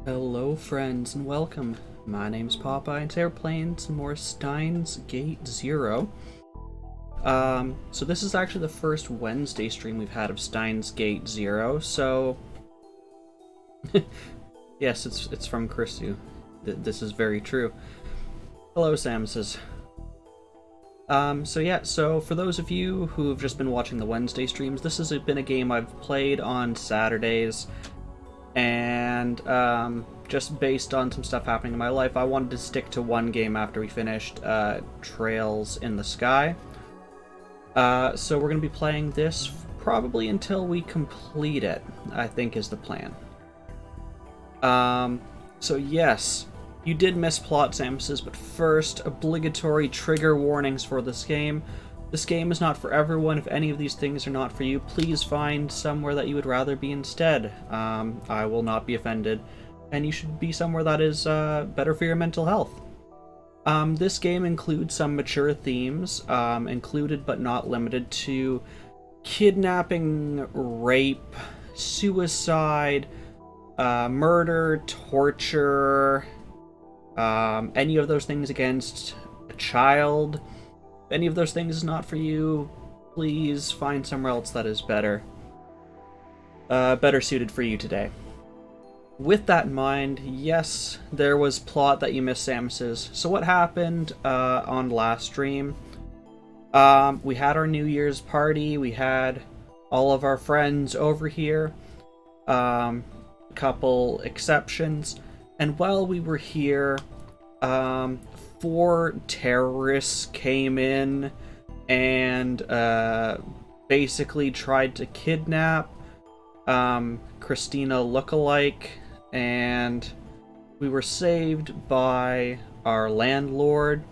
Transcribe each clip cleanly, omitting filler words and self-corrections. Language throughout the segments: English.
Hello friends and welcome. My name's Popeye and today we're playing some more Steins Gate Zero. So this is actually the first Wednesday stream we've had of Steins Gate Zero, so... yes, it's from Chrisu. This is very true. Hello Samuses. So for those of you who have just been watching the Wednesday streams, this has been a game I've played on Saturdays. And just based on some stuff happening in my life, I wanted to stick to one game after we finished Trails in the Sky. So we're going to be playing this probably until we complete it, I think is the plan. So yes, you did miss plot Samuses, but first, obligatory trigger warnings for this game. This game is not for everyone. If any of these things are not for you, please find somewhere that you would rather be instead. I will not be offended, and you should be somewhere that is better for your mental health. This game includes some mature themes, included but not limited to kidnapping, rape, suicide, murder, torture, any of those things against a child. If any of those things is not for you, please find somewhere else that is better suited for you today. With that in mind, yes, there was plot that you missed, Samuses. So what happened on last stream? We had our New Year's party. We had all of our friends over here. A couple exceptions. And while we were here, 4 terrorists came in and basically tried to kidnap Christina lookalike, and we were saved by our landlord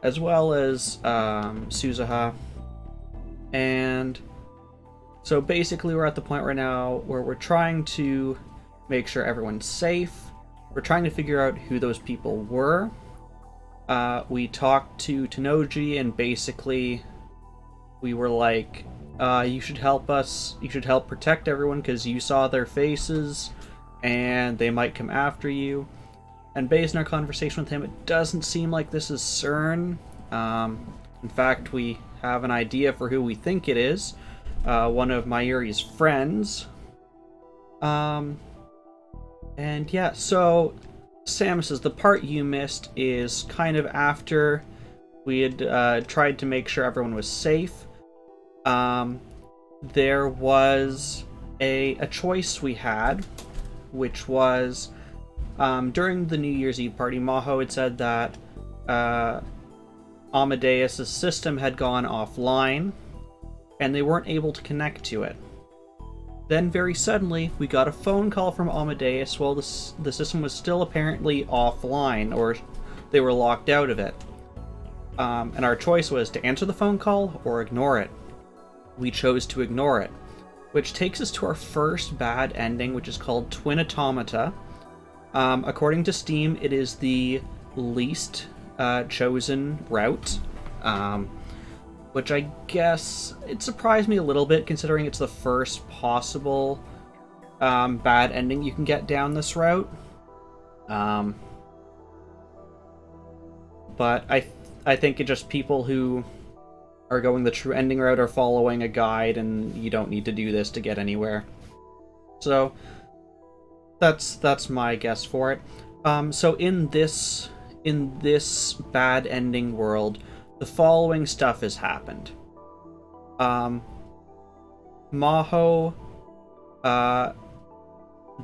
as well as Suzuha. And so basically we're at the point right now where we're trying to make sure everyone's safe. We're trying to figure out who those people were. We talked to Tenoji, and basically we were like, you should help us, you should help protect everyone because you saw their faces and they might come after you. And based on our conversation with him, it doesn't seem like this is CERN. In fact, we have an idea for who we think it is. One of Mayuri's friends. And yeah, so Samus, the part you missed is kind of after we had tried to make sure everyone was safe. There was a choice we had, which was during the New Year's Eve party, Maho had said that Amadeus' system had gone offline and they weren't able to connect to it. Then very suddenly, we got a phone call from Amadeus while the system was still apparently offline, or they were locked out of it. And our choice was to answer the phone call or ignore it. We chose to ignore it, which takes us to our first bad ending, which is called Twin Automata. According to Steam, it is the least chosen route. Which I guess, it surprised me a little bit, considering it's the first possible bad ending you can get down this route. But I think it just people who are going the true ending route are following a guide, and you don't need to do this to get anywhere. So that's my guess for it. So in this bad ending world, the following stuff has happened. Maho,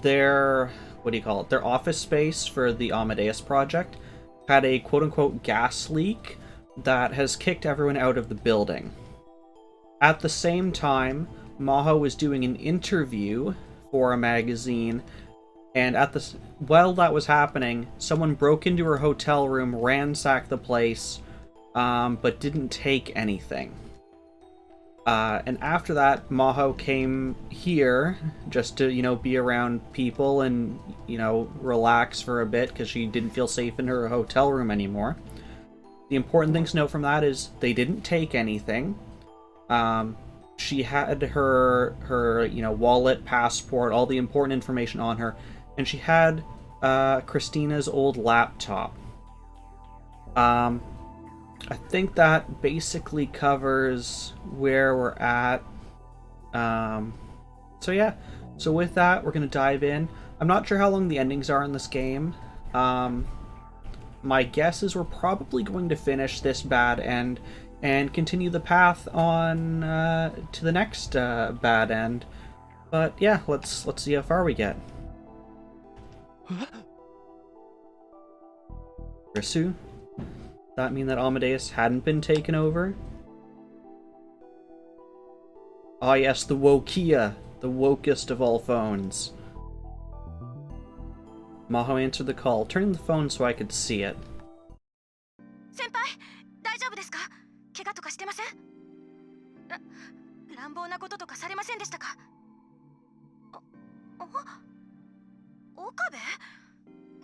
their office space for the Amadeus project had a quote-unquote gas leak that has kicked everyone out of the building. At the same time, Maho was doing an interview for a magazine, and while that was happening, someone broke into her hotel room, ransacked the place, but didn't take anything. And after that, Maho came here just to, be around people and, relax for a bit because she didn't feel safe in her hotel room anymore. The important thing to note from that is they didn't take anything. She had her wallet, passport, all the important information on her, and she had Christina's old laptop. I think that basically covers where we're at. So yeah. So with that, we're going to dive in. I'm not sure how long the endings are in this game. My guess is we're probably going to finish this bad end and continue the path on to the next bad end. But yeah, let's see how far we get. Risu? That mean that Amadeus hadn't been taken over? Ah yes, the Wokia, the wokest of all phones. Maho answered the call, turning the phone so I could see it. Senpai, 大丈夫ですか? 怪我とかしてません? 乱暴なこととかされませんでしたか? 岡部?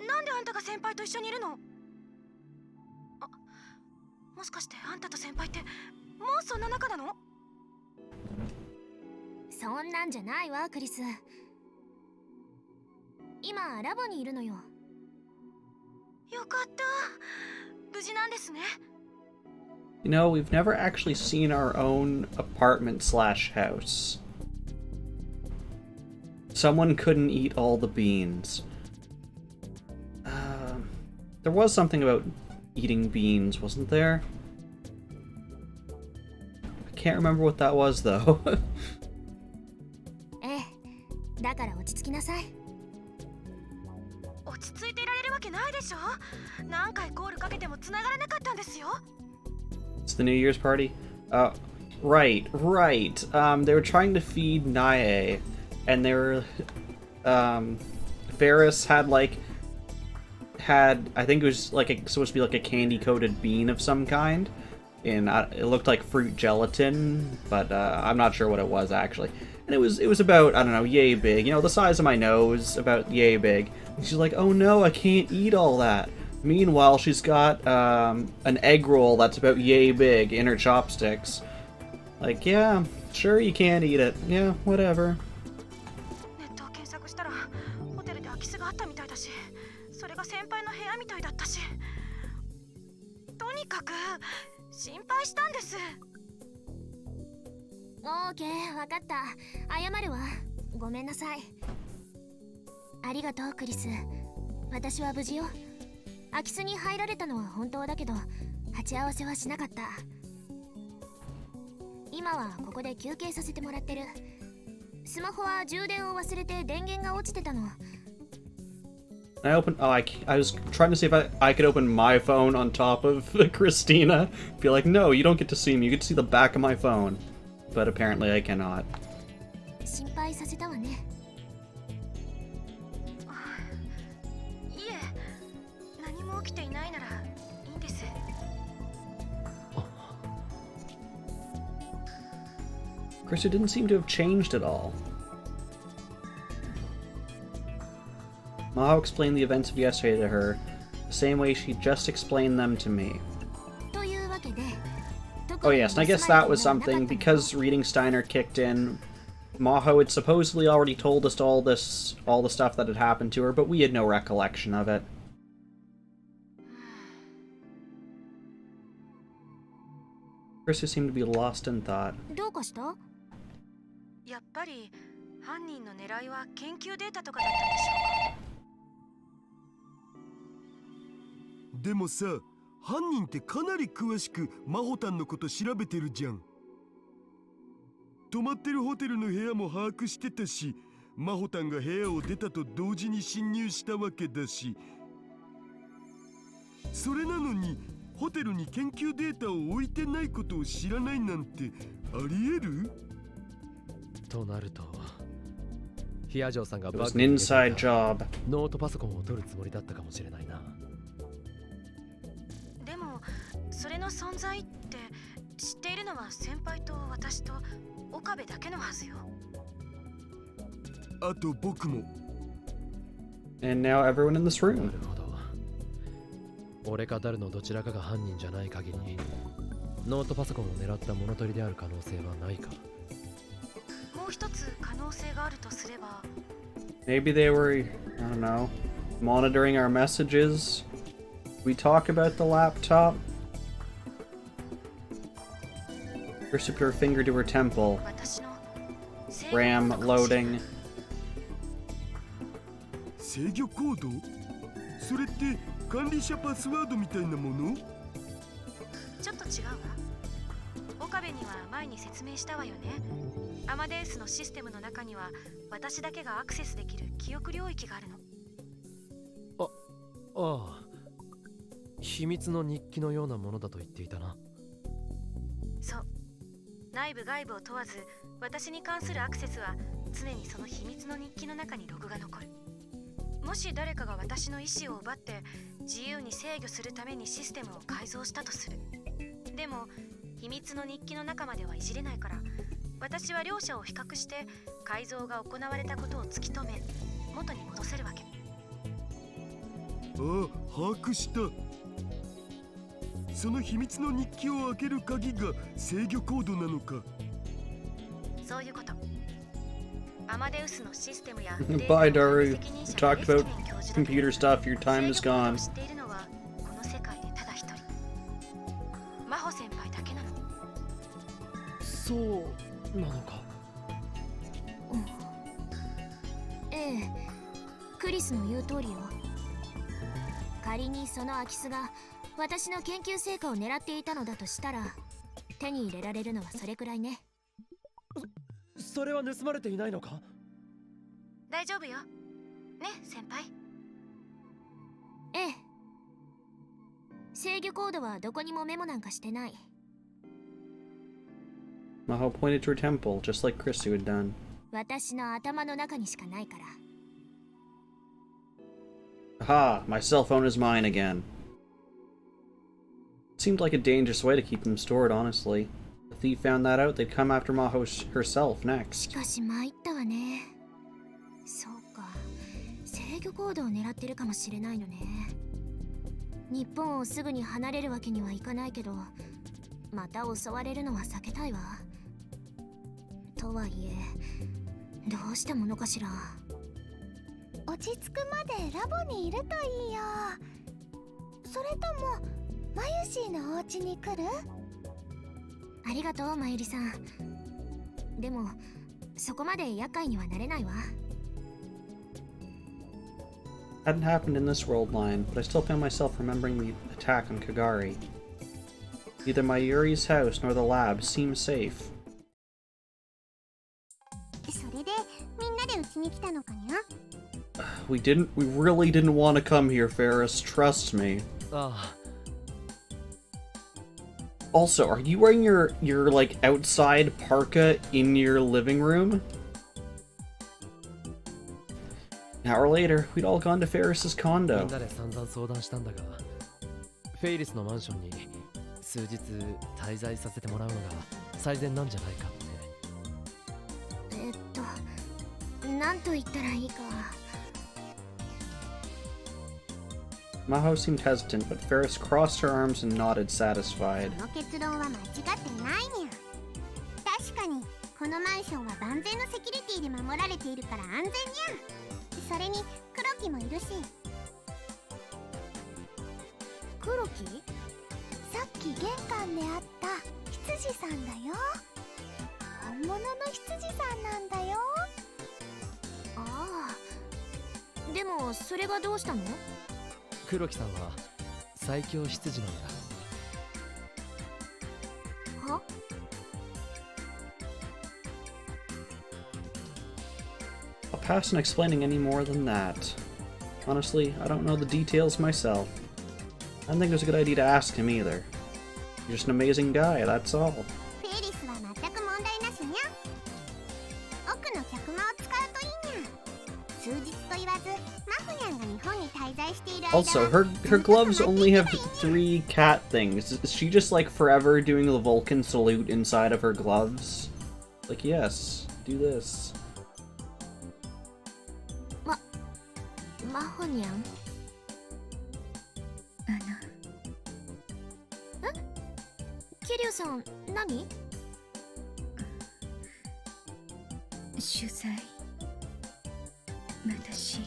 なんであんたが先輩と一緒にいるの? もしかしてあんたと先輩ってもうそんな仲なの? そんなんじゃないわ、クリス。今ラボにいるのよ。よかった。無事なんですね。You know, we've never actually seen our own apartment slash house. Someone couldn't eat all the beans. There was something about eating beans, wasn't there? I can't remember what that was, though. ええ、だから落ち着きなさい。落ち着いていられるわけないでしょ。何回コールかけても繋がらなかったんですよ。It's the New Year's party? Right. They were trying to feed Nae, and they were, Varys had, I think it was supposed to be like a candy-coated bean of some kind, and it looked like fruit gelatin, but I'm not sure what it was actually. And it was about, I don't know, yay big, the size of my nose, about yay big. And she's like, oh no, I can't eat all that. Meanwhile, she's got an egg roll that's about yay big in her chopsticks. Like, yeah, sure you can't eat it. Yeah, whatever. ネットを検索したらホテルで空き巣があったみたいだし、それが先輩の部屋みたいだったし、とにかく心配したんです。オーケー、わかった。謝るわ。ごめんなさい。ありがとう、クリス。私は無事よ。空き巣に入られたのは本当だけど、鉢合わせはしなかった。今はここで休憩させてもらってる。スマホは充電を忘れて電源が落ちてたの。I was trying to see if I could open my phone on top of Christina. Be like, no, you don't get to see me. You get to see the back of my phone. But apparently I cannot. 心配させたわね。いえ、何も起きていないならいいんです。Krista didn't seem to have changed at all. Maho explained the events of yesterday to her, the same way she just explained them to me. というわけで。Oh yes, and I guess that was something, because reading Steiner kicked in, Maho had supposedly already told us all the stuff that had happened to her, but we had no recollection of it. Krista seemed to be lost in thought. どうかした？やっぱり犯人の狙いは研究データとかだったんでしょうか。でもさ、犯人ってかなり詳しくマホタンのこと調べてるじゃん。泊まってるホテルの部屋も把握してたし、マホタンが部屋を出たと同時に侵入したわけだし、それなのにホテルに研究データを置いてないことを知らないなんてありえる？となると、ヒアジョーさんが It was an inside job. ノートパソコンを取るつもりだったかもしれないな。でもそれの存在って知っているのは先輩と私と岡部だけのはずよ。あと僕も。And now everyone in this な room. るほど。俺か誰のどちらかが犯人じゃない限り、ノートパソコンを狙った物取りである可能性はないか。もう一つ可能性があるとすれば、 Maybe they were, I don't know, monitoring our messages. We talk about the laptop. Chris put her finger to her temple. 私の制御 RAM コードかもしれない loading. 制御コード？それって管理者パスワードみたいなもの？ちょっと違うわ。岡部には前に説明したわよね。アマデウスのシステムの中には私だけがアクセスできる記憶領域があるの。ああ、秘密の日記のようなものだと言っていたな。そう。内部外部を問わず、私に関するアクセスは常にその秘密の日記の中にログが残る。もし誰かが私の意思を奪って自由に制御するためにシステムを改造したとする。でも秘密の日記の中まではいじれないから、私は両者を比較して改造が行われたことを突き止め元に戻せるわけ。ああ、把握した。その秘密の日記を開ける鍵が制御コードなのか。そういうこと。アマデウスのシステムや Bye, Daru. You talked about computer stuff. Your time is gone. 知っているのはこの世界でただ一人。真帆先輩だけなの。そうなのか。ええ、クリスの言う通りよ。仮にその空き巣が私の研究成果を狙っていたのだとしたら、手に入れられるのはそれくらいね。それは盗まれていないのか？大丈夫よ。ね、先輩。ええ。制御コードはどこにもメモなんかしてない。Maho pointed to her temple, just like Chrisu had done. 私の頭の中にしかないから。Aha! My cell phone is mine again. It seemed like a dangerous way to keep them stored, honestly. If the thief found that out, they'd come after Maho herself し next. かし参ったわね。そうか。制御コードを狙ってるかもしれないのね。日本をすぐに離れるわけにはいかないけど、また襲われるのは避けたいわ。とはいえ、どうしたものかしら。落ち着くまでラボにいるといいよ。それともマユシーのお家に来る？ありがとう、まゆりさん。でもそこまで厄介にはなれないわ。 Hadn't happened in this world line, but I still found myself remembering the attack on Kagari. Neither Mayuri's house nor the lab seemed safe. それでみんなでうちに来たのかにゃ？ We really didn't want to come here, Ferris, trust me. ああ、 Also, are you wearing your like outside parka in your living room? An hour later, we'd all gone to Ferris's み condo. んなで散々相談したんだが、フェイリスのマンションに数日滞在させてもらうのが最善なんじゃないかって。なんと言ったらいいか。Maho seemed hesitant, but Ferris crossed her arms and nodded, satisfied. この結論は間違ってないにゃ。確かにこのマンションは万全のセキュリティで守られているから安全にゃ。それに黒木もいるし。黒木？さっき玄関で会った羊さんだよ。本物の羊さんなんだよ。ああ。でもそれがどうしたの？黒木さんは最強羊なんだ。は？ I'll pass on explaining any more than that. Honestly, I don't know the details myself. I don't think it was a good idea to ask him either. You're just an amazing guy, that's all. フェイリスは全く問題なしにゃ。奥の客間を使うといいにゃ。数日と言わずマフニャンが日本に滞在している間は Also, her gloves only have 3 cat things. Is she just like forever doing the Vulcan salute inside of her gloves? Like, yes, do this. マホニャン？キリュウさん、何？取材、私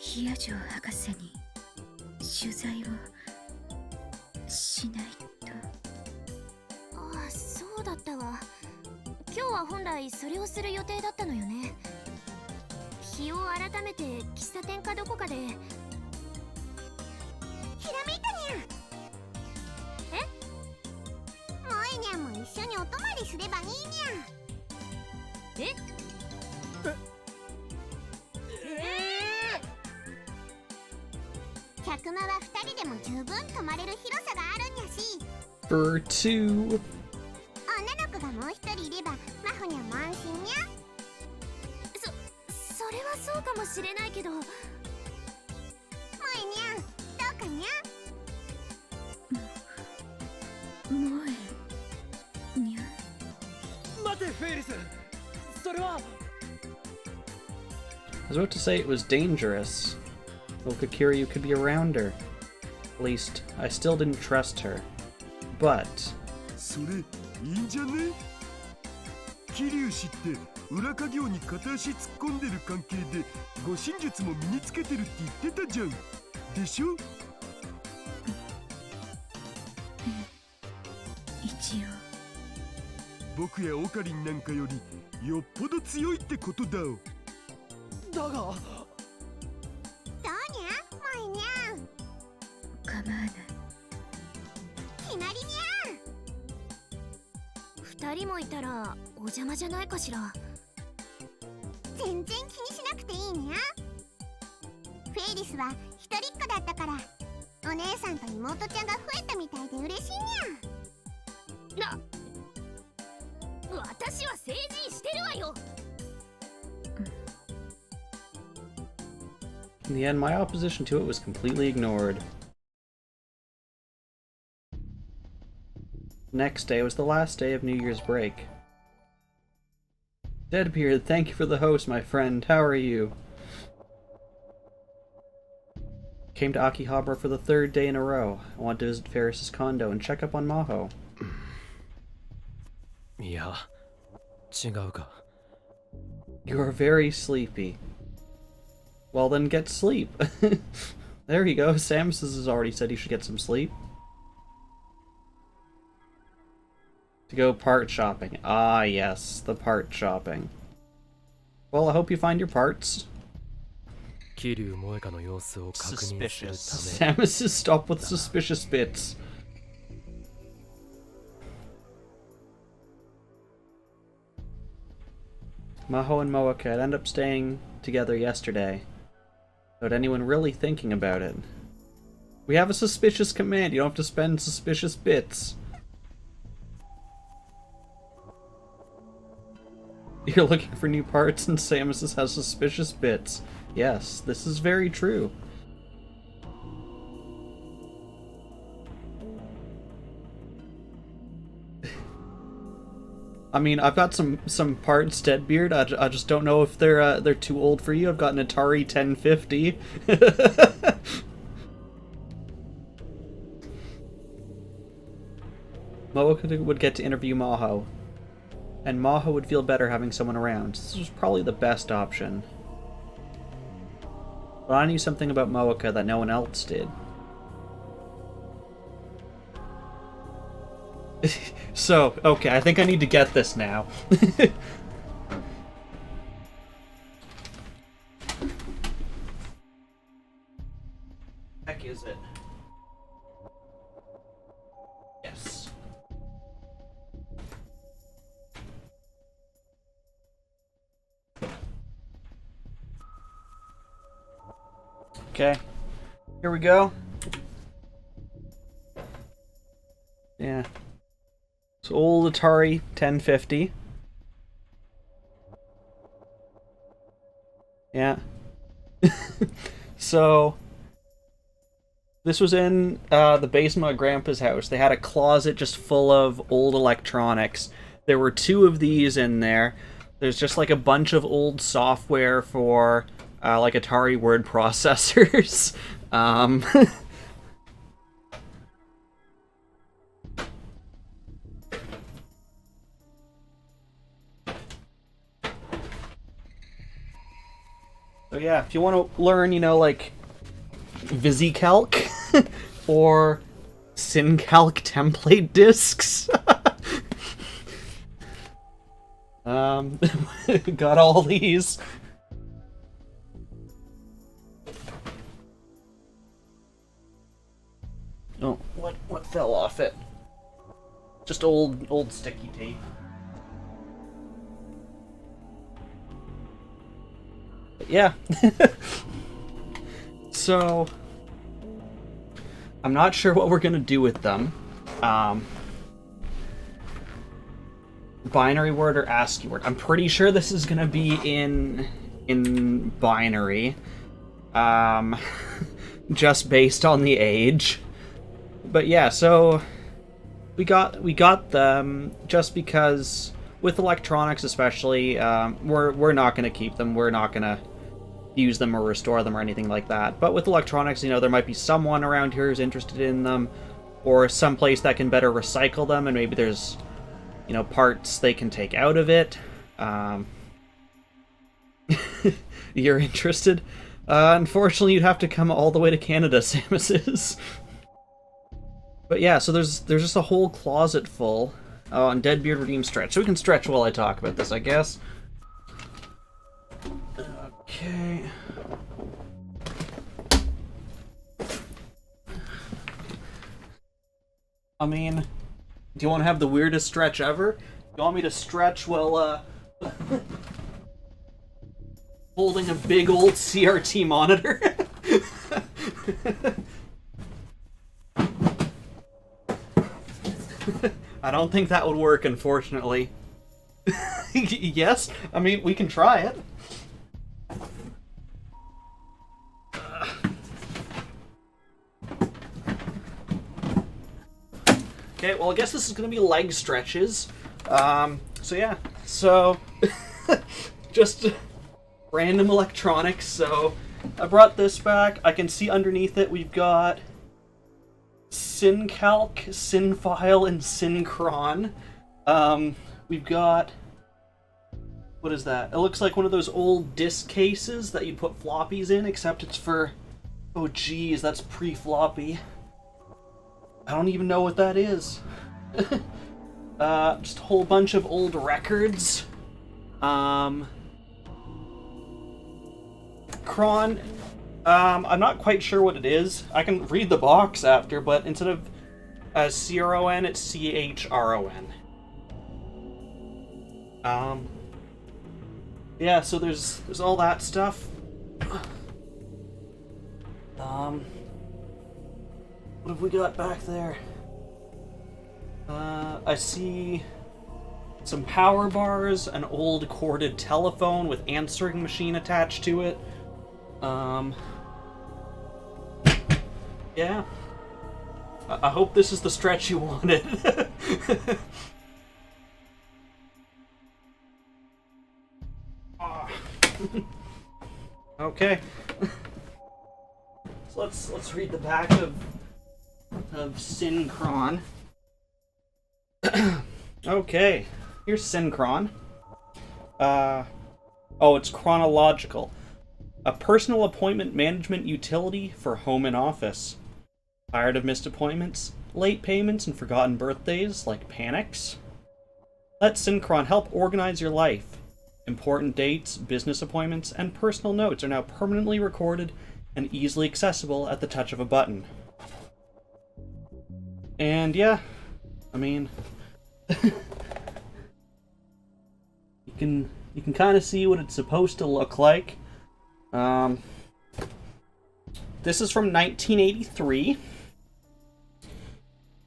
ヒアジョ博士に取材をしないと。ああ、そうだったわ。今日は本来それをする予定だったのよね。日を改めて喫茶店かどこかで。ひらめいたにゃ。萌えにゃんも一緒にお泊まりすればいいにゃ。客間は2人でも十分泊まれる広さがあるんやし、 For two. 女の子がもう一人いればマホにゃも安心にゃ。それはそうかもしれないけど。萌えにゃん、どうかにゃ。萌えにゃ。待てフェイリス、それは。 I was about to say it was dangerous. Okakiryu could be around her. At least, I still didn't trust her. But... それいいんじゃね？桐生氏って裏稼業に片足突っ込んでる関係で護身術も身につけてるって言ってたじゃん。でしょ？一応。僕やオカリンなんかよりよっぽど強いってことだお。だが。どうにゃ萌えにゃん。構わない。決まりに2人もいたらお邪魔じゃないかしら。ゃ。全然気にしなくていいにゃ。フェイリスは一人っ子だったからお姉さんと妹ちゃんが増えたみたいで嬉しいにゃ。私は成人してるわよ。In the end, my opposition to it was completely ignored. Next day was the last day of New Year's break. Deadbeard, thank you for the host, my friend. How are you? Came to Akihabara for the 3rd day in a row. I want to visit Ferris's condo and check up on Maho. いや、違うか。 You are very sleepy. Well then get sleep. There you go, Samus has already said you should get some sleep. To go part shopping. Ah yes, the part shopping. Well, I hope you find your parts. 桐生萌香の様子を確認するため。 Samus has stopped with suspicious bits. Maho and Moeka had ended up staying together yesterday, without anyone really thinking about it. We have a suspicious command, you don't have to spend suspicious bits. You're looking for new parts and Samus has suspicious bits. Yes, this is very true. I mean, I've got some parts, Deadbeard. I just don't know if they're too old for you. I've got an Atari 1050. Moeka would get to interview Maho, and Maho would feel better having someone around. This was probably the best option. But I knew something about Moeka that no one else did. So, okay, I think I need to get this now. Heck is it? Yes. Okay, here we go. Yeah. So old Atari 1050. Yeah. So this was in the basement of Grandpa's house. They had a closet just full of old electronics. There were 2 of these in there. There's just like a bunch of old software for like Atari word processors. So yeah, if you want to learn, you know, like VisiCalc or SynCalc template disks, got all these. Oh, what fell off it? Just old sticky tape. But yeah. So I'm not sure what we're gonna do with them. Binary word or ASCII word. I'm pretty sure this is gonna be in binary. Just based on the age. But yeah, so we got them just because with electronics especially, we're not gonna keep them. We're not gonna use them or restore them or anything like that. But with electronics, you know, there might be someone around here who's interested in them, or someplace that can better recycle them, and maybe there's, you know, parts they can take out of it. You're interested? Unfortunately, you'd have to come all the way to Canada, Samus is. But yeah, so there's just a whole closet full. Oh, and Deadbeard redeem stretch. So we can stretch while I talk about this, I guess. Okay. I mean, do you want to have the weirdest stretch ever? You want me to stretch while, holding a big old CRT monitor? I don't think that would work, unfortunately. Yes? I mean, we can try it. Okay, well, I guess this is going to be leg stretches. So yeah. So, just random electronics. So, I brought this back. I can see underneath it we've got SynCalc, SynFile, and Synchron. We've got... what is that? It looks like one of those old disc cases that you'd put floppies in, except it's for... oh geez, that's pre-floppy. I don't even know what that is. Just a whole bunch of old records. Cron... I'm not quite sure what it is. I can read the box after, but instead of C-R-O-N, it's C-H-R-O-N. Yeah, so there's all that stuff. What have we got back there? I see some power bars, an old corded telephone with answering machine attached to it. Yeah. I hope this is the stretch you wanted. Okay. So let's read the back of Synchron. Okay. Here's Synchron. Oh, it's chronological. A personal appointment management utility for home and office. Tired of missed appointments, late payments, and forgotten birthdays like panics? Let Synchron help organize your life. Important dates, business appointments, and personal notes are now permanently recorded and easily accessible at the touch of a button. And yeah, I mean, you can kind of see what it's supposed to look like. This is from 1983.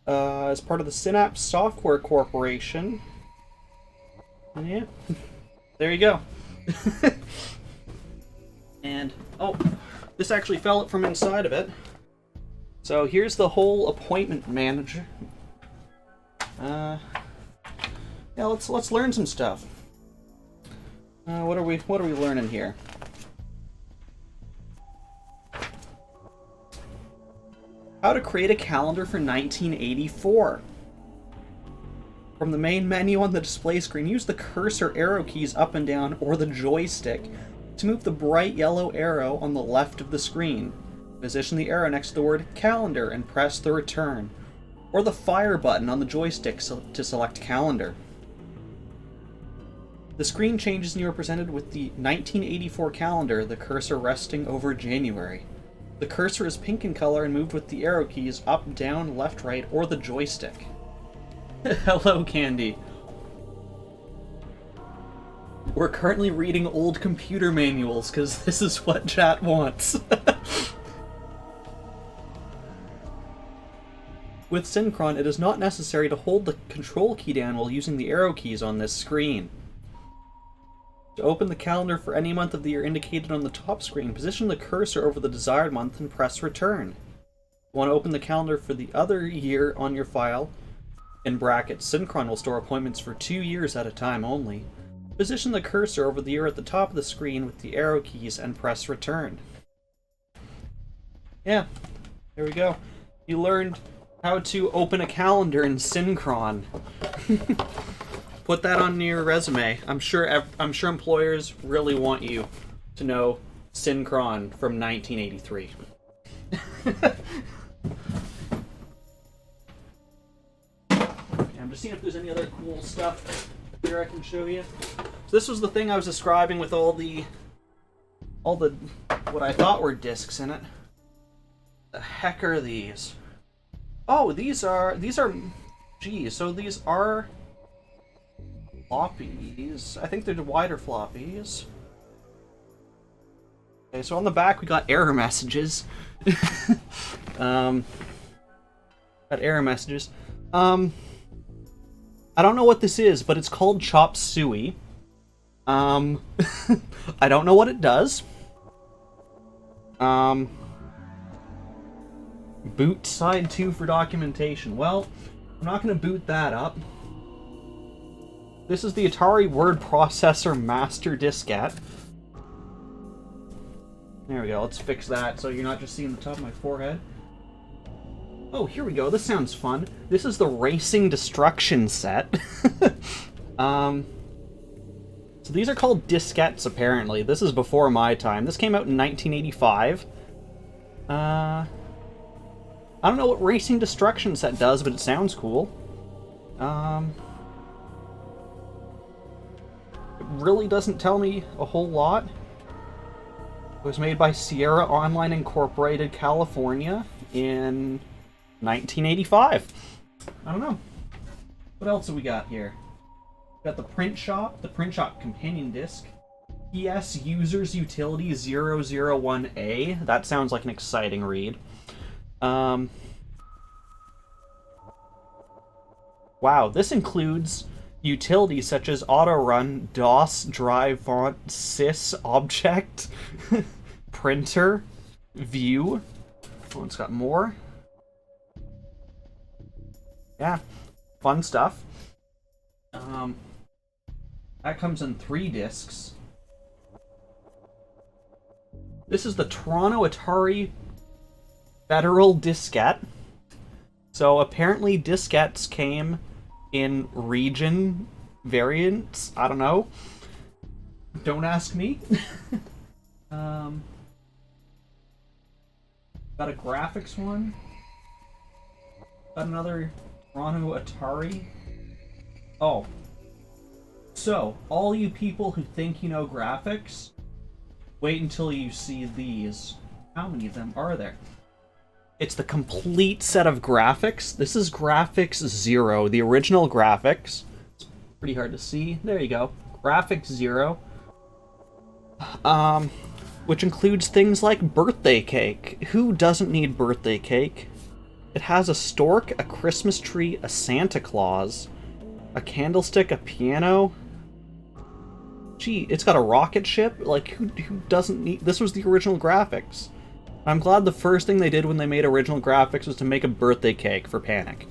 As part of the Synapse Software Corporation. And yeah, there you go. And, oh, this actually fell from inside of it. So here's the whole appointment manager. Yeah, let's learn some stuff. What are we learning here? How to create a calendar for 1984. From the main menu on the display screen, use the cursor arrow keys up and down or the joystick to move the bright yellow arrow on the left of the screen. Position the arrow next to the word calendar and press the return, or the fire button on the joystick to select calendar. The screen changes and you are presented with the 1984 calendar, the cursor resting over January. The cursor is pink in color and moved with the arrow keys up, down, left, right, or the joystick. Hello, Candy. We're currently reading old computer manuals because this is what chat wants. With Synchron, it is not necessary to hold the control key down while using the arrow keys on this screen. To open the calendar for any month of the year indicated on the top screen, position the cursor over the desired month and press return. You want to open the calendar for the other year on your file. In brackets, Synchron will store appointments for 2 years at a time only. Position the cursor over the year at the top of the screen with the arrow keys and press return. Yeah, there we go. You learned how to open a calendar in Synchron. Put that on your resume. I'm sure employers really want you to know Synchron from 1983. I'm just seeing if there's any other cool stuff here I can show you. So this was the thing I was describing with all the what I thought were discs in it. The heck are these? Oh, these are geez, so these are floppies. I think they're the wider floppies. Okay, so on the back we got error messages. Got error messages. I don't know what this is, but it's called Chop Suey. I don't know what it does. Boot side 2 for documentation. Well, I'm not going to boot that up. This is the Atari Word Processor Master Diskette. There we go, let's fix that so you're not just seeing the top of my forehead. Oh, here we go, this sounds fun. This is the Racing Destruction set. So these are called diskettes, apparently. This is before my time. This came out in 1985. I don't know what Racing Destruction set does, but it sounds cool. It really doesn't tell me a whole lot. It was made by Sierra Online Incorporated, California in 1985. I don't know. What else have we got here? We got the Print Shop companion disc. PS Users Utility 001A. That sounds like an exciting read. Wow, this includes utilities such as autorun, DOS, drive, font, sys, object, printer, view. Oh, it's got more. Yeah, fun stuff. That comes in 3 discs. This is the Toronto Atari Federal Diskette. So apparently diskettes came in region variants. I don't know. Don't ask me. Got a graphics one. Got another Toronto Atari. Oh. So, all you people who think you know graphics, wait until you see these. How many of them are there? It's the complete set of graphics. This is Graphics 0, the original graphics. It's pretty hard to see. There you go. Graphics 0. Which includes things like birthday cake. Who doesn't need birthday cake? It has a stork, a Christmas tree, a Santa Claus, a candlestick, a piano. Gee, it's got a rocket ship? Like, who doesn't need... This was the original graphics. I'm glad the first thing they did when they made original graphics was to make a birthday cake for Panic.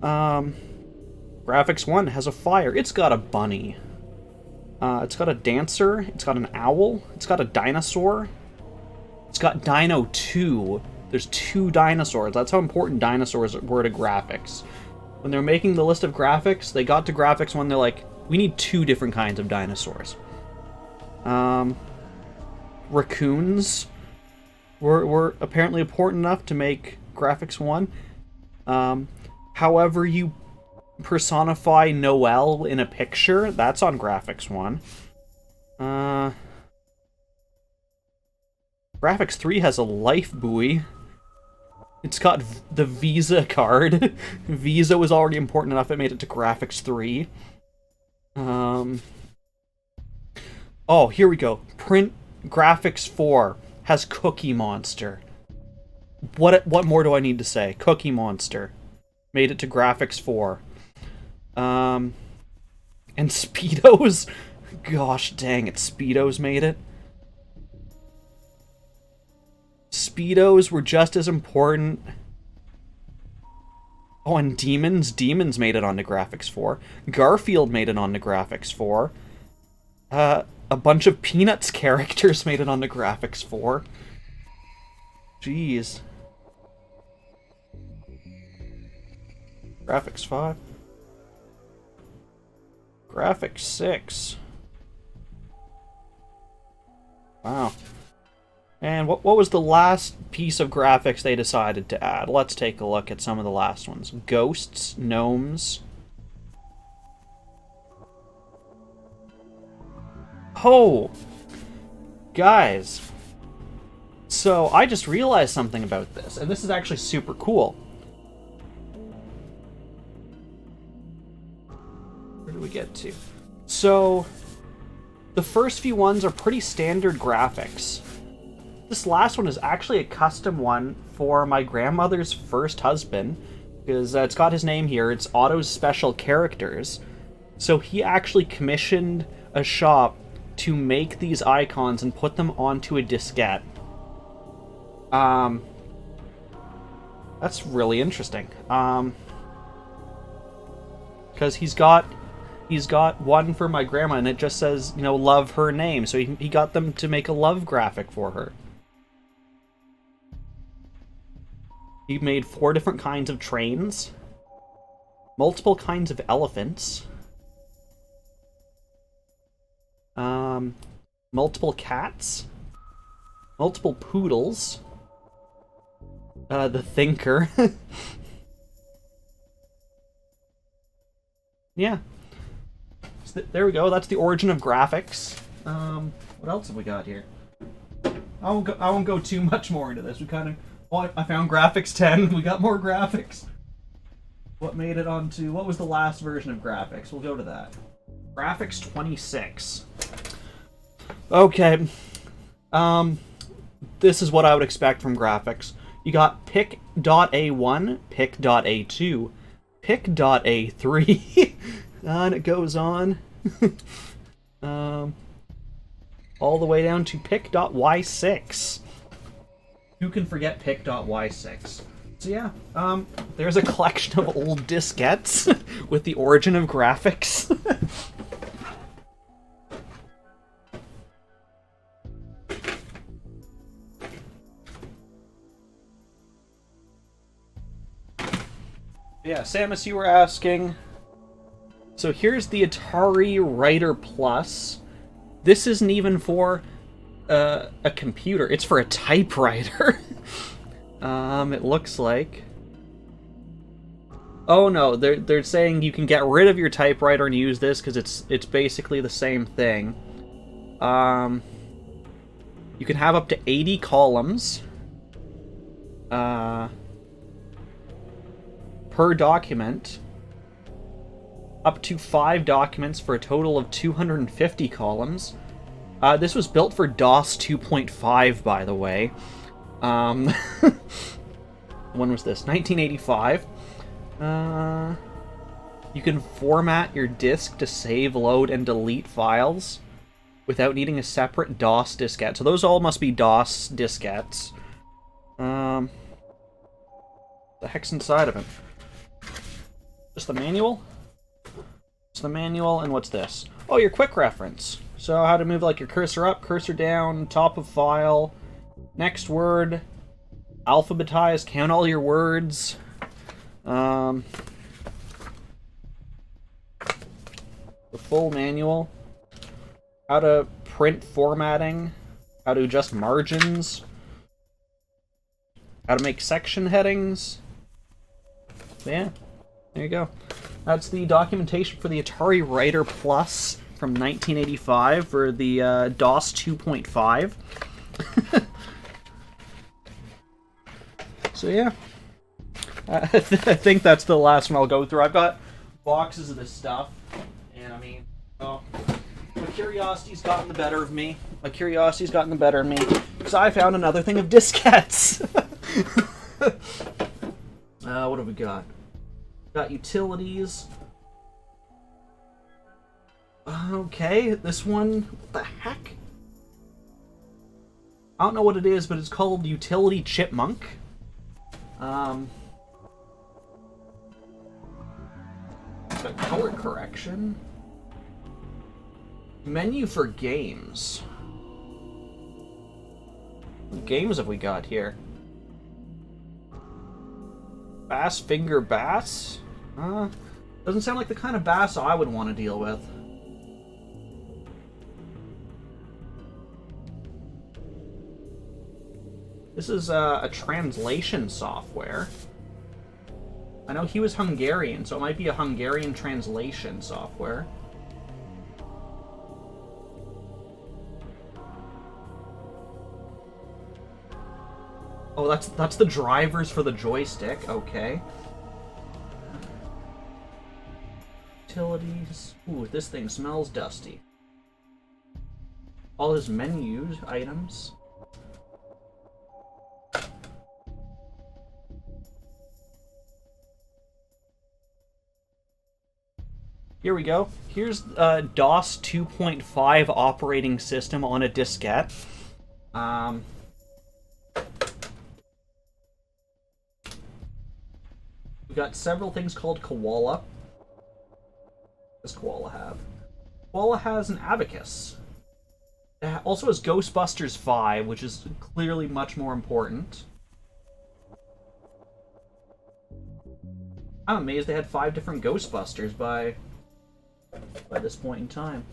Graphics 1 has a fire. It's got a bunny. It's got a dancer. It's got an owl. It's got a dinosaur. It's got Dino 2. There's 2 dinosaurs. That's how important dinosaurs were to graphics. When they were making the list of graphics, they got to graphics 1, they're like, we need 2 different kinds of dinosaurs. raccoons were apparently important enough to make Graphics 1. However you personify Noelle in a picture, that's on Graphics 1. Graphics 3 has a life buoy. It's got the Visa card. Visa was already important enough, it made it to Graphics 3. Oh, here we go. Print Graphics 4 has Cookie Monster. What more do I need to say? Cookie Monster. Made it to Graphics 4. And Speedos? Gosh dang it, Speedos made it. Speedos were just as important. Oh, and Demons? Demons made it onto Graphics 4. Garfield made it onto Graphics 4. A bunch of Peanuts characters made it onto Graphics 4. Jeez. Graphics 5. Graphics 6. Wow. And what was the last piece of graphics they decided to add? Let's take a look at some of the last ones. Ghosts, gnomes. Oh! Guys. So, I just realized something about this, and this is actually super cool. Where do we get to? So, the first few ones are pretty standard graphics. This last one is actually a custom one for my grandmother's first husband, because it's got his name here. It's Otto's Special Characters. So he actually commissioned a shop to make these icons and put them onto a diskette. That's really interesting. Because he's got one for my grandma, and it just says, you know, love her name. So he got them to make a love graphic for her. He made 4 different kinds of trains, multiple kinds of elephants, multiple cats, multiple poodles, the Thinker. Yeah. So there we go, that's the origin of graphics. What else have we got here? I won't go too much more into this. We kind of... Oh, I found Graphics 10. We got more graphics. What made it onto... What was the last version of graphics? We'll go to that. Graphics 26. Okay. This is what I would expect from graphics. You got pic.a1, pic.a2, pic.a3, and it goes on. All the way down to pic.y6. Who can forget pic.y6? So yeah, there's a collection of old diskettes with the origin of graphics. Yeah, Samus, you were asking. So here's the Atari Writer Plus. This isn't even for a computer, it's for a typewriter. It looks like. Oh no, they're saying you can get rid of your typewriter and use this because it's basically the same thing. You can have up to 80 columns per document. Up to 5 documents for a total of 250 columns. This was built for DOS 2.5, by the way. When was this? 1985. You can format your disk to save, load, and delete files without needing a separate DOS diskette. So those all must be DOS diskettes. The heck's inside of it? Just the manual? It's the manual, and what's this? Oh, your quick reference. So how to move like your cursor up, cursor down, top of file, next word, alphabetize, count all your words. The full manual. How to print formatting. how to adjust margins, how to make section headings. Yeah, there you go. That's the documentation for the Atari Writer Plus from 1985 for the DOS 2.5. So yeah, I think that's the last one I'll go through. I've got boxes of this stuff, and I mean, well, my curiosity's gotten the better of me. Because I found another thing of diskettes. What have we got? Got utilities. Okay, this one, what the heck? I don't know what it is, but it's called Utility Chipmunk. Got color correction. Menu for games. What games have we got here? Bass Finger Bass? Doesn't sound like the kind of bass I would want to deal with. This is a translation software. I know he was Hungarian, so it might be a Hungarian translation software. Oh, that's the drivers for the joystick. Okay. Utilities. Ooh, this thing smells dusty. All his menus, items. Here we go. Here's DOS 2.5 operating system on a diskette. We've got several things called Koala. What does Koala have? Koala has an abacus. It also has Ghostbusters 5, which is clearly much more important. I'm amazed they had 5 different Ghostbusters by this point in time.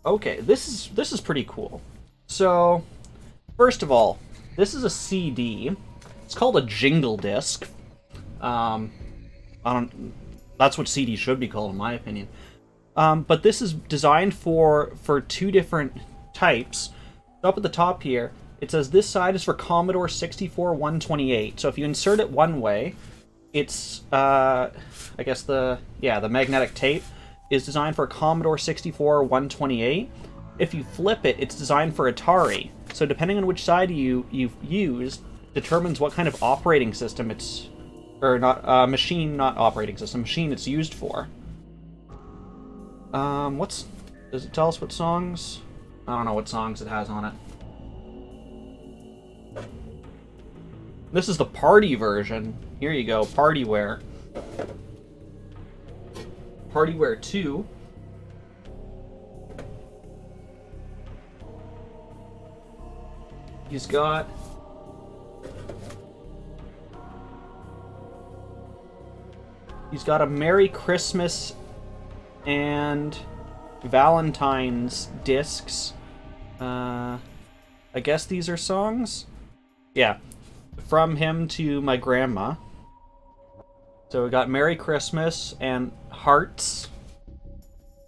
Okay, this is pretty cool. So, first of all, this is a CD. It's called a jingle disc. That's what CD should be called, in my opinion. But this is designed for 2 different types. Up at the top here, it says this side is for Commodore 64 128. So if you insert it one way, it's I guess the magnetic tape is designed for Commodore 64 128. If you flip it, it's designed for Atari. So depending on which side you've used determines what kind of operating system it's, or not machine, not operating system, machine it's used for. Does it tell us what songs? I don't know what songs it has on it. This is the party version. Here you go, Partyware. Partyware 2. He's got a Merry Christmas and Valentine's discs. I guess these are songs? Yeah. From him to my grandma. So we got Merry Christmas and Hearts.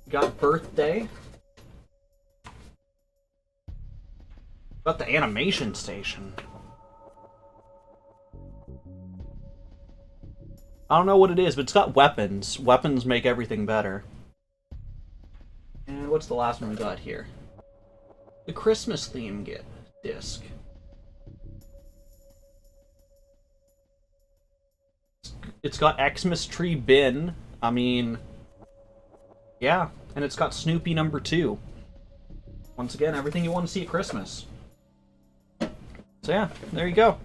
We got Birthday. Got the Animation Station. I don't know what it is, but it's got weapons. Weapons make everything better. And what's the last one we got here? The Christmas theme disc. It's got Xmas Tree Bin. I mean, yeah. And it's got Snoopy number 2. Once again, everything you want to see at Christmas. So yeah, there you go.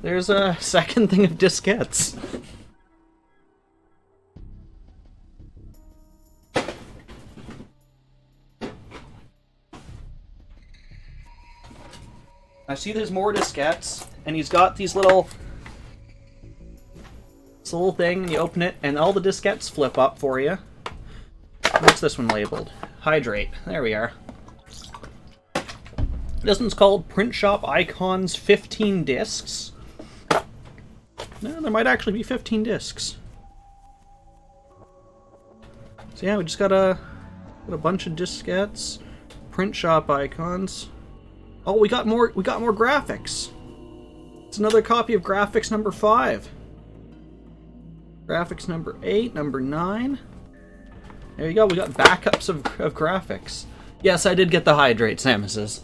There's a second thing of diskettes. I see there's more diskettes, and he's got these little It's a little thing, and you open it, and all the diskettes flip up for you. What's this one labeled? Hydrate. There we are. This one's called Print Shop Icons 15 Discs. No, there might actually be 15 discs. So yeah, we just got a bunch of diskettes. Print Shop Icons. Oh, we got more graphics. It's another copy of graphics number 5. Graphics number 8, number 9. There you go, we got backups of graphics. Yes, I did get the Hydrate, Samus's.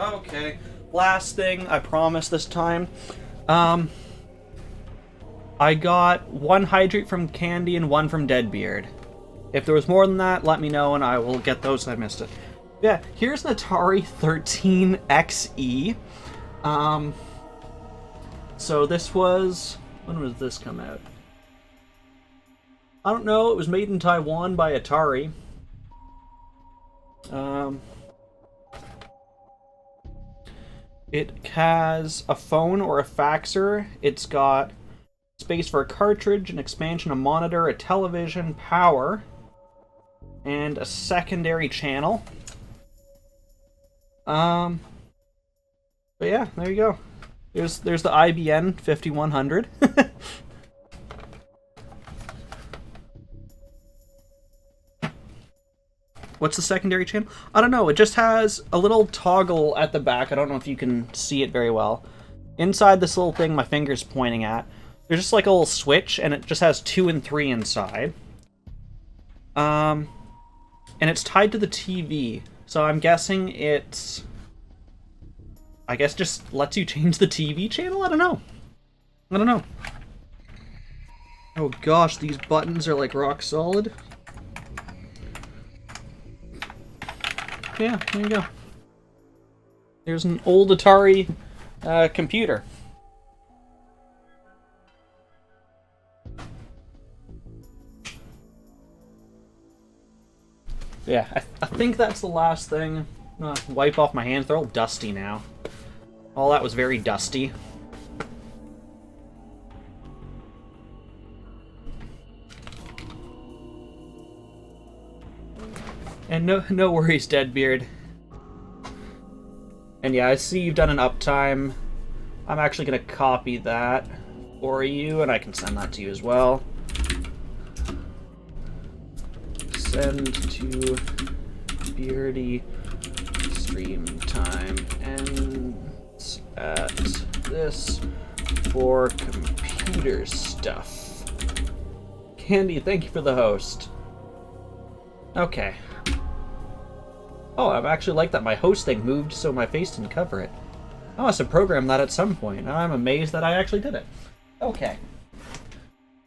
Okay, last thing, I promise this time. I got 1 Hydrate from Candy and 1 from Deadbeard. If there was more than that, let me know and I will get those if I missed it. Yeah, here's an Atari 13XE. So this was... when was this come out? I don't know, it was made in Taiwan by Atari. It has a phone or a faxer. It's got space for a cartridge, an expansion, a monitor, a television, power, and a secondary channel. But yeah, there you go. There's the IBN 5100. What's the secondary channel? I don't know. It just has a little toggle at the back. I don't know if you can see it very well. Inside this little thing my finger's pointing at, there's just like a little switch, and it just has 2 and 3 inside. And it's tied to the TV. So I'm guessing it's... I guess just lets you change the TV channel? I don't know. Oh gosh, these buttons are like rock solid. Yeah, there you go. There's an old Atari computer. Yeah, I think that's the last thing. I'm gonna wipe off my hands. They're all dusty now. All that was very dusty. And no worries, Deadbeard. And yeah, I see you've done an uptime. I'm actually going to copy that for you, and I can send that to you as well. Send to Beardy stream time ends at this for computer stuff. Candy, thank you for the host. Okay. Oh, I actually like that my host thing moved so my face didn't cover it. I must have programmed that at some point, and I'm amazed that I actually did it. Okay.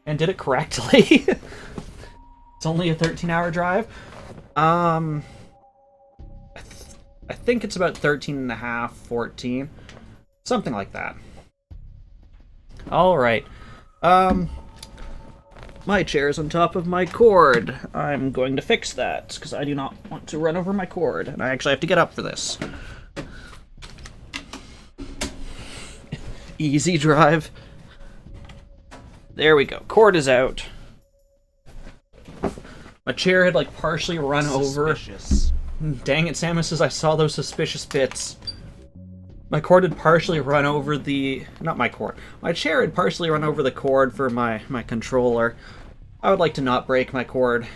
And did it correctly. It's only a 13-hour drive. I think it's about 13 and a half, 14. Something like that. Alright. My chair is on top of my cord. I'm going to fix that, because I do not want to run over my cord, and I actually have to get up for this. Easy drive. There we go. Cord is out. My chair had, like, partially run over. Dang it, Samus says I saw those suspicious bits. My cord had partially run over the... Not my cord. My chair had partially run over the cord for my controller. I would like to not break my cord.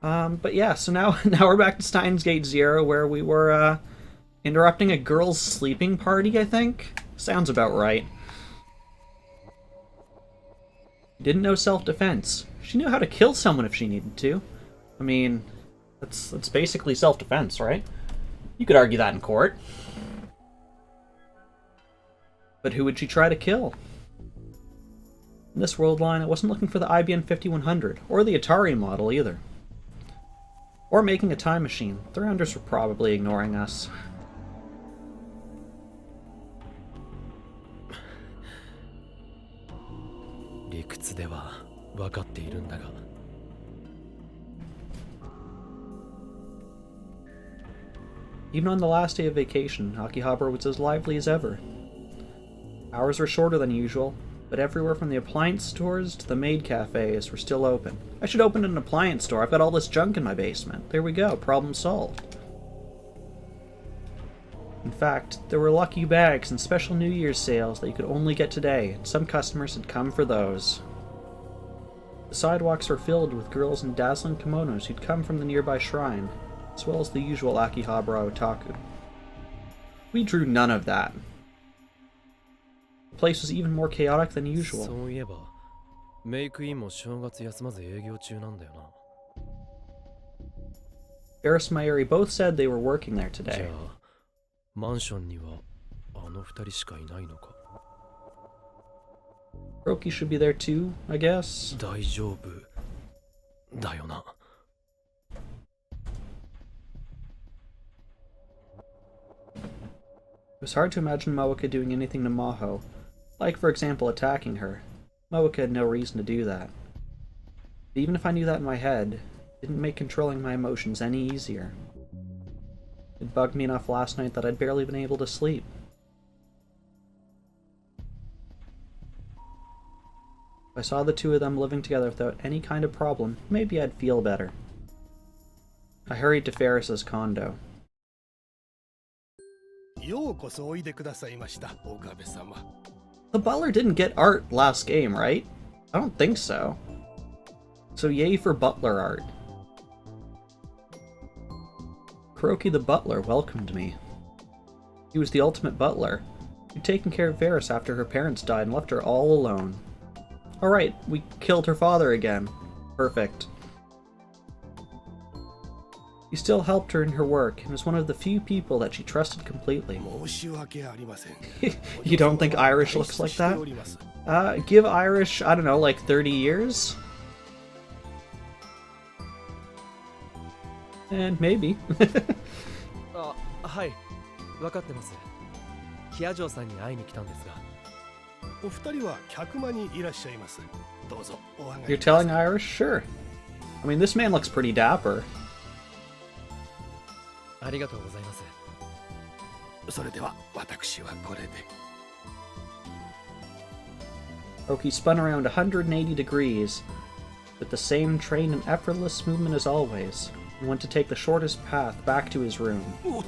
But yeah, so now we're back to Steins Gate 0, where we were interrupting a girl's sleeping party, I think? Sounds about right. Didn't know self-defense. She knew how to kill someone if she needed to. I mean, that's basically self-defense, right? You could argue that in court. But who would she try to kill? In this world line, I wasn't looking for the IBM 5100, or the Atari model either. Or making a time machine. The rounders were probably ignoring us. Even on the last day of vacation, Akihabara was as lively as ever. Hours were shorter than usual, but everywhere from the appliance stores to the maid cafes were still open. I should open an appliance store. I've got all this junk in my basement. There we go. Problem solved. In fact, there were lucky bags and special New Year's sales that you could only get today, and some customers had come for those. The sidewalks were filled with girls in dazzling kimonos who'd come from the nearby shrine, as well as the usual Akihabara otaku. We drew none of that. The place was even more chaotic than usual. そういえば、メイクインも正月休まず営業中なんだよな。Ferris and Mayuri both said they were working there じ today. ゃあ、マンションにはあの二人しかいないのか。Roki should be there too, I guess. 大丈夫だよな。It was hard to imagine Moeka doing anything to Maho, like for example attacking her. Moeka had no reason to do that. But even if I knew that in my head, it didn't make controlling my emotions any easier. It bugged me enough last night that I'd barely been able to sleep. If I saw the two of them living together without any kind of problem, maybe I'd feel better. I hurried to Ferris's condo. ようこそおいでくださいました、岡部様。The butler didn't get art last game, right? I don't think so. So yay for butler art. Kuroki the butler welcomed me. He was the ultimate butler. He'd taken care of Varys after her parents died and left her all alone. Alright, we killed her father again. Perfect. He still helped her in her work and was one of the few people that she trusted completely. 申し訳ありません。 You don't think Irish looks like that? Give Irish, I don't know, like 30 years? And maybe. あ、はい、分かってます。キアジョーさんに会いに来たんですが。お二人は客間にいらっしゃいます。どうぞお上がり You're telling Irish? Sure. I mean, this man looks pretty dapper. ありがとうございます。それでは私はこれで。Roki spun around 180 degrees with the same trained and effortless movement as always, and went to take the shortest path back to his room. おっと。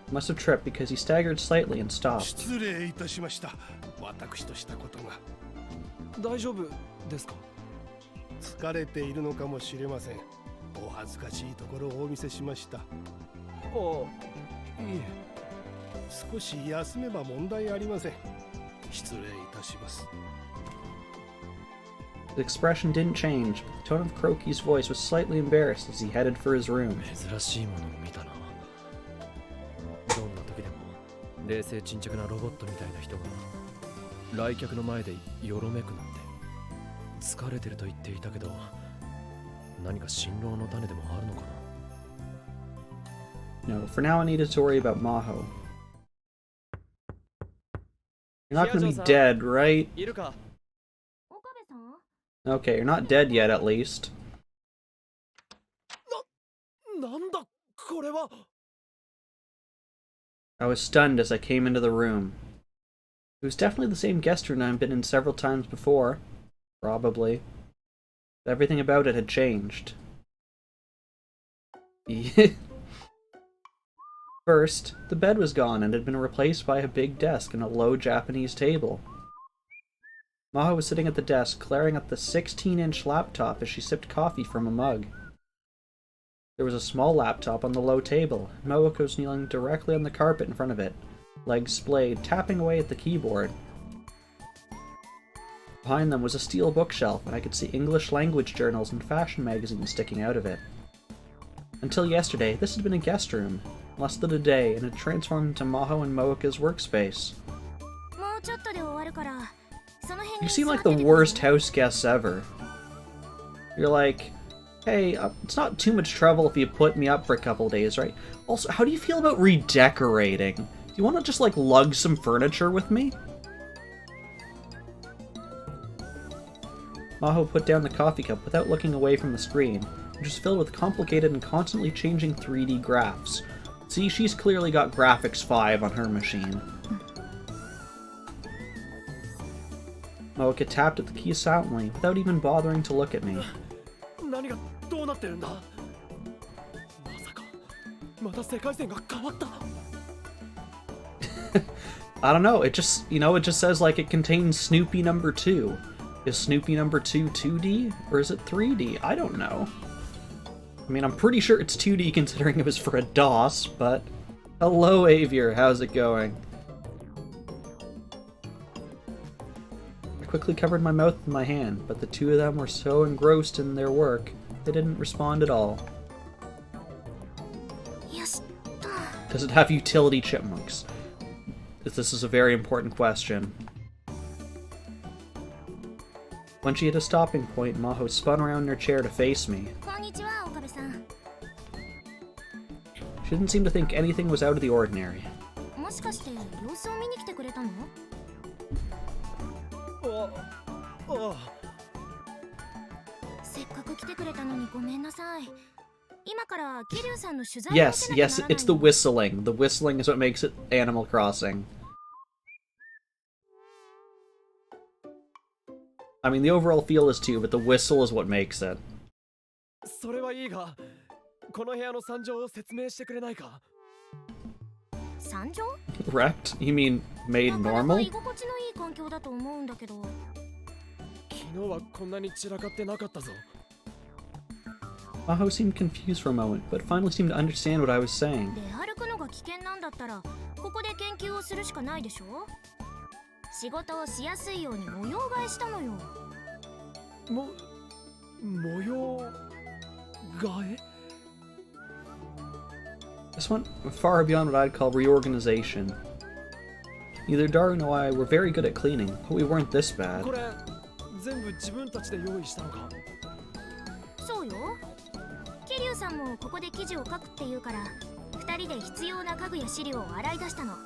He must have tripped because he staggered slightly and stopped. 失礼いたしました。私としたことが。大丈夫ですか？疲れているのかもしれません。お恥ずかしいところをお見せしました。あ、いいえ。少し休めば問題ありません。失礼いたします。 His expression didn't change, but the tone of Kroki's voice was slightly embarrassed as he headed for his room. 珍しいものを見たな。どんな時でも冷静沈着なロボットみたいな人が来客の前でよろめくなんて。疲れてると言っていたけど、何か辛労の種でもあるのかな。 No, for now I needed to worry about Maho. You're not gonna be dead, right? いるか？ Okay, you're not dead yet, at least. なんだこれは。 I was stunned as I came into the room. It was definitely the same guest room I've been in several times before. Probably. But everything about it had changed. First, the bed was gone and had been replaced by a big desk and a low Japanese table. Maho was sitting at the desk, glaring at the 16-inch laptop as she sipped coffee from a mug. There was a small laptop on the low table, and Moeka was kneeling directly on the carpet in front of it, legs splayed, tapping away at the keyboard. Behind them was a steel bookshelf, and I could see English language journals and fashion magazines sticking out of it. Until yesterday, this had been a guest room, less than a day, and had transformed into Maho and Moeka's workspace. You seem like the worst house guests ever. You're like, hey, it's not too much trouble if you put me up for a couple days, right? Also, how do you feel about redecorating? Do you want to just, like, lug some furniture with me? Maho put down the coffee cup without looking away from the screen, which is filled with complicated and constantly changing 3D graphs. See, she's clearly got graphics 5 on her machine. Moeka tapped at the key silently, without even bothering to look at me. 何がどうなってるんだ。まさかまた世界線が変わった。I don't know, it just, it just says like it contains Snoopy number 2. Is Snoopy number 2 2D? Or is it 3D? I don't know. I mean, I'm pretty sure it's 2D considering it was for a DOS, but... Hello, Avier, how's it going? I quickly covered my mouth with my hand, but the two of them were so engrossed in their work, they didn't respond at all. Yes. Does it have utility chipmunks? This is a very important question. When she hit a stopping point, Maho spun around in her chair to face me. こんにちは、岡部さん。 She didn't seem to think anything was out of the ordinary. もしかして様子を見に来てくれたの？せっかく来てくれたのにごめんなさい。今から桐生さんの取材を受けな Yes, きゃなら yes, ないの。 it's the whistling. The whistling is what makes it Animal Crossing. I mean, the overall feel is too, but the whistle is what makes it. それはいいが、この部屋の惨状を説明してくれないか。惨状？ Wrecked? You mean made なかなか normal? 居心地のいい環境だと思うんだけど。昨日はこんなに散らかってなかったぞ。 Maho seemed confused for a moment, but finally seemed to understand what I was saying. 出歩くのが危険なんだったら、ここで研究をするしかないでしょ。仕事をしやすいように模様替えしたのよ。模様替え？ This went far beyond what I'd call reorganization. Neither Daru nor I were very good at cleaning, but we weren't this bad. これ全部自分たちで用意したのか。そうよ。桐生さんもここで記事を書くっていうから、二人で必要な家具や資料を洗い出したの。ね。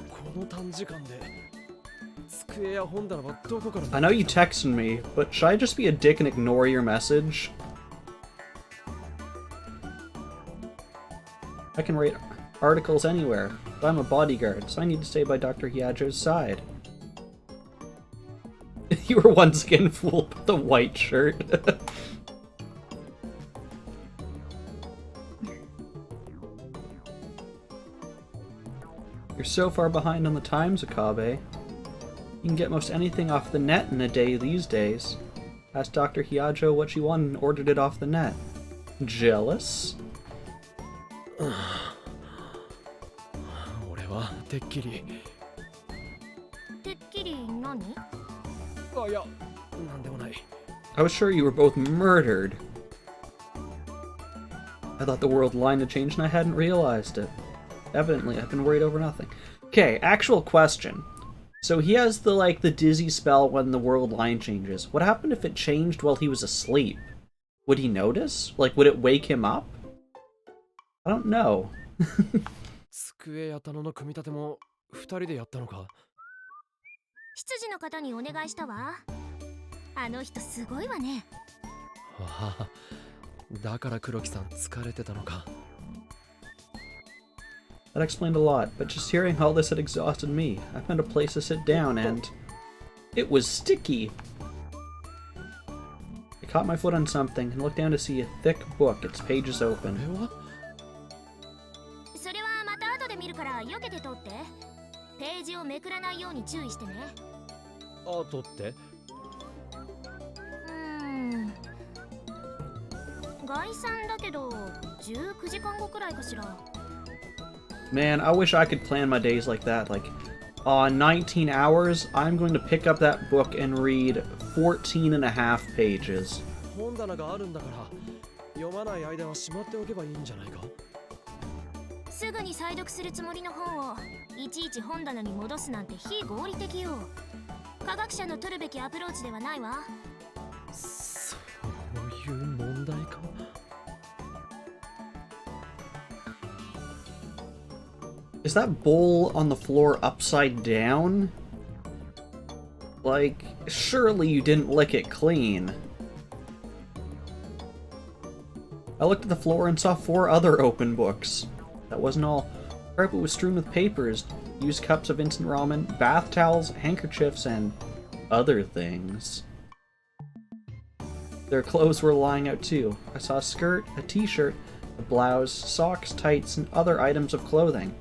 この短時間で机や本棚はどこから？ I know you texted me, but should I just be a dick and ignore your message? I can write articles anywhere, but I'm a bodyguard, so I need to stay by Dr. Hiajo's side. You were once again fooled by the white shirt. You're so far behind on the times, Akabe. You can get most anything off the net in a day these days. Asked Dr. Hiajo what she wanted and ordered it off the net. Jealous? 俺はてっきり。てっきり何？あ、いや、なんでもない。 I was sure you were both murdered. I thought the world line had changed and I hadn't realized it. Evidently, I've been worried over nothing. Okay, actual question. So he has the dizzy spell when the world line changes. What happened if it changed while he was asleep? Would he notice? Like, would it wake him up? I don't know. 机や棚の組み立ても二人でやったのか。執事の方にお願いしたわ。あの人すごいわね。ああ、だから黒木さん疲れてたのか。 That explained a lot, but just hearing all this had exhausted me. I found a place to sit down and... It was sticky! I caught my foot on something and looked down to see a thick book, its pages これ open. は？それはまた後で見るから避けて通って。ページをめくらないように注意してね。あとって？概算だけど19時間後くらいかしら。 Man, I wish I could plan my days like that. Like, 19 hours, I'm going to pick up that book and read 14 and a half pages. 本棚があるんだから読まない間はしまっておけばいいんじゃないか。すぐに再読するつもりの本をいちいち本棚に戻すなんて非合理的よ。科学者の取るべきアプローチではないわ。そういう問題か。 Is that bowl on the floor upside down? Like, surely you didn't lick it clean. I looked at the floor and saw 4 other open books. That wasn't all. The carpet was strewn with papers, used cups of instant ramen, bath towels, handkerchiefs, and other things. Their clothes were lying out too. I saw a skirt, a t-shirt, a blouse, socks, tights, and other items of clothing.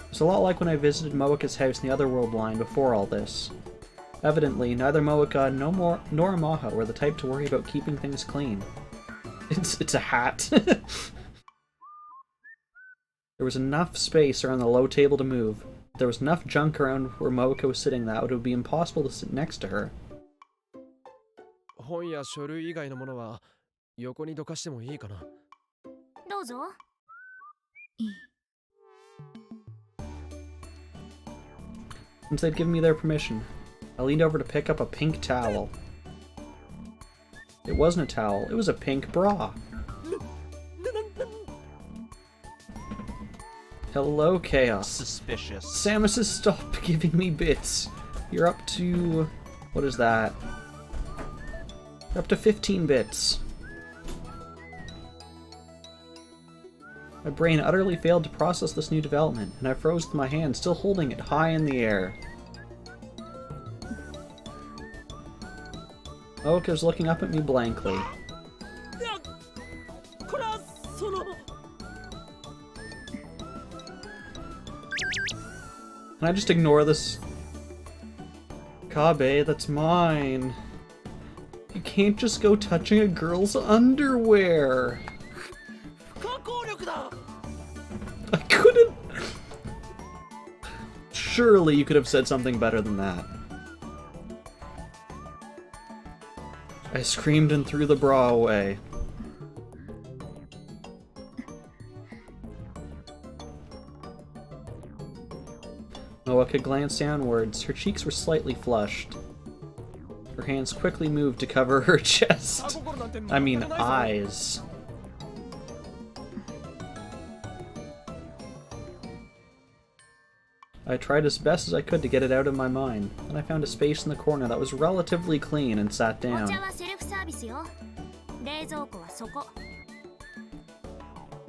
It's a lot like when I visited Moeka's house in the Otherworld line before all this. Evidently, neither Moeka nor Maho were the type to worry about keeping things clean. It's a hat. There was enough space around the low table to move. There was enough junk around where Moeka was sitting that it would be impossible to sit next to her. 本や書類以外のものは横にどかしてもいいかな。どうぞ。 Since they'd given me their permission, I leaned over to pick up a pink towel. It wasn't a towel, it was a pink bra. Hello, Chaos. Suspicious. Samus has stopped giving me bits. You're up to... what is that? You're up to 15 bits. My brain utterly failed to process this new development, and I froze with my hand, still holding it high in the air. Moeka was looking up at me blankly. Can I just ignore this? Kabe, that's mine. You can't just go touching a girl's underwear. I couldn't... Surely you could have said something better than that. I screamed and threw the bra away. Moeka glanced downwards. Her cheeks were slightly flushed. Her hands quickly moved to cover her chest. I mean, eyes. I tried as best as I could to get it out of my mind. Then I found a space in the corner that was relatively clean and sat down.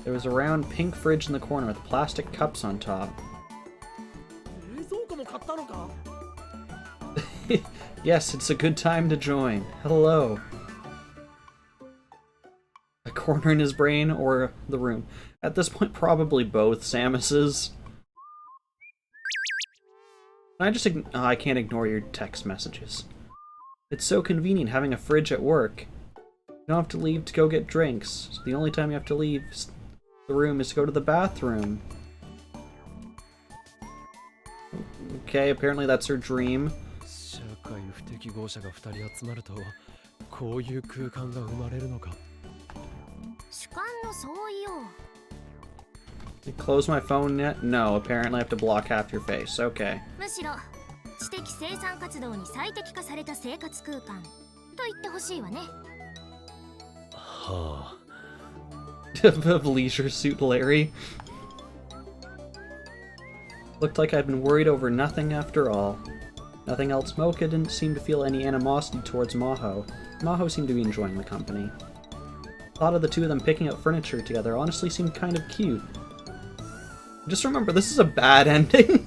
There was a round pink fridge in the corner with plastic cups on top. Yes, it's a good time to join. Hello. A corner in his brain or the room? At this point, probably both Samus's. I can't ignore your text messages. It's so convenient having a fridge at work. You don't have to leave to go get drinks. So the only time you have to leave the room is to go to the bathroom. Okay, apparently that's her dream. You close my phone yet? No, apparently I have to block half your face. Okay. Of Leisure Suit Larry. Looked like I'd been worried over nothing after all. Nothing else. Moeka didn't seem to feel any animosity towards Maho. Maho seemed to be enjoying the company. Thought of the two of them picking up furniture together honestly seemed kind of cute. Just remember, this is a bad ending.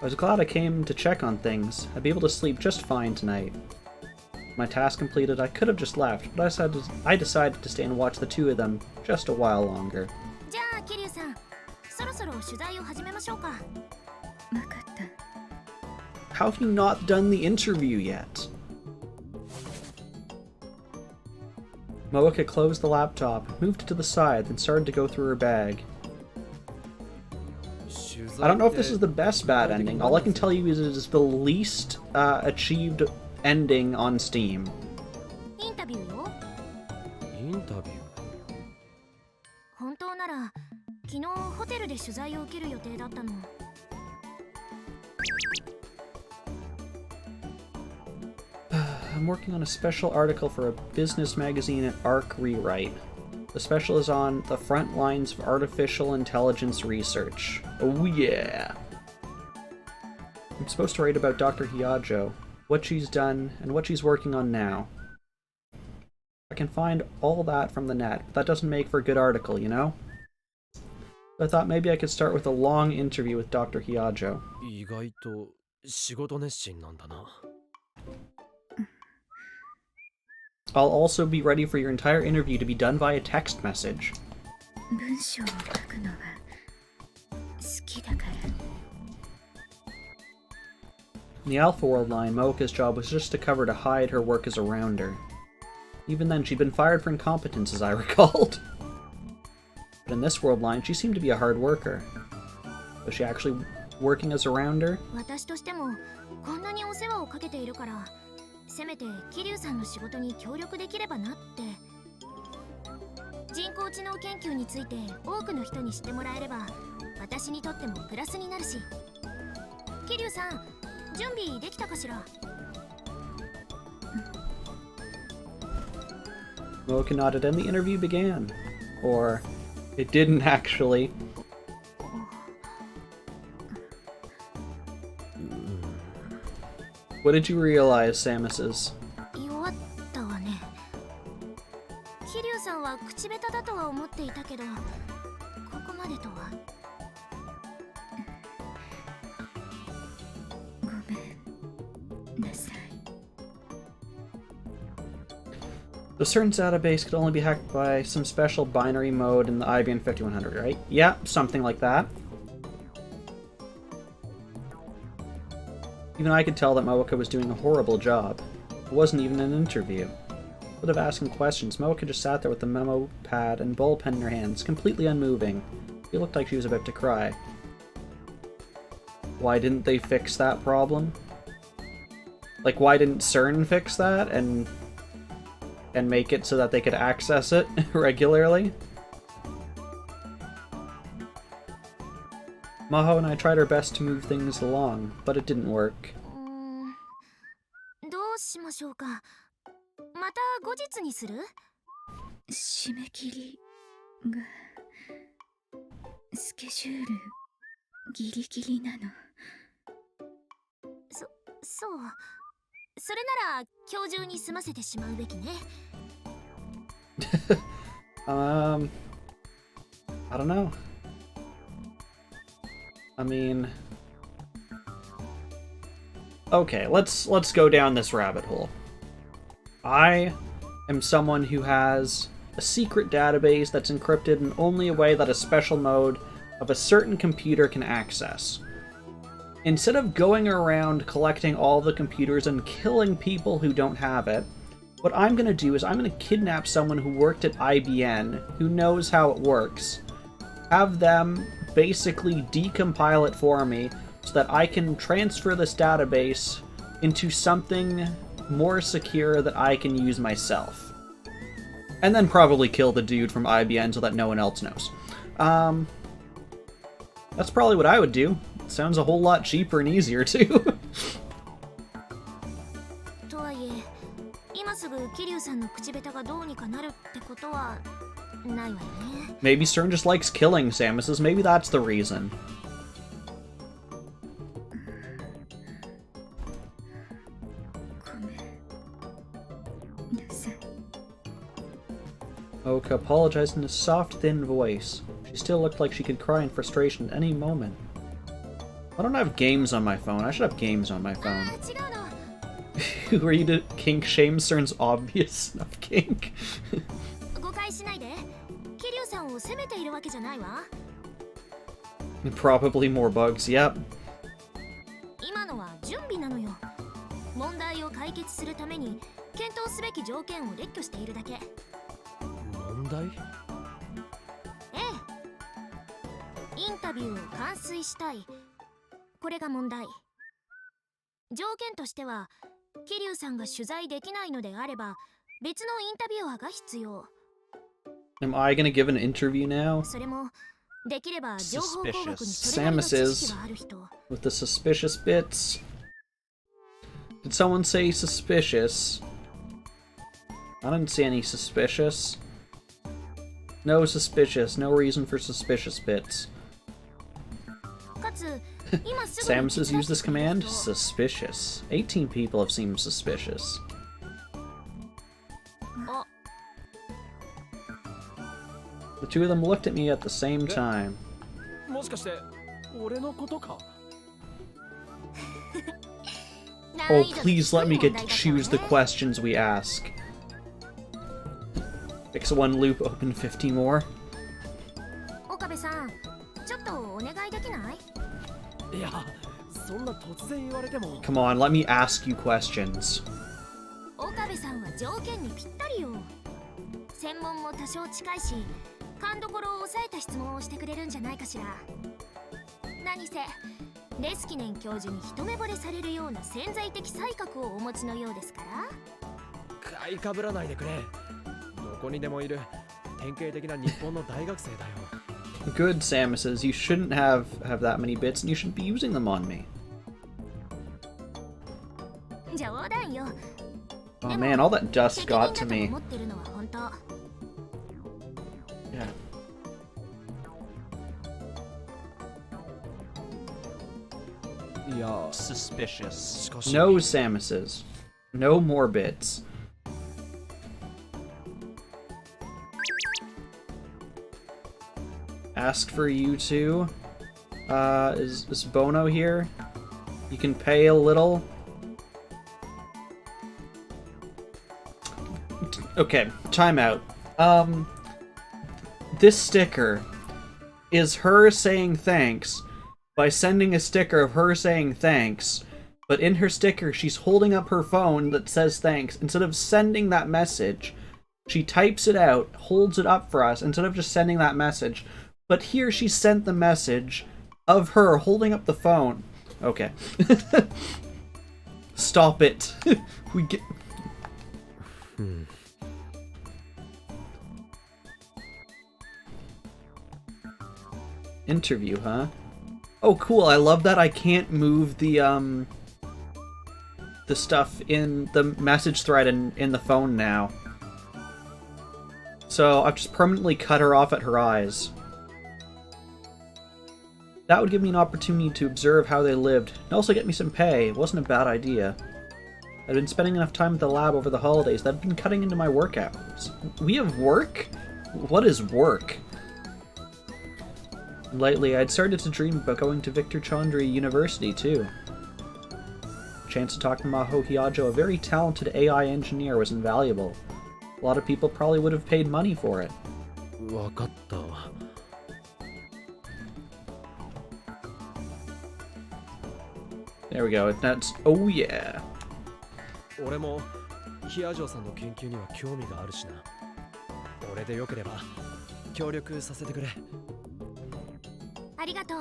I was glad I came to check on things. I'd be able to sleep just fine tonight. My task completed, I could have just left, but I decided to stay and watch the two of them just a while longer. How have you not done the interview yet? Moeka closed the laptop, moved it to the side, then started to go through her bag. I don't know if this is the best bad ending. All I can tell you is it is the least achieved ending on Steam. I'm working on a special article for a business magazine at Arc Rewrite. The special is on the front lines of artificial intelligence research. Oh yeah. I'm supposed to write about Dr. Hyajo, what she's done, and what she's working on now. I can find all that from the net, but that doesn't make for a good article, you know? So I thought maybe I could start with a long interview with Dr. Hyajo. 意外と仕事熱心なんだな。I'll also be ready for your entire interview to be done via text message. 文章を書くのは好きだから。 In the Alpha World line, Mocha's job was just to cover to hide her work as a rounder. Even then, she'd been fired for incompetence, as I recalled. But in this world line, she seemed to be a hard worker. Was she actually working as a rounder? 私としてもこんなにお世話をかけているから、せめて桐生さんの仕事に協力できればなって。人工知能研究について多くの人に知ってもらえれば、私にとってもプラスになるし。桐生さん、準備できたかしら? Mocha nodded and the interview began. Or, it didn't actually. What did you realize, Samus's? 弱ったわね。桐生さんは口下手だとは思っていたけど、ここまでとは。ごめんなさい。 The CERN's database could only be hacked by some special binary mode in the IBM 5100, right? Yeah, something like that. Even I could tell that Mocha was doing a horrible job. It wasn't even an interview. Instead of asking questions, Mocha just sat there with the memo pad and ball pen in her hands, completely unmoving. She looked like she was about to cry. Why didn't they fix that problem? Like, why didn't CERN fix that and make it so that they could access it regularly? Maho and I tried our best to move things along, but it didn't work. どうしましょうか。また後日にする？締め切りがスケジュールギリギリなの。そう。それなら今日中に済ませてしまうべきね。I don't know. I mean, okay, let's go down this rabbit hole. I am someone who has a secret database that's encrypted in only a way that a special mode of a certain computer can access. Instead of going around collecting all the computers and killing people who don't have it, what I'm going to do is I'm going to kidnap someone who worked at IBM, who knows how it works, have them basically decompile it for me so that I can transfer this database into something more secure that I can use myself. And then probably kill the dude from IBM so that no one else knows. That's probably what I would do. Sounds a whole lot cheaper and easier, too. Maybe Stern just likes killing Samuses. Maybe that's the reason. Oka apologized in a soft, thin voice. She still looked like she could cry in frustration at any moment. I don't have games on my phone. I should have games on my phone. Who are you to kink shame Stern's obvious snuff kink? Probably more bugs, yep. 今のは準備なのよ。問題を解決するために検討すべき条件を列挙しているだけ。問題？ええ。インタビューを完遂したい。これが問題。条件としては、桐生さんが取材できないのであれば、別のインタビュアーが必要。Am I gonna give an interview now? それもできれば情報工学に Samus is with the suspicious bits. Did someone say suspicious? I didn't see any suspicious. No suspicious. No reason for suspicious bits. Samus has used this command? Suspicious. 18 people have seemed suspicious. The two of them looked at me at the same time. もしかして俺のことか Oh, please let me get to choose the questions we ask. Fix one loop, open 50 more. 岡部さん、ちょっとお願いできない？いやそんな突然言われても Come on, let me ask you questions. 岡部さんは条件にぴったりよ。専門も多少近いし、勘どころを抑えた質問をしてくれるんじゃないかしら。何せレスキネン教授に一目惚れされるような潜在的才覚をお持ちのようですから。買いかぶらないでくれ。どこにでもいる典型的な日本の大学生だよ。Good, Samus says. You shouldn't have that many bits, and you shouldn't be using them on me. 冗談よ。 Oh man, all that dust got to 責任だと me. 思ってるのは本当。Yeah. Suspicious. No Samuses. No more bits. Ask for you two. Is Bono here? You can pay a little. Okay, timeout. This sticker is her saying thanks by sending a sticker of her saying thanks, but in her sticker she's holding up her phone that says thanks. Instead of sending that message, she types it out, holds it up for us, instead of just sending that message. But here she sent the message of her holding up the phone. Okay. Stop it. We get... Interview, huh? Oh, cool. I love that I can't move the stuff in the message thread in the phone now. So I've just permanently cut her off at her eyes. That would give me an opportunity to observe how they lived, and also get me some pay. It wasn't a bad idea. I'd been spending enough time at the lab over the holidays that I'd been cutting into my work hours. We have work? What is work? Lately, I'd started to dream about going to Victor Chandri University, too. A chance to talk to Maho Hyajo, a very talented AI engineer, was invaluable. A lot of people probably would have paid money for it. わかったわ。There we go. That's... Oh, yeah. 俺もヒアジョさんの研究には興味があるしな。俺でよければ協力させてくれ。ありがとう。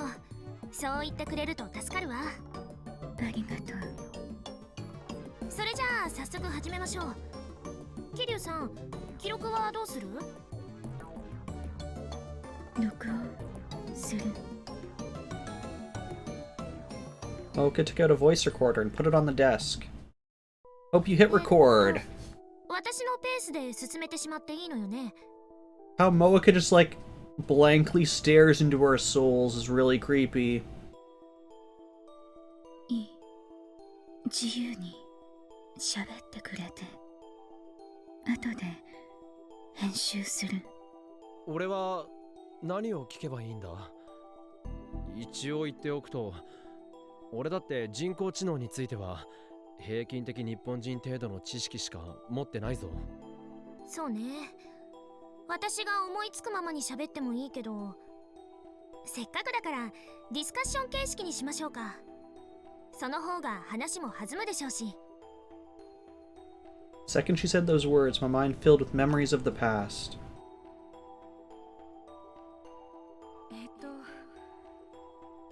そう言ってくれると助かるわ。ありがとう。それじゃあ早速始めましょう。桐生さん、記録はどうする？録音する。Mocha took out a voice recorder and put it on the desk. Hope you hit record. 私のペースで進めてしまっていいのよね。 How Mocha just, like, blankly stares into our souls is really creepy. いい。自由に喋ってくれて。後で編集する。俺は何を聞けばいいんだ？一応言っておくと、俺だって人工知能については平均的日本人程度の知識しか持ってないぞ。そうね。私が思いつくままに喋ってもいいけど、せっかくだからディスカッション形式にしましょうか。その方が話も弾むでしょうし。The second she said those words, my mind filled with memories of the past.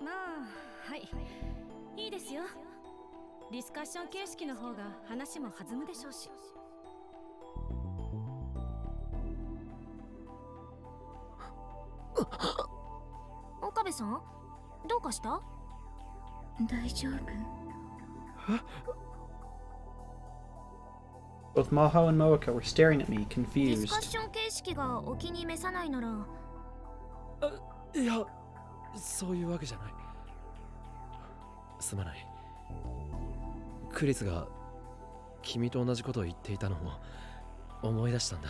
まあ、はい。いいですよ。ディスカッション形式の方が話も弾むでしょうし。岡部さん、どうかした？大丈夫。Both Maho and Mocha were staring at me, ディス confused. カッション形式がお気に召さないなら。いや、そういうわけじゃない。すまない。クリスが君と同じことを言っていたのを思い出したんだ。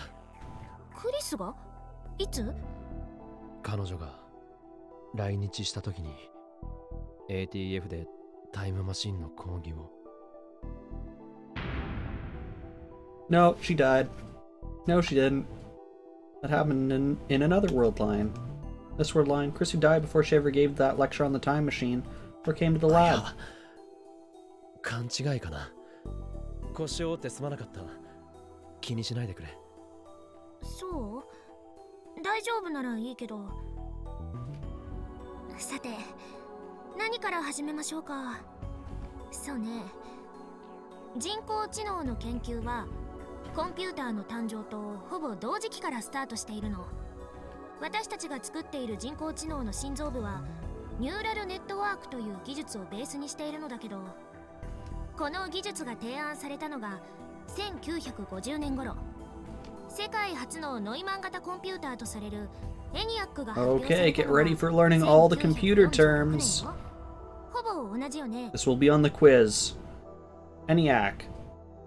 クリスがいつ？彼女が来日した時に ATF でタイムマシンの講義を。No, she died. No, she didn't. That happened in another world line. This world line, Chrissy died before she ever gave that lecture on the time machine or came to the lab. 勘違いかな。腰を折ってすまなかった。気にしないでくれ。そう？大丈夫ならいいけど。さて、何から始めましょうか。そうね。人工知能の研究はコンピューターの誕生とほぼ同時期からスタートしているの。私たちが作っている人工知能の心臓部はニューラルネットワークという技術をベースにしているのだけど、この技術が提案されたのが1950年頃。世界初のノイマン型コンピューターとされるエニアックが発表さ Okay, れた get のは ready for learning all the computer 1946 terms. 年よ。ほぼ同じよね。 This will be on the quiz. ENIAC,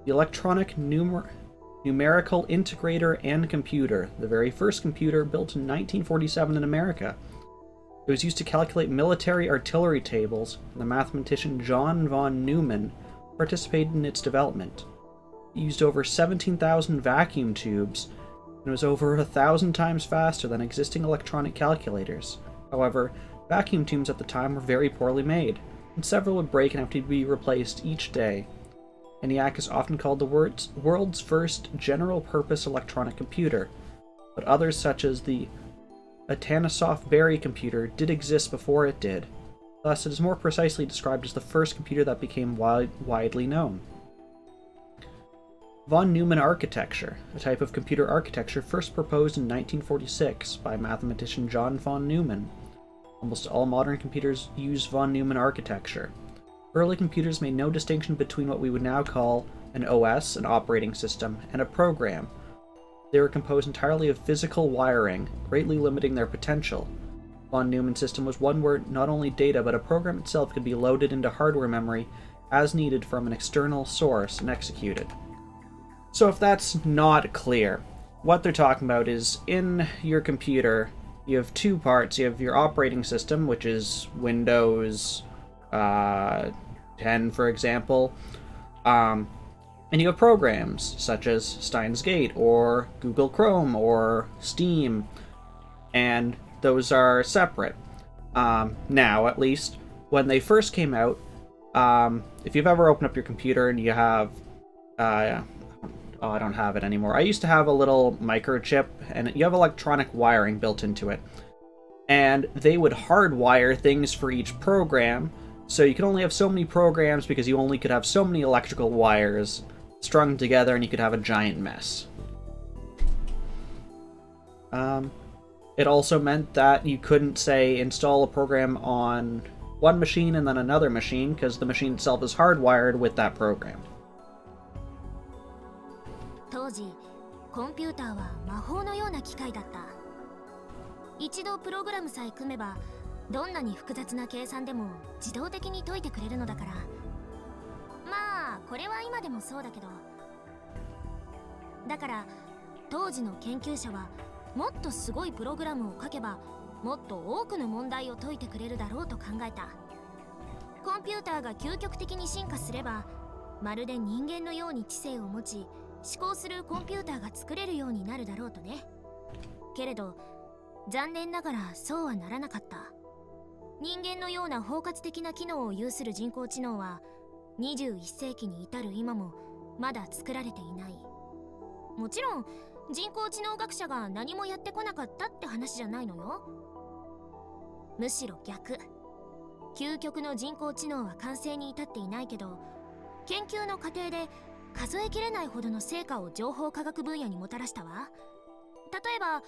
the electronic numerical integrator and computer, the very first computer built in 1947 in America. It was used to calculate military artillery tables, and the mathematician John von Neumann participated in its development. It used over 17,000 vacuum tubes, and was over 1,000 times faster than existing electronic calculators. However, vacuum tubes at the time were very poorly made, and several would break and have to be replaced each day. ENIAC is often called the world's first general-purpose electronic computer, but others such as the Atanasoff-Berry computer did exist before it did. Thus, it is more precisely described as the first computer that became widely known. Von Neumann architecture, a type of computer architecture first proposed in 1946 by mathematician John von Neumann. Almost all modern computers use von Neumann architecture. Early computers made no distinction between what we would now call an OS, an operating system, and a program. They were composed entirely of physical wiring, greatly limiting their potential. Von Neumann's system was one where not only data but a program itself could be loaded into hardware memory as needed from an external source and executed. So if that's not clear, what they're talking about is in your computer, you have two parts. You have your operating system, which is Windows 10, for example, and you have programs such as Steins or Google Chrome or Steam, and those are separate. Now, at least, when they first came out, if you've ever opened up your computer and you have, I don't have it anymore. I used to have a little microchip, and you have electronic wiring built into it. And they would hardwire things for each program, so you could only have so many programs because you only could have so many electrical wires strung together, and you could have a giant mess. It also meant that you couldn't, say, install a program on one machine and then another machine, because the machine itself is hardwired with that program. 当時、コンピューターは魔法のような機械だった。一度プログラムさえ組めば、どんなに複雑な計算でも自動的に解いてくれるのだから。まあ、これは今でもそうだけど。だから、当時の研究者は、もっとすごいプログラムを書けば、もっと多くの問題を解いてくれるだろうと考えた。コンピューターが究極的に進化すれば、まるで人間のように知性を持ち、思考するコンピューターが作れるようになるだろうとね。けれど、残念ながらそうはならなかった。人間のような包括的な機能を有する人工知能は、21世紀に至る今もまだ作られていない。もちろん、人工知能学者が何もやってこなかったって話じゃないのよ。むしろ逆。究極の人工知能は完成に至っていないけど、研究の過程で数えきれないほどの成果を情報科学分野にもたらしたわ。例えば、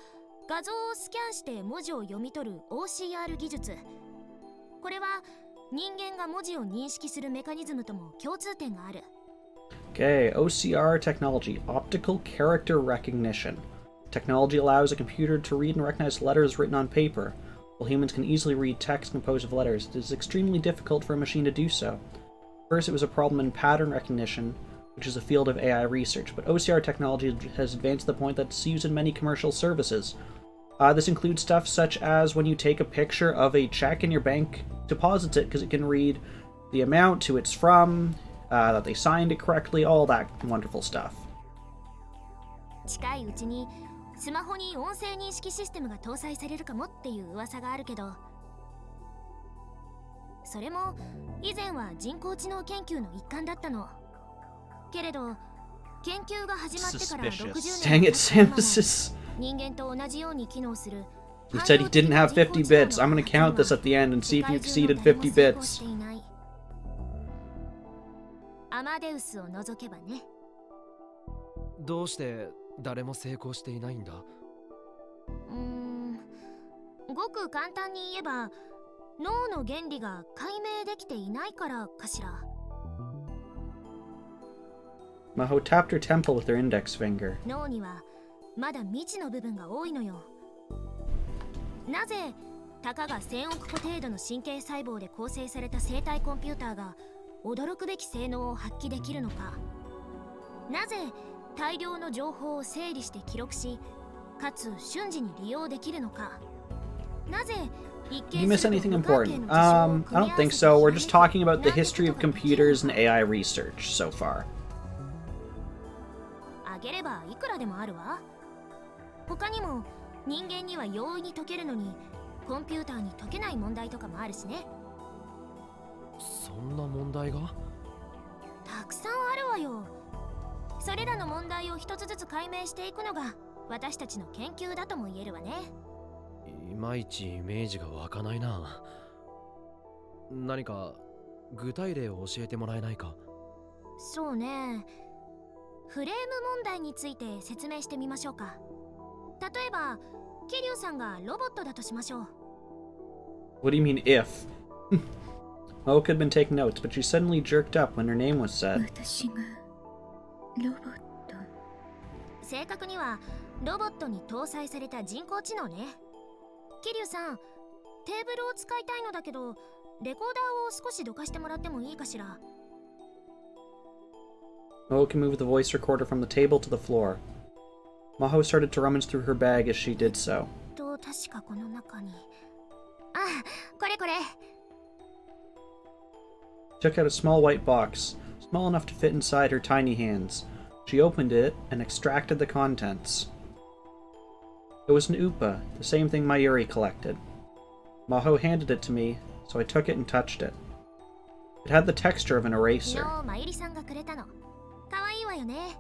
画像をスキャンして文字を読み取る OCR 技術。これは人間が文字を認識するメカニズムとも共通点がある。Okay, OCR technology, optical character recognition. Technology allows a computer to read and recognize letters written on paper. While humans can easily read text composed of letters, it is extremely difficult for a machine to do so. First, it was a problem in pattern recognition, which is a field of AI research, but OCR technology has advanced to the point that it's used in many commercial services. This includes stuff such as when you take a picture of a check and your bank deposits it, because it can read the amount, who it's from, that they signed it correctly, all that wonderful stuff. 近いうちにスマホに音声認識システムが搭載されるかもっていう噂があるけど、それも以前は人工知能研究の一環だったの。けれど研究が始まってから60 Dang 年 it, Samus. 人間と同じように機能する He said he didn't have 50 bits. I'm gonna count this at the end and see if you exceeded 50 bits. アマデウスを除けばね。どうして誰も成功していないんだ？ごく簡単に言えば脳の原理が解明できていないからかしら。Maho tapped her temple with her index finger. 脳にはまだ未知の部分が多いのよ。なぜたかが1000億個程度の神経細胞で構成された生体コンピューターが驚くべき性能を発揮できるのか。なぜ大量の情報を整理して記録し、かつ瞬時に利用できるのか。なぜ Did you miss anything important? I don't think so. We're just talking about the history of computers and AI research so far. あげればいくらでもあるわ。他にも人間には容易に解けるのにコンピューターに解けない問題とかもあるしね。そんな問題が？たくさんあるわよ。それらの問題を一つずつ解明していくのが私たちの研究だとも言えるわね。いまいちイメージが湧かないな。何か具体例を教えてもらえないか？そうね。フレーム問題について説明してみましょうか。例えば、桐生さんがロボットだとしましょう。What do you mean, if? Maho had been taking notes, but she suddenly jerked up when her name was said. 私がロボット。正確にはロボットに搭載された人工知能ね。桐生さん、テーブルを使いたいのだけど、レコーダーを少しどかしてもらってもいいかしら。Maho can move the voice recorder from the table to the floor. Maho started to rummage through her bag as she did so. 確かこの中に。あ、これこれ。She took out a small white box, small enough to fit inside her tiny hands. She opened it and extracted the contents. It was an upa, the same thing Mayuri collected. Maho handed it to me, so I took it and touched it. It had the texture of an 昨 eraser. 日マユリさんがくれたの。かわいいわよね。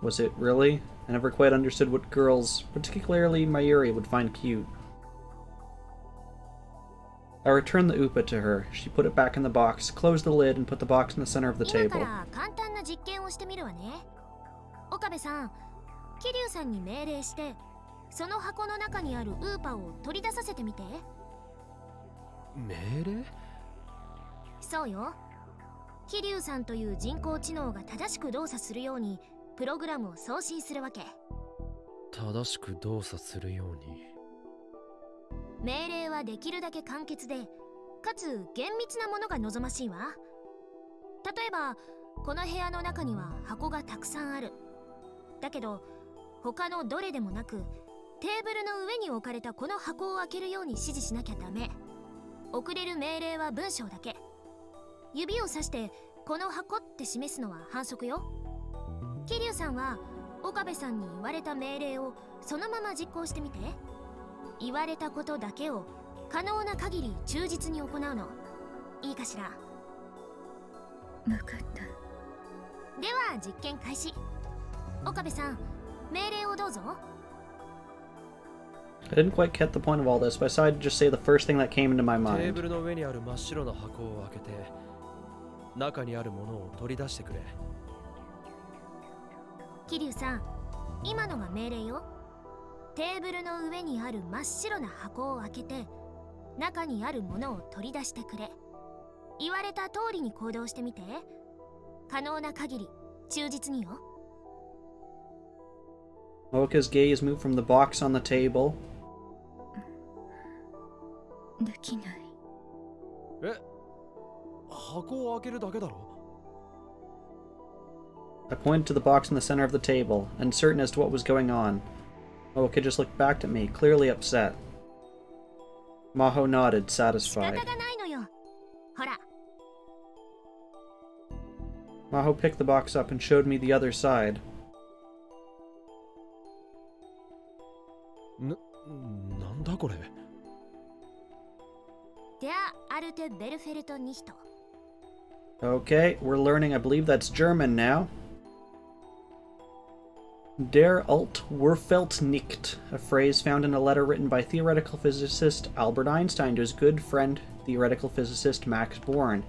Was it really? I never quite understood what girls, particularly Mayuri, would find cute. I returned the upa to her. She put it back in the box, closed the lid, and put the box in the center of the 今か table. ら簡単な実験をしてみるわね。岡部さん、桐生さんに命令して、その箱の中にあるウーパを取り出させてみて。命令？そうよ。桐生さんという人工知能が正しく動作するようにプログラムを送信するわけ。正しく動作するように。命令はできるだけ簡潔で、かつ厳密なものが望ましいわ。例えば、この部屋の中には箱がたくさんある。だけど、他のどれでもなく、テーブルの上に置かれたこの箱を開けるように指示しなきゃダメ。送れる命令は文章だけ。指をさしてこの箱って示すのは反則よ。桐生さんは岡部さんに言われた命令をそのまま実行してみて。言われたことだけを可能な限り忠実に行うの。いいかしら。分かった。では実験開始。岡部さん、命令をどうぞ。I didn't quite get the point of all this, but I decided to just say the first thing that came into my テー mind. ブルの上にある真っ白な箱を開けて、中にあるものを取り出してくれ。桐生さん、今のが命令よ。テーブルの上にある真っ白な箱を開けて、中にあるものを取り出してくれ。言われた通りに行動してみて。可能な限り忠実によ。Mocha's gaze moved from the box on the table できない。え、箱を開けるだけだろ。 I pointed to the box in the center of the table, uncertain as to what was going on. Mahoka just looked back at me, clearly upset. Maho nodded, 仕方 satisfied. がないのよ。ほら、 Maho picked the box up and showed me the other side. なんだこれ。デア・アルテ・ベルフェルト・ニヒト。 Okay, we're learning, I believe that's German now. Der Alt Wurfelt nicht, a phrase found in a letter written by theoretical physicist Albert Einstein to his good friend, theoretical physicist Max Born,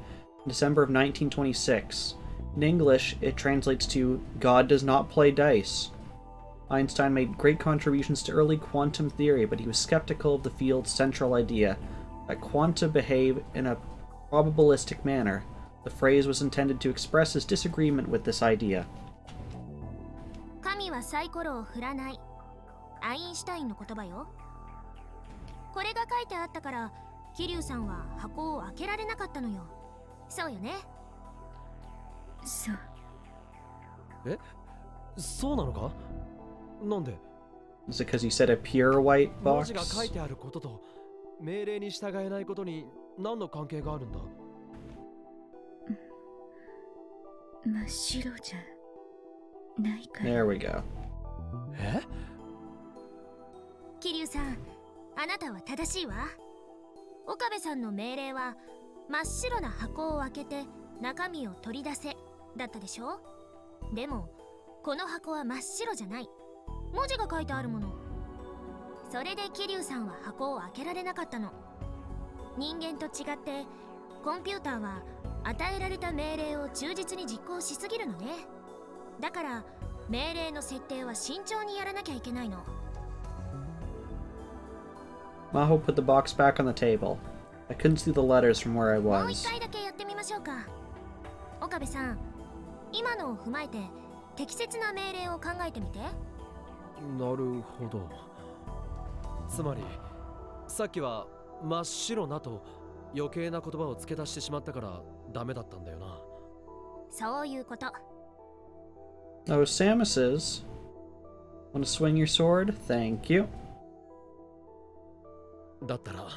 in December of 1926. In English, it translates to, God does not play dice. Einstein made great contributions to early quantum theory, but he was skeptical of the field's central idea, that quanta behave in a probabilistic manner. The phrase was intended to express his disagreement with this idea. 神はサイコロを振らない。アインシュタインの言葉よ。これが書いてあったから、桐生さんは箱を開けられなかったのよ。そうよね。そう。え、そうなのか。なんで。 Is it because you said a pure white 文 box? 字が書いてあることと命令に従えないことに何の関係があるんだ。真っ白じゃないから。 There we go. え、桐生さん、あなたは正しいわ。岡部さんの命令は真っ白な箱を開けて中身を取り出せだったでしょ。でもこの箱は真っ白じゃない。文字が書いてあるもの。それで桐生さんは箱を開けられなかったの。人間と違ってコンピューターは与えられた命令を忠実に実行しすぎるのね。だから命令の設定は慎重にやらなきゃいけないの。 Maho put the box back on the table. I couldn't see the letters from where I もう一 was. 回だけやってみましょうか。岡部さん、今のを踏まえて適切な命令を考えてみて。なるほど。つまりさっきは真っ白なと余計な言葉を付け足してしまったからダメだったんだよな。そういうこと。 Oh, Samus's. Want to swing your sword? Thank you. だったら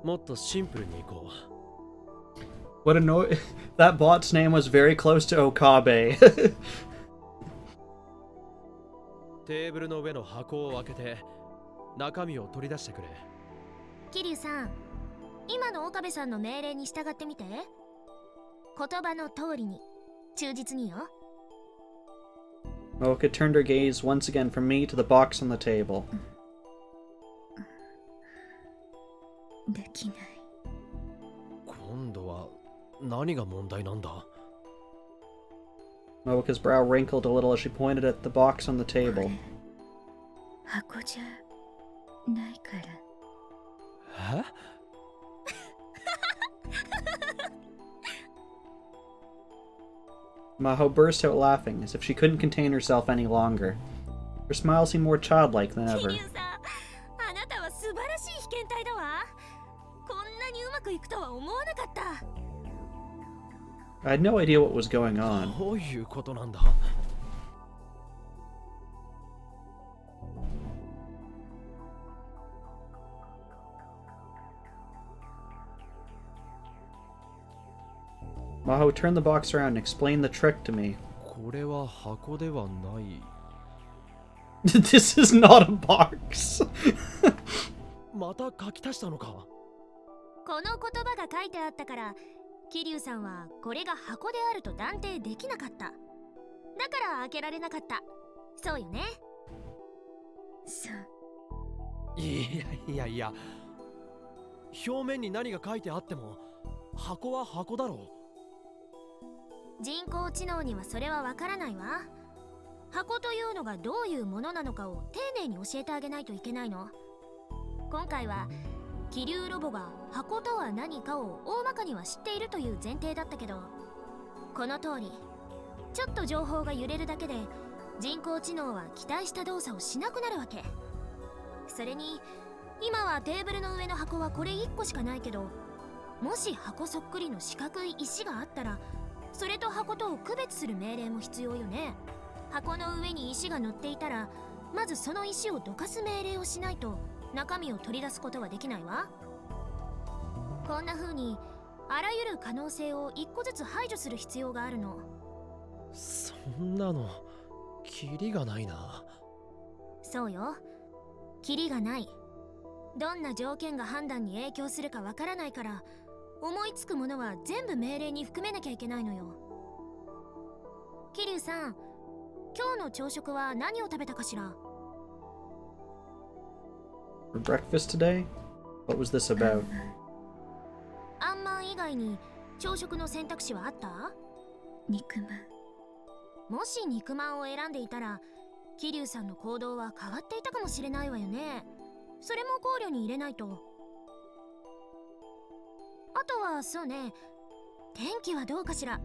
もっとシンプルにいこ What a no- That bot's name was very close to Okabe. う。テーブルの上の箱を開けて中身を取り出してくれ。桐生さん、今の岡部さんの命令に従ってみて。言葉の通りに忠実によ。 Mahoka turned her gaze once again from me to the box on the table. できない。今度は何が問題なんだ。 Mahoka's brow wrinkled a little as she pointed at the box on the こ table. れ箱じゃないから。え、 Maho burst out laughing as if she couldn't contain herself any longer. Her smile seemed more childlike than 桐 ever. 生さん、あなたは素晴らしい被験体だわ。こんなにうまくいくとは思わなかった。 I had no idea what was going on. どういうことなんだ。 Maho turned the box around and explained the trick to me. これは箱ではない。 This is not a box. また書き足したのか。この言葉が書いてあったから桐生さんはこれが箱であると断定できなかった。だから開けられなかった。そうよね。そう。いや表面に何が書いてあっても箱は箱だろう。人工知能にはそれはわからないわ。箱というのがどういうものなのかを丁寧に教えてあげないといけないの。今回は気流ロボが箱とは何かを大まかには知っているという前提だったけど、この通りちょっと情報が揺れるだけで人工知能は期待した動作をしなくなるわけ。それに今はテーブルの上の箱はこれ1個しかないけど、もし箱そっくりの四角い石があったら、それと箱とを区別する命令も必要よね。箱の上に石が乗っていたら、まずその石をどかす命令をしないと中身を取り出すことはできないわ。こんな風にあらゆる可能性を1個ずつ排除する必要があるの。そんなのキリがないな。そうよ、キリがない。どんな条件が判断に影響するかわからないから、思いつくものは全部命令に含めなきゃいけないのよ。桐生さん、今日の朝食は何を食べたかしら？ For breakfast today? What was this about? あんまん以外に朝食の選択肢はあった？肉まん。もし肉まんを選んでいたら、桐生さんの行動は変わっていたかもしれないわよね。それも考慮に入れないと。あとはそうね、天気はどうかしら。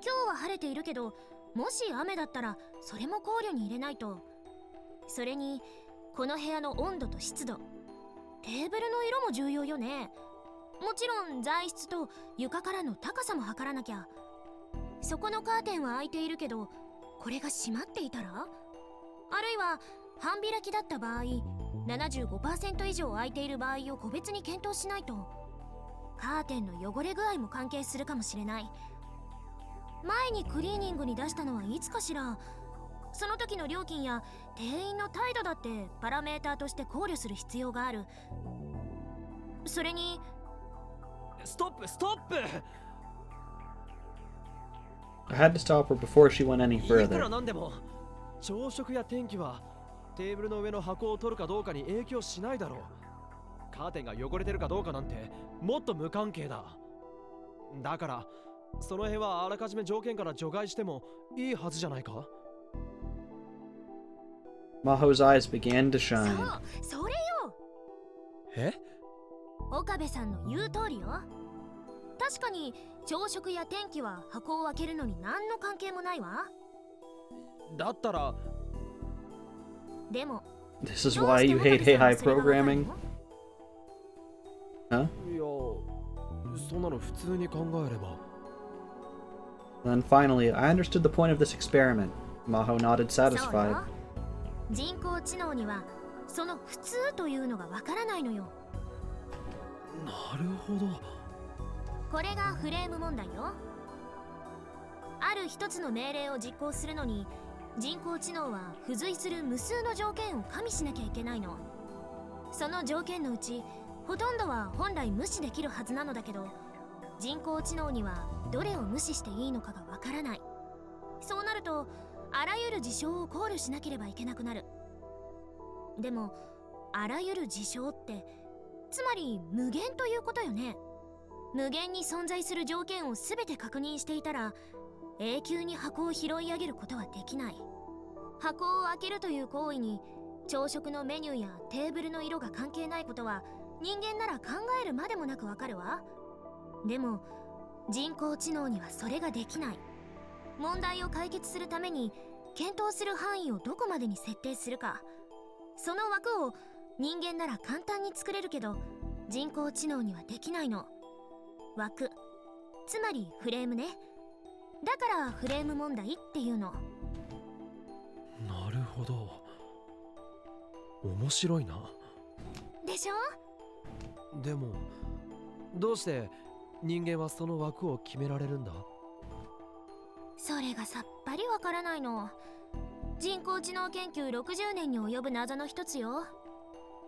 今日は晴れているけど、もし雨だったらそれも考慮に入れないと。それにこの部屋の温度と湿度、テーブルの色も重要よね。もちろん材質と床からの高さも測らなきゃ。そこのカーテンは開いているけど、これが閉まっていたら、あるいは半開きだった場合、75% 以上開いている場合を個別に検討しないと。カーテンの汚れ具合も関係するかもしれない。前にクリーニングに出したのはいつかしら。その時の料金や店員の態度だってパラメーターとして考慮する必要がある。それにストップストップ。 I had to stop her before she went any いくら further. なんでも朝食や天気はテーブルの上の箱を取るかどうかに影響しないだろう。カーテンが汚れてるかどうかなんてもっと無関係だ。だからその辺はあらかじめ条件から除外してもいいはずじゃないか。 Maho's eyes began to そ shine. う、それよ。え？岡部さんの言う通りよ。確かに朝食や天気は箱を開けるのに何の関係もないわ。だったらでも This is why you hate AI programming? Huh? いや、そんなの普通に考えれば。 Then finally, I understood the point of this experiment. Maho nodded そう satisfied. よ。人工知能にはその普通というのがわからないのよ。なるほど。これがフレーム問題よ。ある一つの命令を実行するのに、人工知能は付随する無数の条件を加味しなきゃいけないの。その条件のうちほとんどは本来無視できるはずなのだけど、人工知能にはどれを無視していいのかがわからない。そうなるとあらゆる事象を考慮しなければいけなくなる。でもあらゆる事象ってつまり無限ということよね。無限に存在する条件を全て確認していたら、永久に箱を拾い上げることはできない。箱を開けるという行為に朝食のメニューやテーブルの色が関係ないことは人間なら考えるまでもなくわかるわ。でも人工知能にはそれができない。問題を解決するために検討する範囲をどこまでに設定するか、その枠を人間なら簡単に作れるけど人工知能にはできないの。枠、つまりフレームね。だからフレーム問題っていうの。なるほど。面白いな。でしょ？でもどうして人間はその枠を決められるんだ？それがさっぱりわからないの。人工知能研究60年に及ぶ謎の一つよ。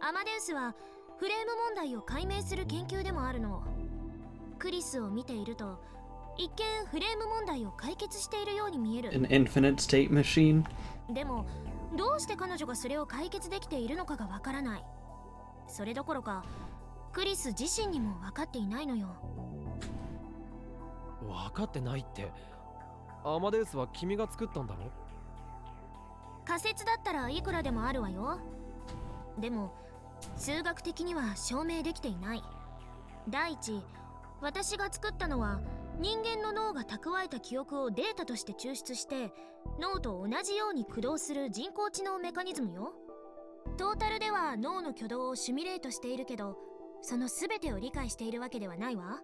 アマデウスはフレーム問題を解明する研究でもあるの。クリスを見ていると一見フレーム問題を解決しているように見える。 An infinite state machine? でもどうして彼女がそれを解決できているのかがわからない。それどころかクリス自身にも分かっていないのよ。分かってないって。アマデウスは君が作ったんだろ？仮説だったらいくらでもあるわよ。でも数学的には証明できていない。第一、私が作ったのは人間の脳が蓄えた記憶をデータとして抽出して脳と同じように駆動する人工知能メカニズムよ。トータルでは脳の挙動をシミュレートしているけど、その全てを理解しているわけではないわ。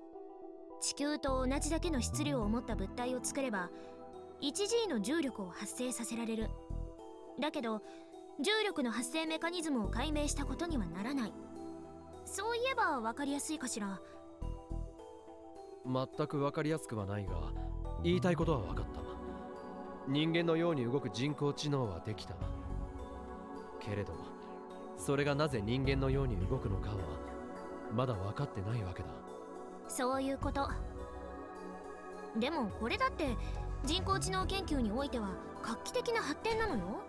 地球と同じだけの質量を持った物体を作れば 1G の重力を発生させられる。だけど重力の発生メカニズムを解明したことにはならない。そういえば分かりやすいかしら。全く分かりやすくはないが、言いたいことは分かった。人間のように動く人工知能はできた。けれどそれがなぜ人間のように動くのかはまだ分かってないわけだ。そういうこと。でもこれだって人工知能研究においては画期的な発展なのよ。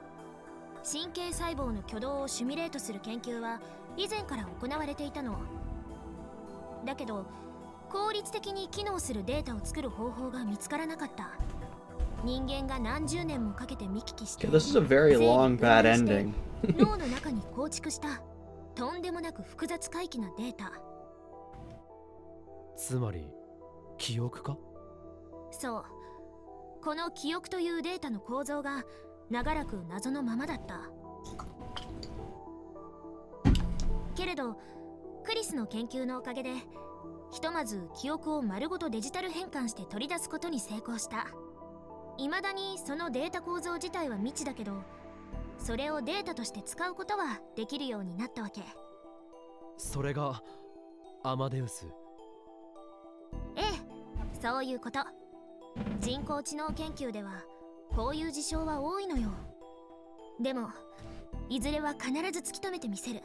神経細胞の挙動をシミュレートする研究は以前から行われていたの。だけど効率的に機能するデータを作る方法が見つからなかった。人間が何十年もかけて見聞きして、 Okay, this is a very long bad ending. 脳の中に構築したとんでもなく複雑回帰なデータ。つまり記憶か？そう、この記憶というデータの構造が長らく謎のままだった。けれどクリスの研究のおかげでひとまず記憶を丸ごとデジタル変換して取り出すことに成功した。未だにそのデータ構造自体は未知だけど、それをデータとして使うことはできるようになったわけ。それがアマデウス？ええ、そういうこと。人工知能研究ではこういう事象は多いのよ。でもいずれは必ず突き止めてみせる。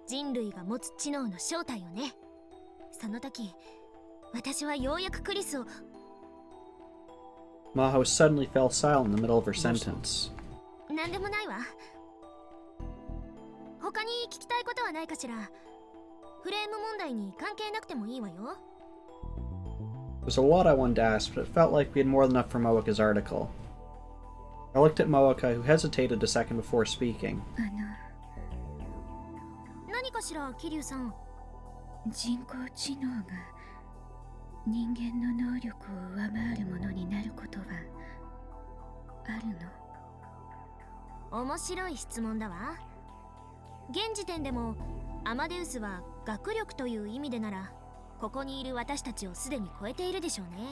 人類が持つ知能の正体をね。その時私はようやくクリスを。 Maho suddenly fell silent in the middle of her sentence. なんでもないわ。他に聞きたいことはないかしら。フレーム問題に関係なくてもいいわよ。There's a lot I wanted to ask, but it felt like we had more than enough for Moeka's article. I looked at Moeka, who hesitated a second before speaking. 何かしら、桐生さん。人工知能が人間の能力を上回るものになることはあるの？面白い質問だわ。現時点でもアマデウスは学力という意味でならここにいる私たちをすでに超えているでしょうね。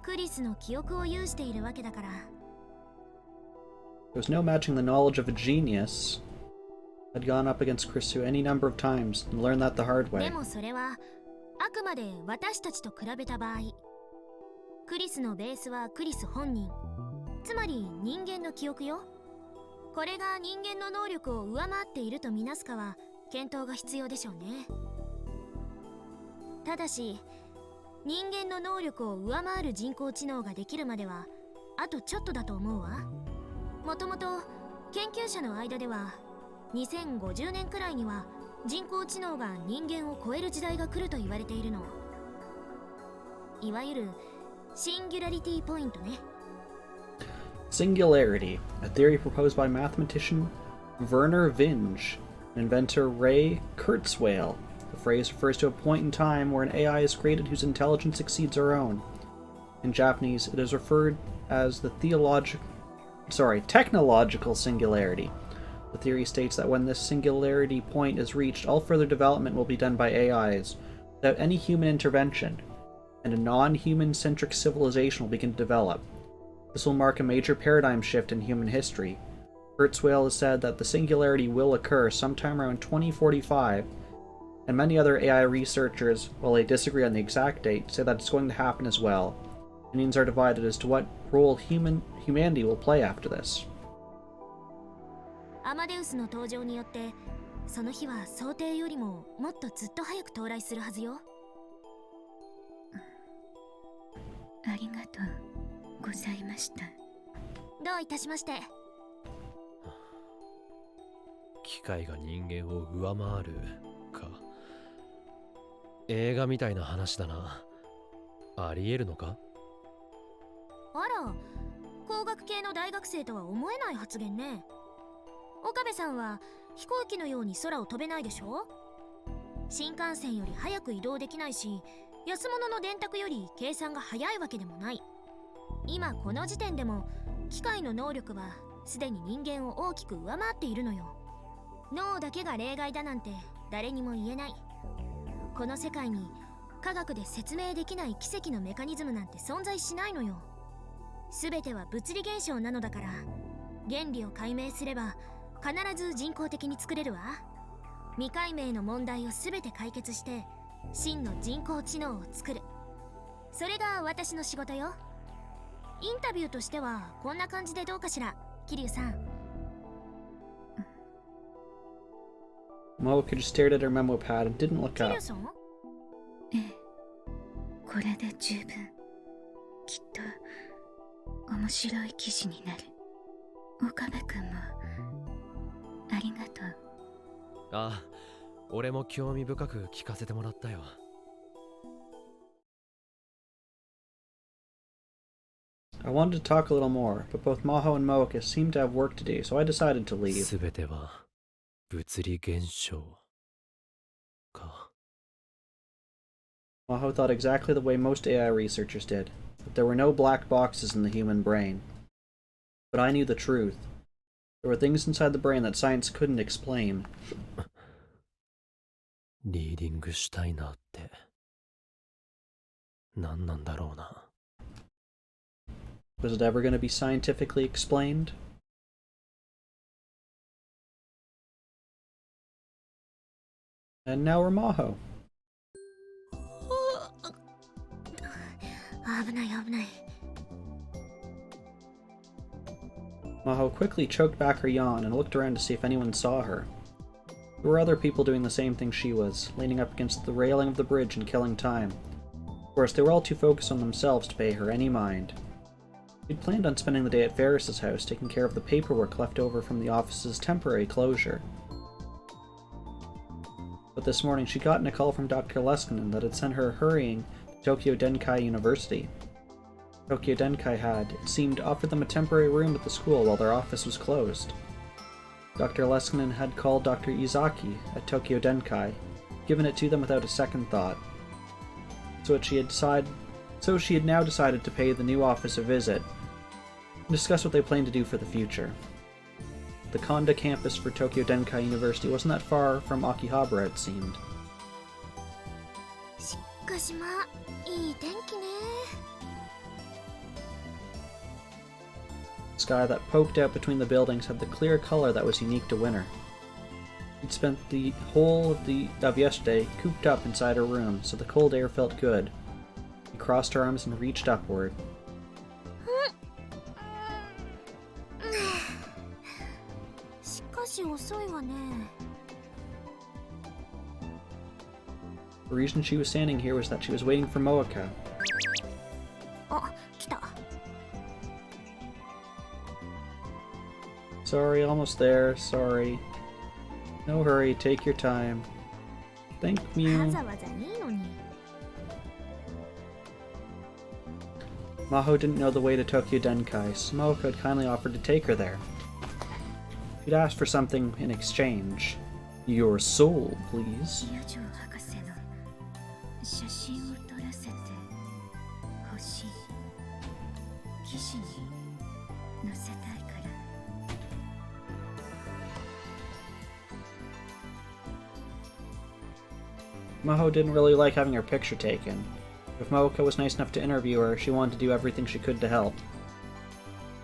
クリスの記憶を有しているわけだから。 There was no matching the knowledge of a genius. I'd gone up against Krisu any number of times and learned that the hard で way. もそれはあくまで私たちと比べた場合、クリスのベースはクリス本人、つまり人間の記憶よ。これが人間の能力を上回っているとみなすかは検討が必要でしょうね。ただし人間の能力を上回る人工知能ができるまではあとちょっとだと思うわ。もともと研究者の間では2050年くらいには人工知能が人間を超える時代が来ると言われているの。いわゆるシンギュラリティポイントね。Singularity, a theory proposed by mathematician Werner Vinge and inventor Ray Kurzweil. The phrase refers to a point in time where an AI is created whose intelligence exceeds our own. In Japanese, it is referred as the technological singularity. The theory states that when this singularity point is reached, all further development will be done by AIs, without any human intervention, and a non-human centric civilization will begin to develop. This will mark a major paradigm shift in human history. Kurzweil has said that the singularity will occur sometime around 2045, and many other AI researchers, while they disagree on the exact date, say that it's going to happen as well. Opinions are divided as to what role humanity will play after this. アマデウスの登場によってその日は想定よりももっとずっと早く到来するはずよ。ありがとうございました。どういたしまして。機械が人間を上回るか。映画みたいな話だな。ありえるのか？あら、工学系の大学生とは思えない発言ね。岡部さんは飛行機のように空を飛べないでしょ。新幹線より早く移動できないし、安物の電卓より計算が早いわけでもない。今この時点でも機械の能力はすでに人間を大きく上回っているのよ。脳だけが例外だなんて誰にも言えない。この世界に科学で説明できない奇跡のメカニズムなんて存在しないのよ。全ては物理現象なのだから、原理を解明すれば必ず人工的に作れるわ。未解明の問題を全て解決して真の人工知能を作る。それが私の仕事よ。インタビューとしてはこんな感じでどうかしら、桐生さん。Moeka just stared at her memo pad and didn't look 桐 up. 生さん、ええ、これで十分。きっと面白い記事になる。岡部君もありがとう。ああ、俺も興味深く聞かせてもらったよ。I wanted to talk a little more, but both Maho and Moeka seemed to have work to do, so I decided to leave. すべては物理現象か。Maho thought exactly the way most AI researchers did, that there were no black boxes in the human brain. But I knew the truth. There were things inside the brain that science couldn't explain. リーディングしたいなって何なんだろうな。Was it ever going to be scientifically explained? And now we're Maho. 危ない危ない。 Maho quickly choked back her yawn and looked around to see if anyone saw her. There were other people doing the same thing she was, leaning up against the railing of the bridge and killing time. Of course, they were all too focused on themselves to pay her any mind. We'd planned on spending the day at Ferris's house, taking care of the paperwork left over from the office's temporary closure. But this morning she'd gotten a call from Dr. Leskinen that had sent her hurrying to Tokyo Denkai University. Tokyo Denkai had, it seemed, offered them a temporary room at the school while their office was closed. Dr. Leskinen had called Dr. Izaki at Tokyo Denkai, given it to them without a second thought. So she had now decided to pay the new office a visit and discuss what they planned to do for the future. The Konda campus for Tokyo Denkai University wasn't that far from Akihabara, it seemed. しかしまあいい天気ね。 The sky that poked out between the buildings had the clear color that was unique to winter. She'd spent the whole of yesterday cooped up inside her room, so the cold air felt good. She crossed her arms and reached upward. しかし遅いわね。 The reason she was standing here was that she was waiting for Moeka. あ、来た。 Sorry, almost there, sorry. No hurry, take your time. Thank わ you. ざわざいいのに。 Maho didn't know the way to Tokyo Denkai, so Moeka had kindly offered to take her there. She'd asked for something in exchange. Your soul, please. リア城博士の写真を撮らせてほしい。記事に載せたいから。 Maho didn't really like having her picture taken. If Moeka was nice enough to interview her, she wanted to do everything she could to help.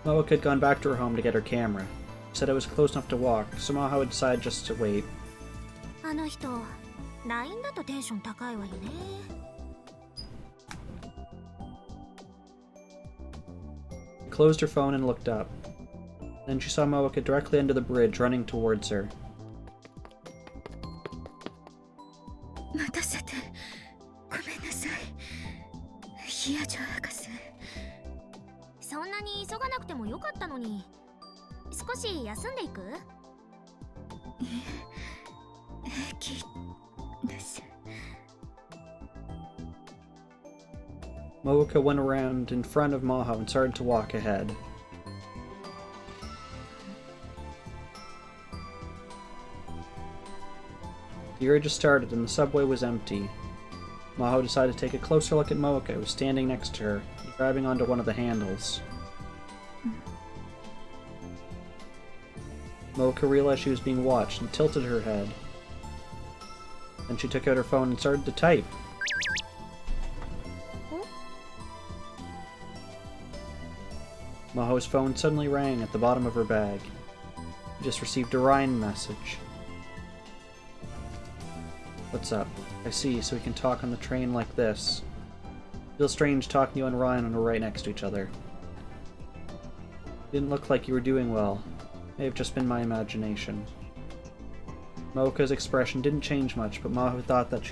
Moeka had gone back to her home to get her camera. She said it was close enough to walk, so Maho had decided just to wait. あの人、LINE だとテンション高いわよね。 She closed her phone and looked up. Then she saw Moeka directly under the bridge running towards her. 待たせてごめんなさい。リア城博士。そんなに急がなくてもよかったのに。少し休んでいく？ 平気です。 Moeka went around in front of Maho and started to walk ahead. The year just started and the subway was empty. Maho decided to take a closer look at Moeka, who was standing next to her, grabbing onto one of the handles. Mocha realized she was being watched and tilted her head. Then she took out her phone and started to type. Maho's phone suddenly rang at the bottom of her bag. She just received a Ryan message. What's up? I see, so we can talk on the train like this. Feels strange talking to you and Ryan when we're right next to each other. Didn't look like you were doing well. May have just been my imagination. Mocha's expression didn't change much, but Maho thought that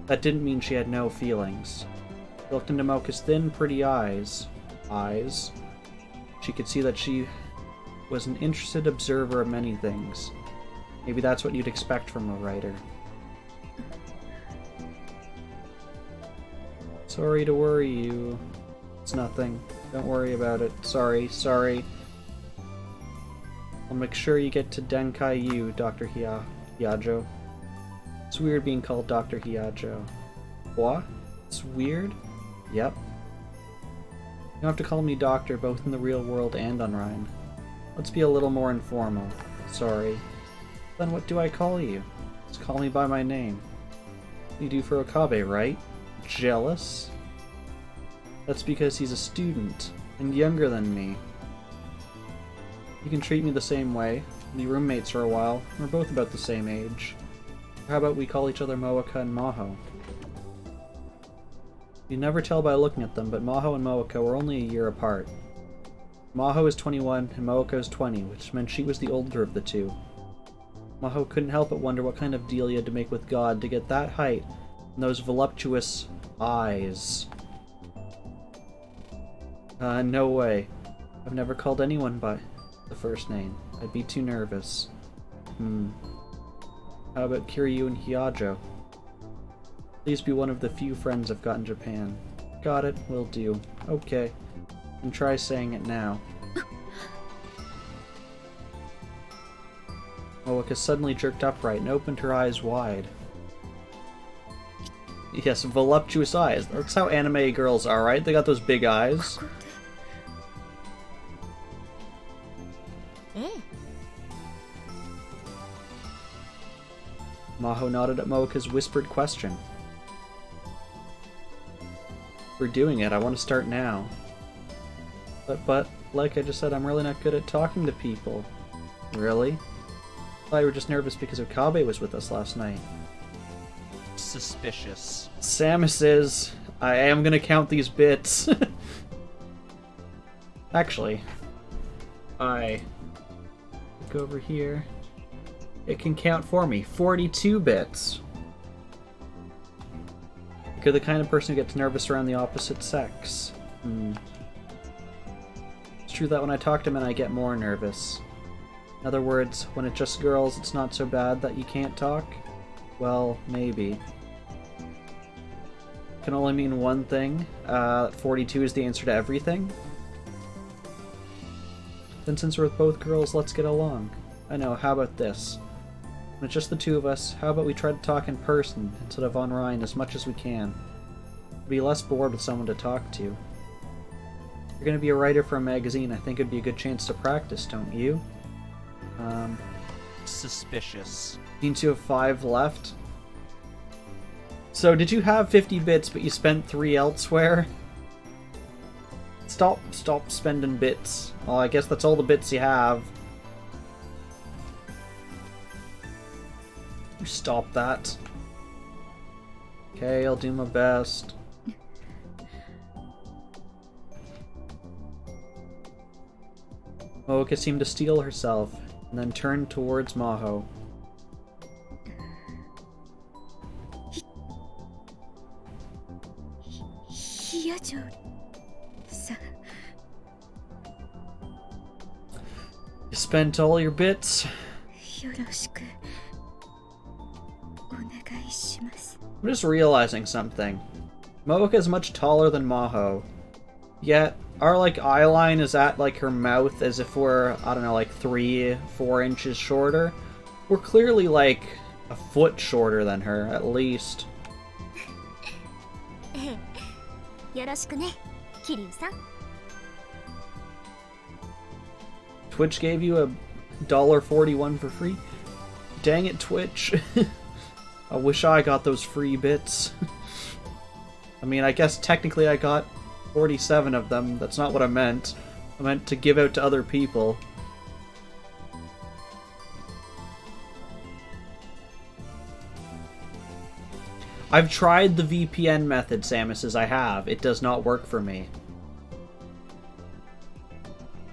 that didn't mean she had no feelings. She looked into Mocha's thin, pretty eyes. She could see that she was an interested observer of many things. Maybe that's what you'd expect from a writer. Sorry to worry you. It's nothing. Don't worry about it. Sorry. I'll make sure you get to Denkai U, Dr. Hiajo. It's weird being called Dr. Hiajo. What? It's weird? Yep. You don't have to call me doctor both in the real world and on Rhine. Let's be a little more informal. Sorry. Then what do I call you? Just call me by my name. You do for Okabe, right? Jealous? That's because he's a student, and younger than me. You can treat me the same way. We'll be roommates for a while. We're both about the same age. Or how about we call each other Moeka and Maho? You never tell by looking at them, but Maho and Moeka were only a year apart. Maho is 21 and Moeka is 20, which meant she was the older of the two. Maho couldn't help but wonder what kind of deal he had to make with God to get that height and those voluptuous eyes. No way. I've never called anyone by the first name. I'd be too nervous. How about Kiryu and Hiajo? Please be one of the few friends I've got in Japan. Got it, will do. Okay. And try saying it now. Moeka suddenly jerked upright and opened her eyes wide. Yes, voluptuous eyes. That's how anime girls are, right? They got those big eyes. Maho nodded at Moeka's whispered question. We're doing it. I want to start now. But, like I just said, I'm really not good at talking to people. Really? I thought you were just nervous because Okabe was with us last night. Suspicious. Samus is. I am gonna count these bits. Actually, I go over here. It can count for me. 42 bits. You're the kind of person who gets nervous around the opposite sex. It's true that when I talk to men, I get more nervous. In other words, when it's just girls, it's not so bad that you can't talk? Well, maybe. Can only mean one thing. 42 is the answer to everything? Then since we're both girls, let's get along. I know, how about this? When it's just the two of us, how about we try to talk in person instead of online as much as we can? We'll be less bored with someone to talk to. If you're gonna be a writer for a magazine, I think it'd be a good chance to practice, don't you? Suspicious. Means you have 5 left. So, did you have 50 bits, but you spent 3 elsewhere? Stop spending bits. Well, I guess that's all the bits you have. You stop that. Okay, I'll do my best. Moeka seemed to steel herself, and then turned towards Maho. You spent all your bits? I'm just realizing something. Moeka is much taller than Maho. Yet, our, eye line is at, her mouth as if we're, I don't know, 3-4 inches shorter. We're clearly, a foot shorter than her, at least. Twitch gave you $1.41 for free. Dang it, Twitch. I wish I got those free bits. I mean, I guess technically I got 47 of them. That's not what I meant. I meant to give out to other people. I've tried the VPN method, Samus says. I have. It does not work for me.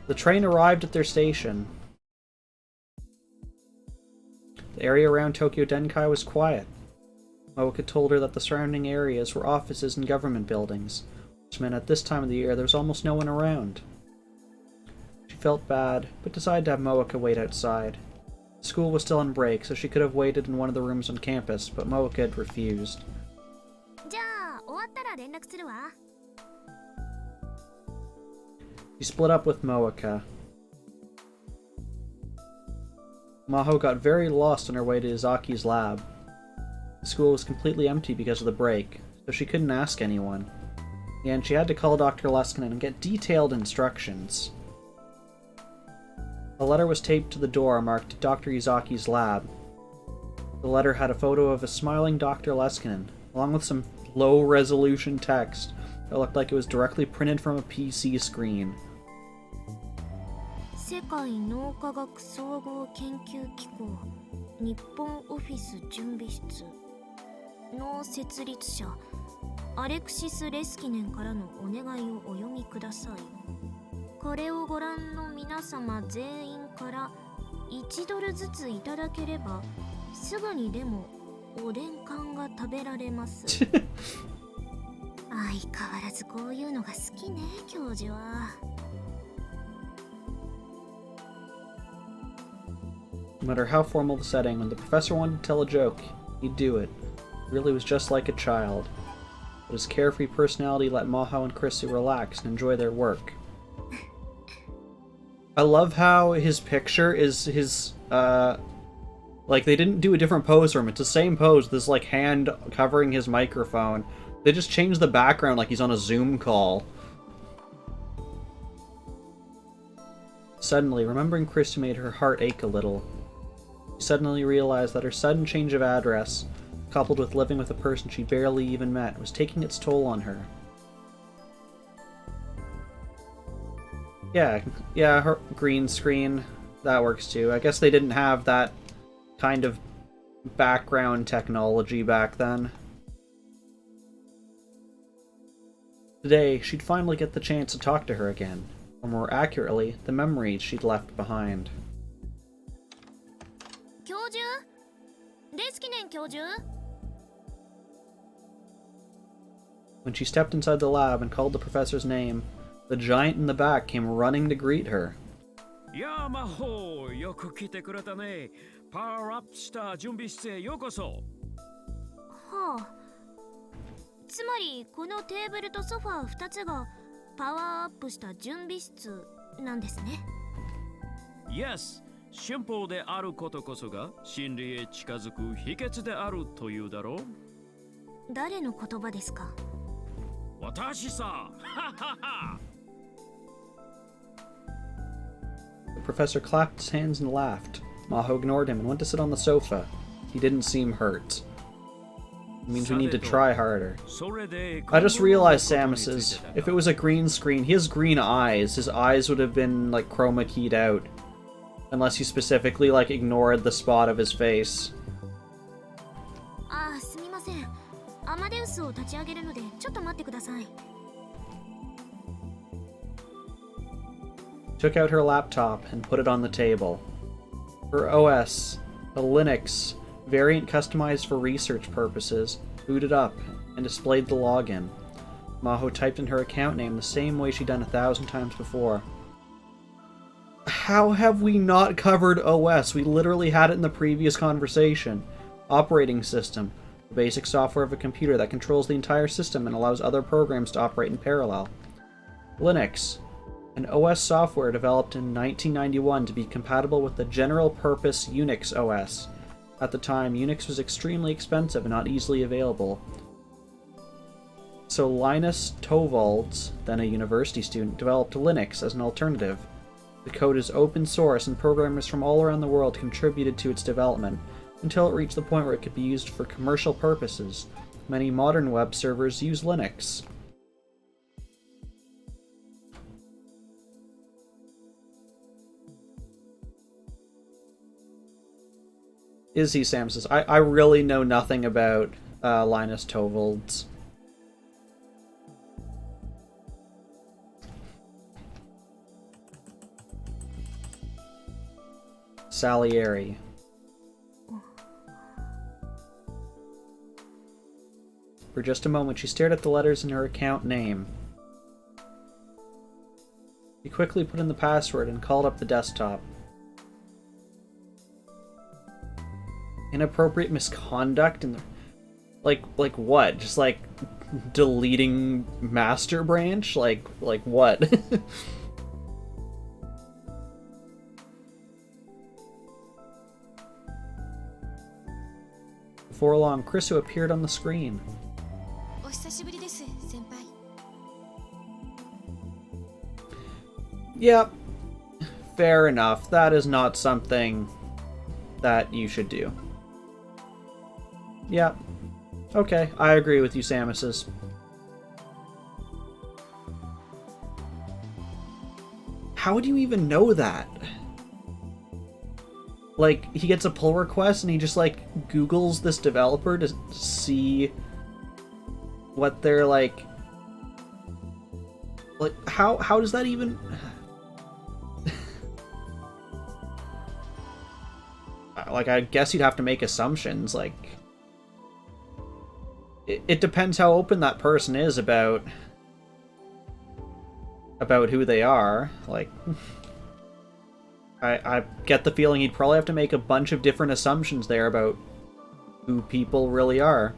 The train arrived at their station. The area around Tokyo Denkai was quiet. Moeka told her that the surrounding areas were offices and government buildings, which meant at this time of the year there was almost no one around. She felt bad, but decided to have Moeka wait outside. School was still on break, so she could have waited in one of the rooms on campus, but Moeka had refused. じゃあ終わったら連絡するわ。 She split up with Moeka. Maho got very lost on her way to Izaki's lab. The school was completely empty because of the break, so she couldn't ask anyone. And she had to call Dr. Leskinen and get detailed instructions. A letter was taped to the door marked Dr. Izaki's lab. The letter had a photo of a smiling Dr. Leskinen, along with some low-resolution text that looked like it was directly printed from a PC screen. 世界脳科学総合研究機構日本オフィス準備室の設立者アレクシス・レスキネンからのお願いをお読みください。これをご覧の皆様全員から1ドルずついただければすぐにでもおでん缶が食べられます。相変わらずこういうのが好きね、教授は。No matter how formal the setting, when the professor wanted to tell a joke, he'd do it. He really was just like a child. But his carefree personality let Maho and Chrissy relax and enjoy their work. I love how his picture is his, like, they didn't do a different pose for him. It's the same pose, this, like, hand covering his microphone. They just changed the background like he's on a Zoom call. Suddenly, remembering Chrissy made her heart ache a little. She suddenly realized that her sudden change of address, coupled with living with a person she barely even met, was taking its toll on her. Yeah, her green screen, that works too. I guess they didn't have that kind of background technology back then. Today, she'd finally get the chance to talk to her again, or more accurately, the memories she'd left behind. 教授？レスキネン教授？ When she stepped inside the lab and called the professor's name, the giant in the back came running to greet her. Yamaho, よく来てくれたね。パワーアップした準備室へようこそ。はあ。つまりこのテーブルとソファー2つがパワーアップした準備室なんですね。Yes、シンプルであることこそが真理へ近づく秘訣であるというだろう。誰の言葉ですか？私さ。The professor clapped his hands and laughed. Maho ignored him and went to sit on the sofa. He didn't seem hurt. It means we need to try harder. I just realized, Samus's, if it was a green screen, he has green eyes. His eyes would have been, like, chroma keyed out. Unless you specifically, like, ignored the spot of his face. ああ、すみません。アマデウスを立ち上げるので、ちょっと待ってください。Took out her laptop and put it on the table. Her OS, a Linux variant customized for research purposes, booted up and displayed the login. Maho typed in her account name the same way she'd done 1,000 times before. How have we not covered OS? We literally had it in the previous conversation. Operating system, the basic software of a computer that controls the entire system and allows other programs to operate in parallel. Linux, an OS software developed in 1991 to be compatible with the general-purpose Unix OS. At the time, Unix was extremely expensive and not easily available. So Linus Torvalds, then a university student, developed Linux as an alternative. The code is open source, and programmers from all around the world contributed to its development, until it reached the point where it could be used for commercial purposes. Many modern web servers use Linux. Izzy Sam says, I really know nothing about Linus Torvalds. Salieri. For just a moment, she stared at the letters in her account name. She quickly put in the password and called up the desktop. Inappropriate misconduct in the... Like what? Just like deleting master branch? Like what? Before long, Chrisu appeared on the screen. Yep. Fair enough. That is not something that you should do. Yep. Okay, I agree with you, Samuses. How would you even know that? Like, he gets a pull request and he just, like, Googles this developer to see what they're, like... Like, how does that even... Like, I guess you'd have to make assumptions, like... It depends how open that person is about who they are. Like... I get the feeling he'd probably have to make a bunch of different assumptions there about who people really are.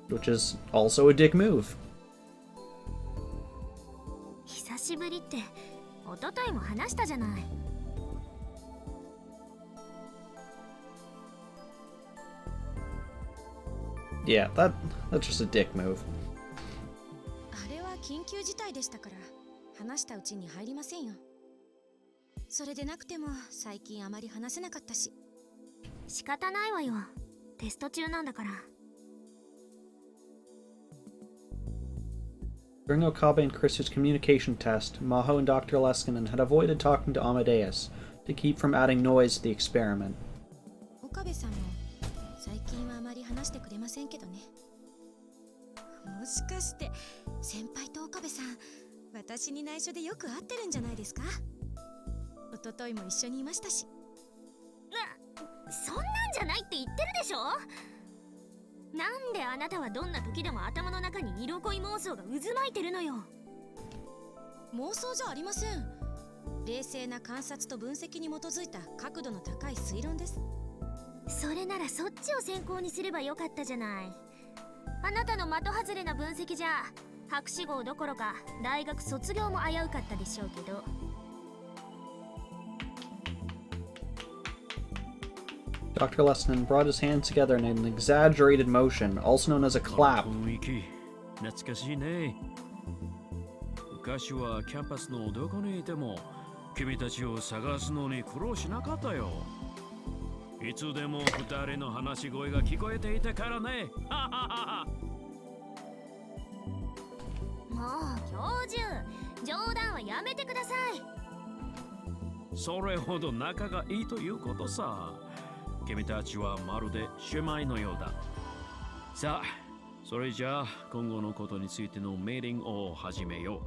Which is also a dick move. 久しぶりって一昨日も話したじゃない。Yeah, that's just a dick move. あれは緊急事態でしたから話したうちに入りませんよ。それでなくても最近あまり話せなかったし。仕方ないわよ。テスト中なんだから。During Okabe and Chris's communication test, Maho and Dr. Leskinen had avoided talking to Amadeus to keep from adding noise to the experiment. 岡部さんも最近はあまり話してくれませんけどね。もしかして先輩と岡部さん、私に内緒でよく会ってるんじゃないですか？一昨日も一緒にいましたし。そんなんじゃないって言ってるでしょ。なんであなたはどんな時でも頭の中に色恋妄想が渦巻いてるのよ。妄想じゃありません。冷静な観察と分析に基づいた角度の高い推論です。それならそっちを先行にすればよかったじゃない。あなたの的外れな分析じゃ博士号どころか大学卒業も危うかったでしょうけど。Dr. Lessinen brought his hands together in an exaggerated motion, also known as a clap. 懐かしいね。昔はキャンパスのどこにいても君たちを探すのに苦労しなかったよ。いつでも二人の話し声が聞こえていたからね。もう教授、冗談はやめてください。それほど仲がいいということさ。君たちはまるで姉妹のようだ。さあ、それじゃあ今後のことについてのミーティングを始めよ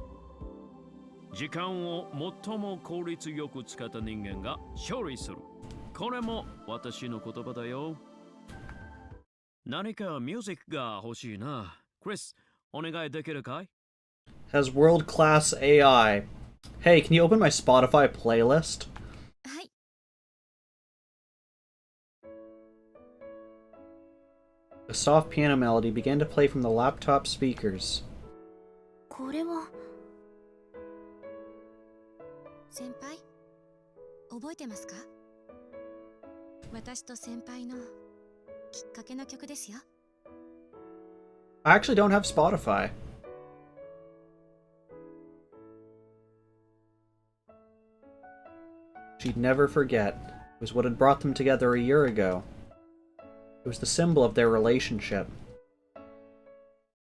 う。時間を最も効率よく使った人間が勝利する。これも私の言葉だよ。何かミュージックが欲しいな。クリス、お願いできるかい？ Has world-class AI. Hey, can you open my Spotify playlist? はい。A soft piano melody began to play from the laptop speakers. これは先輩、覚えてますか？私と先輩のきっかけの曲ですよ。I actually don't have Spotify. She'd never forget. It was what had brought them together a year ago. It was the symbol of their relationship.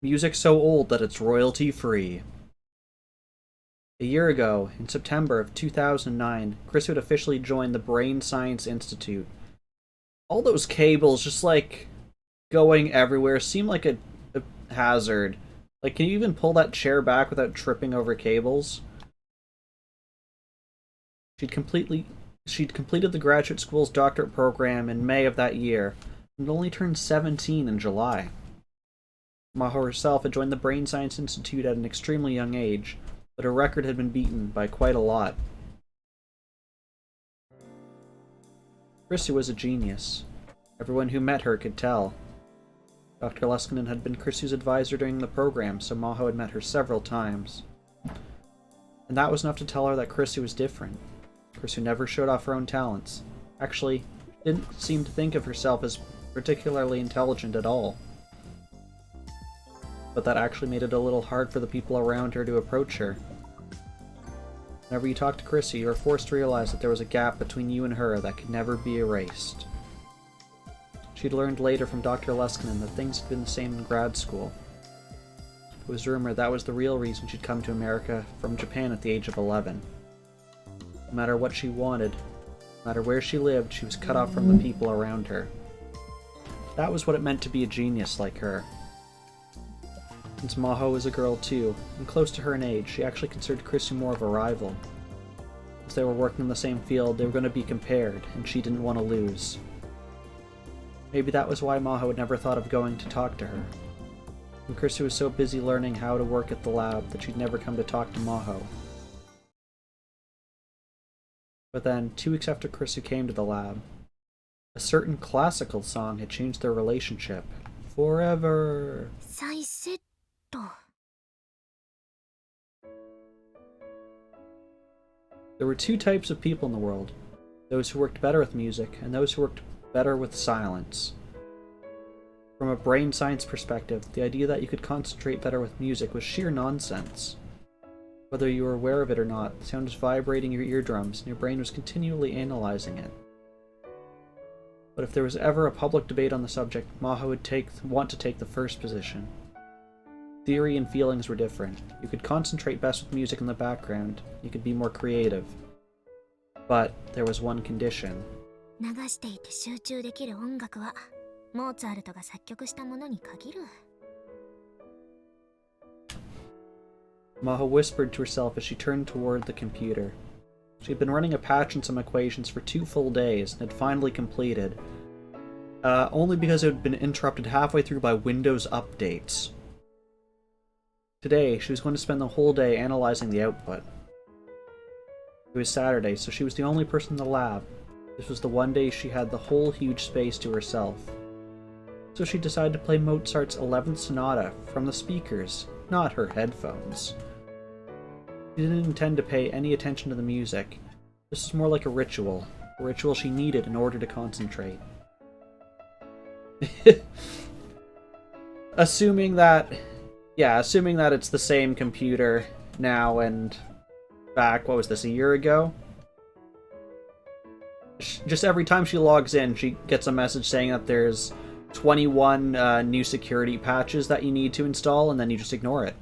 Music so old that it's royalty-free. A year ago, in September of 2009, Chris would officially join the Brain Science Institute. All those cables just, like, going everywhere seem like a hazard. Like, can you even pull that chair back without tripping over cables? She'd completed the graduate school's doctorate program in May of that year, and only turned 17 in July. Maho herself had joined the Brain Science Institute at an extremely young age, but her record had been beaten by quite a lot. Chrissy was a genius. Everyone who met her could tell. Dr. Leskinen had been Chrissy's advisor during the program, so Maho had met her several times. And that was enough to tell her that Chrissy was different. Chrissy never showed off her own talents. Actually, didn't seem to think of herself as particularly intelligent at all. But that actually made it a little hard for the people around her to approach her. Whenever you talked to Chrissy, you were forced to realize that there was a gap between you and her that could never be erased. She'd learned later from Dr. Leskinen that things had been the same in grad school. It was rumored that was the real reason she'd come to America from Japan at the age of 11. No matter what she wanted, no matter where she lived, she was cut off from the people around her. That was what it meant to be a genius like her. Since Maho was a girl too, and close to her in age, she actually considered Chrissy more of a rival. As they were working in the same field, they were going to be compared, and she didn't want to lose. Maybe that was why Maho had never thought of going to talk to her. And Chrissy was so busy learning how to work at the lab that she'd never come to talk to Maho. But then, 2 weeks after Chrissy came to the lab, a certain classical song had changed their relationship. Forever! There were 2 types of people in the world. Those who worked better with music, and those who worked better with silence. From a brain science perspective, the idea that you could concentrate better with music was sheer nonsense. Whether you were aware of it or not, the sound was vibrating your eardrums, and your brain was continually analyzing it. But if there was ever a public debate on the subject, Maho would want to take the first position. Theory and feelings were different. You could concentrate best with music in the background. You could be more creative. But there was one condition. Maho whispered to herself as she turned toward the computer. She had been running a patch on some equations for 2 full days and had finally completed. Only because it had been interrupted halfway through by Windows updates. Today, she was going to spend the whole day analyzing the output. It was Saturday, so she was the only person in the lab. This was the one day she had the whole huge space to herself. So she decided to play Mozart's 11th Sonata from the speakers, not her headphones. She didn't intend to pay any attention to the music. This was more like a ritual she needed in order to concentrate. Assuming that it's the same computer now and back, what was this, a year ago? Just every time she logs in, she gets a message saying that there's 21 new security patches that you need to install, and then you just ignore it.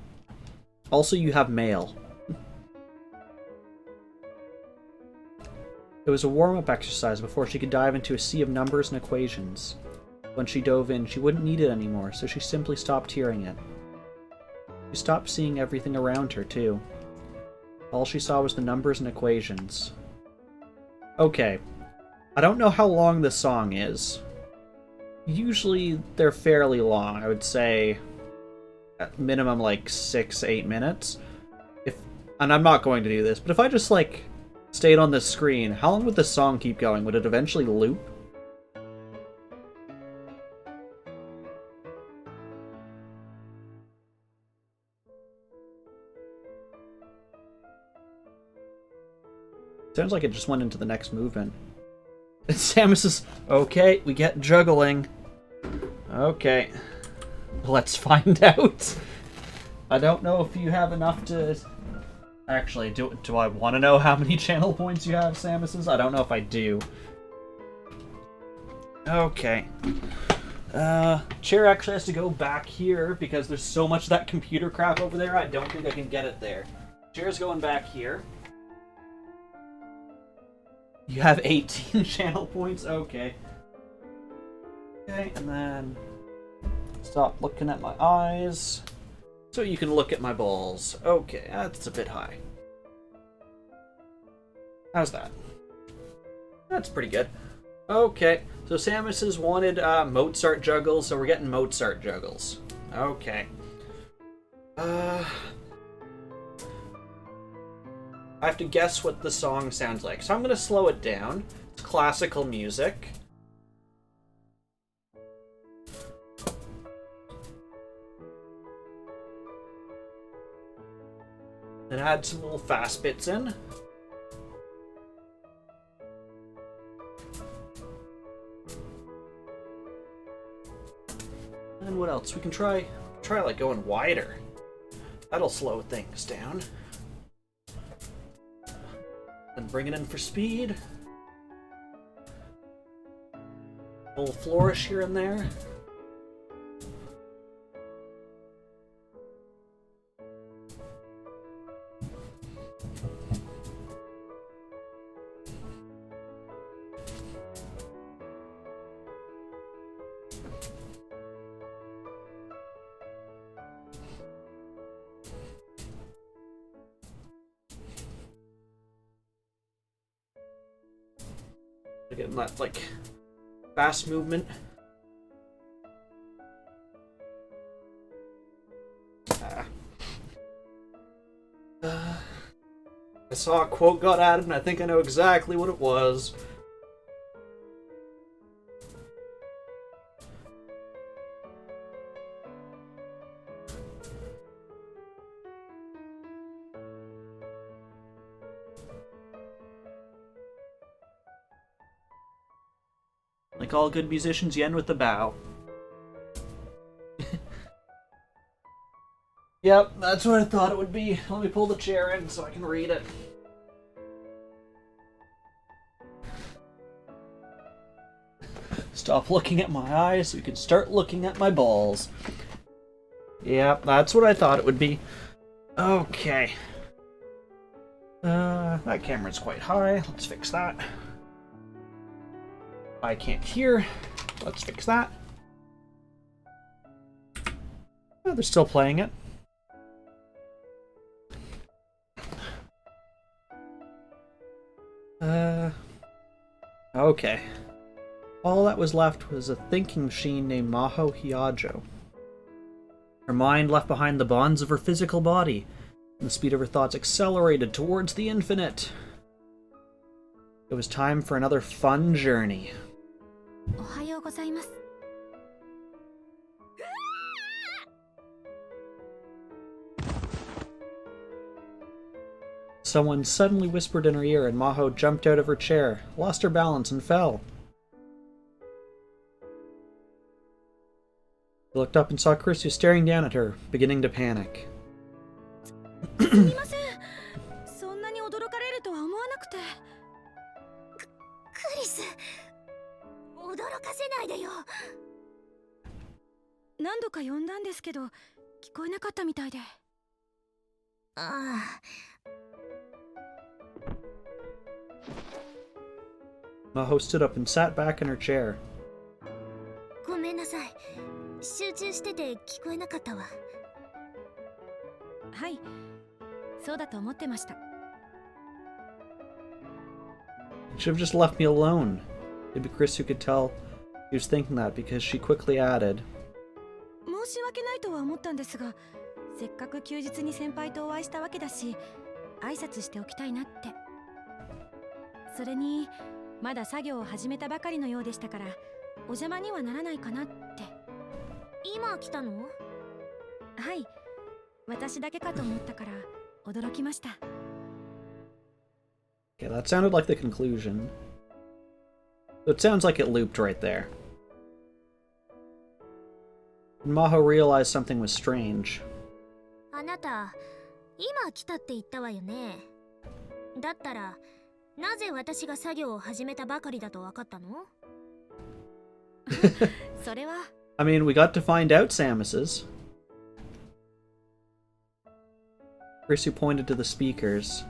Also, you have mail. It was a warm-up exercise before she could dive into a sea of numbers and equations. When she dove in, she wouldn't need it anymore, so she simply stopped hearing it. She stopped seeing everything around her, too. All she saw was the numbers and equations. Okay, I don't know how long this song is. Usually they're fairly long, I would say at minimum like 6-8 minutes. And I'm not going to do this, but if I just like stayed on this screen, how long would this song keep going? Would it eventually loop? Sounds like it just went into the next movement. And Samus is, okay, we get juggling. Okay. Let's find out. I don't know if you have enough to Actually, do I want to know how many channel points you have, Samus's? I don't know if I do. Okay. Chair actually has to go back here because there's so much of that computer crap over there, I don't think I can get it there. Chair's going back here. You have 18 channel points? Okay. Okay, and then stop looking at my eyes so you can look at my balls. Okay, that's a bit high. How's that? That's pretty good. Okay, so Samus has wanted Mozart juggles, so we're getting Mozart juggles. Okay. I have to guess what the song sounds like, so I'm going to slow it down. It's classical music. Then add some little fast bits in. And what else? We can try like going wider. That'll slow things down. Then bring it in for speed. A little flourish here and there. Getting that, like, fast movement. I saw a quote got added, and I think I know exactly what it was. Like all good musicians, you end with the bow. Yep, that's what I thought it would be. Let me pull the chair in so I can read it. Stop looking at my eyes so you can start looking at my balls. Yep, that's what I thought it would be. Okay. That camera's quite high. Let's fix that. I can't hear. Let's fix that. Oh, they're still playing it. Okay. All that was left was a thinking machine named Maho Hiajo. Her mind left behind the bonds of her physical body, and the speed of her thoughts accelerated towards the infinite. It was time for another fun journey. おはようございます。 Someone suddenly whispered in her ear, and Maho jumped out of her chair, lost her balance, and fell. She looked up and saw Krisu staring down at her, beginning to panic. すみません。そんなに驚かれるとは思わなくて。クリス、驚かせないでよ。何度か呼んだんですけど、聞こえなかったみたいで。ああ。 Maho stood up and sat back in her chair. ごめんなさい。集中してて聞こえなかったわ。はい、そうだと思ってました。You should have just left me alone. Maybe Krisu could tell he was thinking that because she quickly added. 申し訳ないとは思ったんですが、せっかく休日に先輩とお会いしたわけだし、挨拶しておきたいなって。それに。 まだ作業を始めたばかりのようでしたからお邪魔にはならないかなって。今来たの？はい、私だけかと思ったから驚きました。 Yeah, that sounded like the conclusion. So it sounds like it looped right there. And Maho realized something was strange. あなた今来たって言ったわよね。だったらなぜ私が作業を始めたばかりだと分かったの？それは I mean, we got to find out Samus's. Chrissy pointed to the speakers.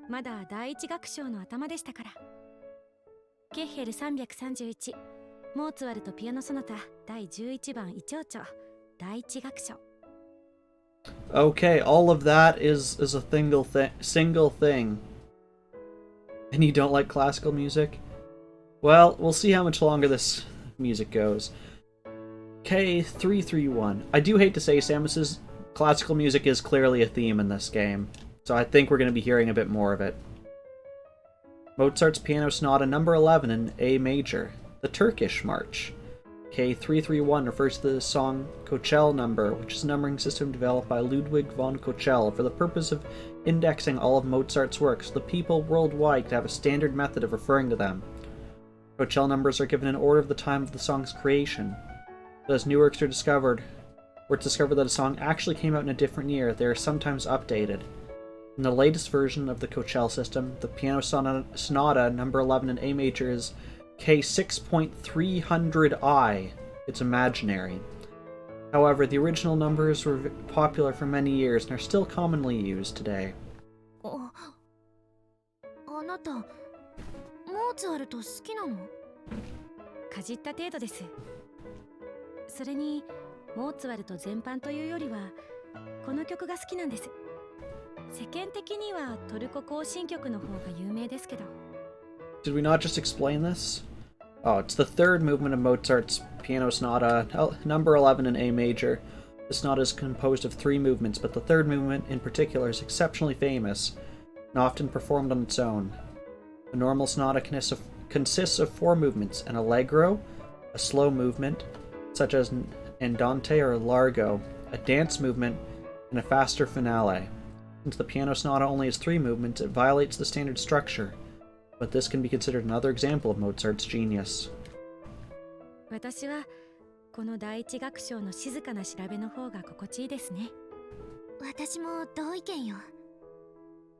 まだ第一楽章の頭でしたから。ケッヘル331、モーツァルトピアノソナタ第11番イチョウチョ、第一楽章。Okay, all of that is a single thing. And you don't like classical music? Well, we'll see how much longer this music goes. K331. I do hate to say Samus's classical music is clearly a theme in this game, so I think we're going to be hearing a bit more of it. Mozart's Piano Sonata number 11 in A major, the Turkish March. K331 refers to the song Kochel number, which is a numbering system developed by Ludwig von Kochel for the purpose of indexing all of Mozart's works so the people worldwide could have a standard method of referring to them. Kochel numbers are given in order of the time of the song's creation. But as new works are discovered, or it's discovered that a song actually came out in a different year, they are sometimes updated. In the latest version of the Kochel system, the Piano Sonata number 11 in A major is K6.300I. It's imaginary. However, the original numbers were popular for many years and are still commonly used today. あなたモーツァルト好きなの？かじった程度です。それにモーツァルト全般というよりはこの曲が好きなんです。世間的にはトルコ行進曲の方が有名ですけど。Did we not just explain this? Oh, it's the third movement of Mozart's Piano Sonata, number 11 in A major. The sonata is composed of 3 movements, but the third movement in particular is exceptionally famous and often performed on its own. The normal sonata consists of 4 movements: an allegro, a slow movement, such as andante or largo, a dance movement, and a faster finale. Since the piano sonata only has 3 movements, it violates the standard structure, but this can be considered another example of Mozart's genius. 私はこの第一楽章の静かな調べの方が心地いいですね。私も同意見よ。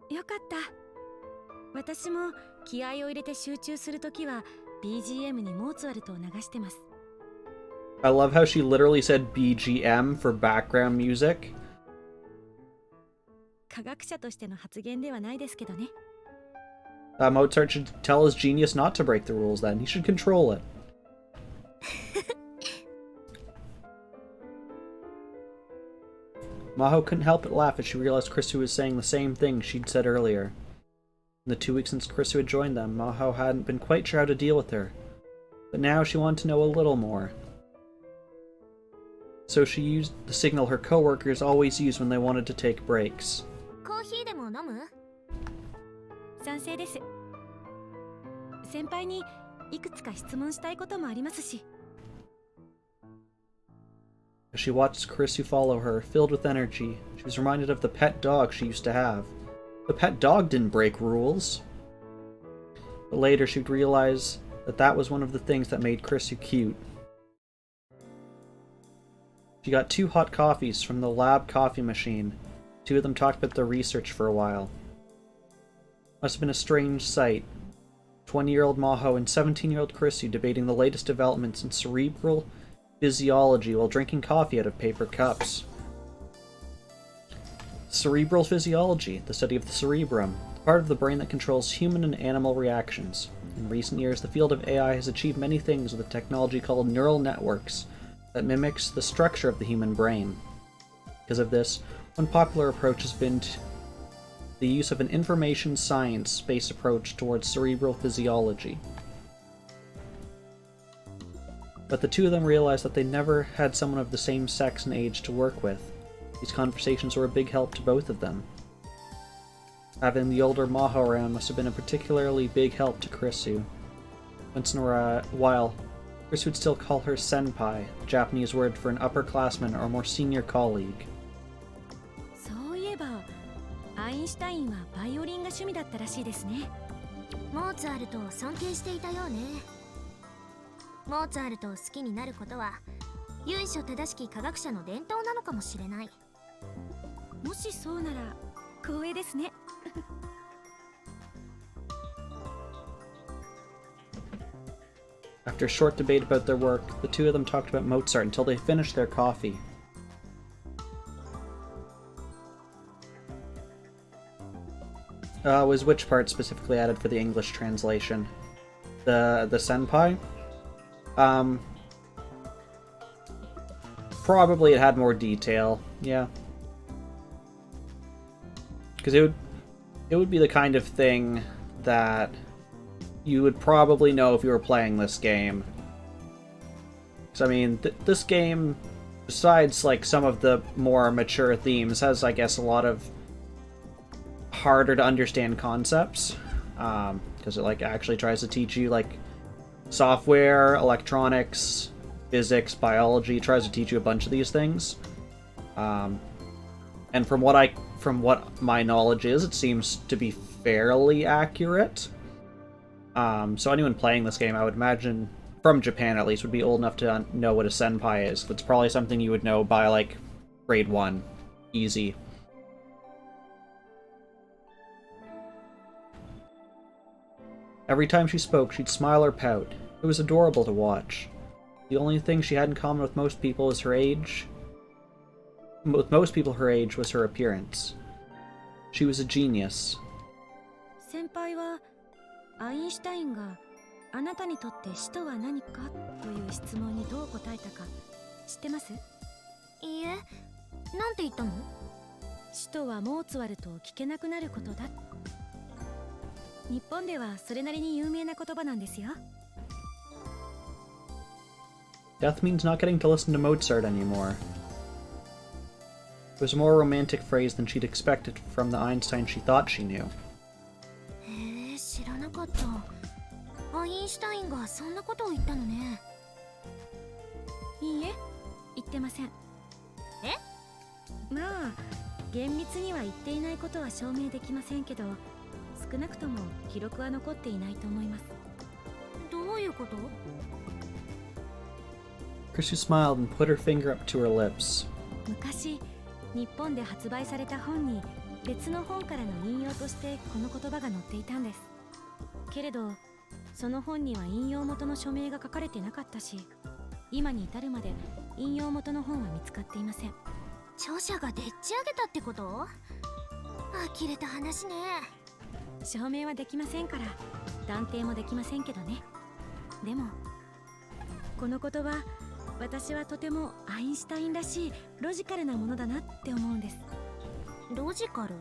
よかった。私も気合を入れて集中するときは BGM にモーツァルトを流してます。I love how she literally said BGM for background music. 科学者としての発言ではないですけどね。Mozart should tell his genius not to break the rules then. He should control it. Maho couldn't help but laugh as she realized Chrisu was saying the same thing she'd said earlier. In the 2 weeks since Chrisu had joined them, Maho hadn't been quite sure how to deal with her. But now she wanted to know a little more. So she used the signal her co-workers always use when they wanted to take breaks. コーヒーでも飲む？賛成です。先輩にいくつか質問したいこともありますし。As she watched Chrisu follow her, filled with energy, she was reminded of the pet dog she used to have. The pet dog didn't break rules. But later she'd realize that that was one of the things that made Chrisu cute. She got 2 hot coffees from the lab coffee machine. 2 of them talked about their research for a while. Must have been a strange sight. 20-year-old Maho and 17-year-old Chrisu debating the latest developments in cerebral physiology while drinking coffee out of paper cups. Cerebral physiology, the study of the cerebrum, the part of the brain that controls human and animal reactions. In recent years, the field of AI has achieved many things with a technology called neural networks that mimics the structure of the human brain. Because of this, one popular approach has been the use of an information science-based approach towards cerebral physiology. But the 2 of them realized that they never had someone of the same sex and age to work with. These conversations were a big help to both of them. Having the older Maho around must have been a particularly big help to Chrisu. Once in a while, Chrisu would still call her senpai, the Japanese word for an upperclassman or more senior colleague. そういえば、アインシュタインはバイオリンが趣味だったらしいですね。モーツァルトを尊敬していたようね。モーツァルトを好きになることは由緒正しき科学者の伝統なのかもしれない。もしそうなら光栄ですね。After a short debate about their work, the two of them talked about Mozart until they finished their coffee. Was which part specifically added for the English translation? The senpai? Probably it had more detail, yeah. Because it would be the kind of thing that you would probably know if you were playing this game. Because, I mean, this game, besides, like, some of the more mature themes, has, I guess, a lot of harder to understand concepts. Because it, like, actually tries to teach you, like, software, electronics, physics, biology. It tries to teach you a bunch of these things. And from what my knowledge is, it seems to be fairly accurate. So anyone playing this game, I would imagine, from Japan at least, would be old enough to know what a senpai is. It's probably something you would know by, like, grade 1. Easy. Every time she spoke, she'd smile or pout. It was adorable to watch. The only thing she had in common with most people is her age. With most people her age was her appearance. She was a genius. 先輩はアインシュタインがあなたにとって死とは何かという質問にどう答えたか知ってます？いいえ、なんて言ったの？死とはモーツァルトを聞けなくなることだ。日本ではそれなりに有名な言葉なんですよ。Death means not getting to listen to Mozart anymore. It was a more romantic phrase than she'd expected from the Einstein she thought she knew. へえ、知らなかった。アインシュタインがそんなことを言ったのね。いいえ、言ってません。え？まあ、厳密には言っていないことは証明できませんけど、少なくとも記録は残っていないと思います。どういうこと？ Chrissy smiled and put her finger up to her lips. 昔、日本で発売された本に別の本からの引用としてこの言葉が載っていたんです。けれど、その本には引用元の署名が書かれてなかったし、今に至るまで引用元の本は見つかっていません。著者がでっち上げたってこと？呆れた話ね。証明はできませんから断定もできませんけどね。でもこの言葉、私はとてもアインシュタインらしいロジカルなものだなって思うんです。ロジカル？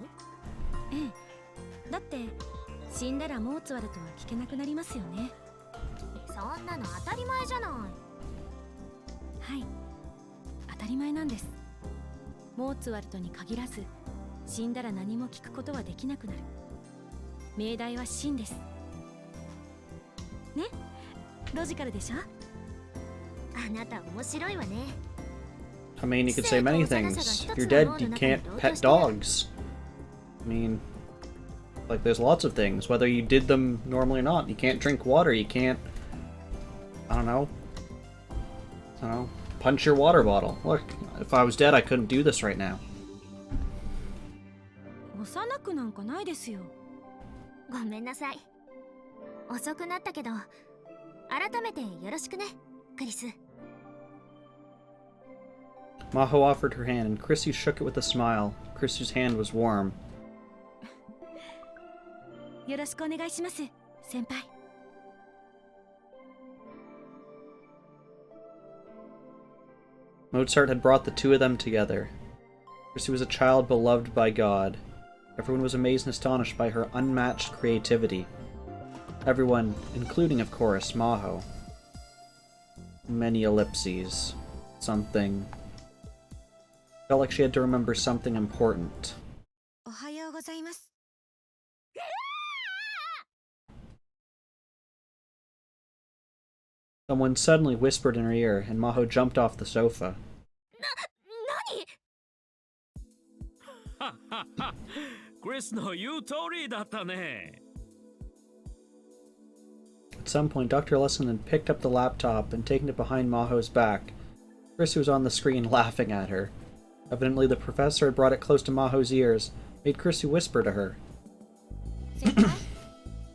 ええ。だって死んだらモーツァルトは聞けなくなりますよね。そんなの当たり前じゃない。はい、当たり前なんです。モーツァルトに限らず、死んだら何も聞くことはできなくなる。命題は死です。ね？ロジカルでしょ？あなた面白いわね。I mean, you could say many things. If you're dead, you can't pet dogs. I mean, like, there's lots of things, whether you did them normally or not. You can't drink water, you can't, I don't know, punch your water bottle. Look, if I was dead, I couldn't do this right now. 幼くなんかないですよ。ごめんなさい。遅くなったけど、改めてよろしくね、クリス。Maho offered her hand, and Chrissy shook it with a smile. Chrissy's hand was warm. よろしくお願いします、先輩。Mozart had brought the two of them together. Chrissy was a child beloved by God. Everyone was amazed and astonished by her unmatched creativity. Everyone, including, of course, Maho. Many ellipses. Something. Felt like she had to remember something important. おはようございます。Someone suddenly whispered in her ear, and Maho jumped off the sofa. はっはっは。クリスの言う通りだったね。At some point, Dr. Lesson had picked up the laptop and taken it behind Maho's back. Chris was on the screen laughing at her. Evidently, the professor had brought it close to Maho's ears, made Chrissy whisper to her. 先輩、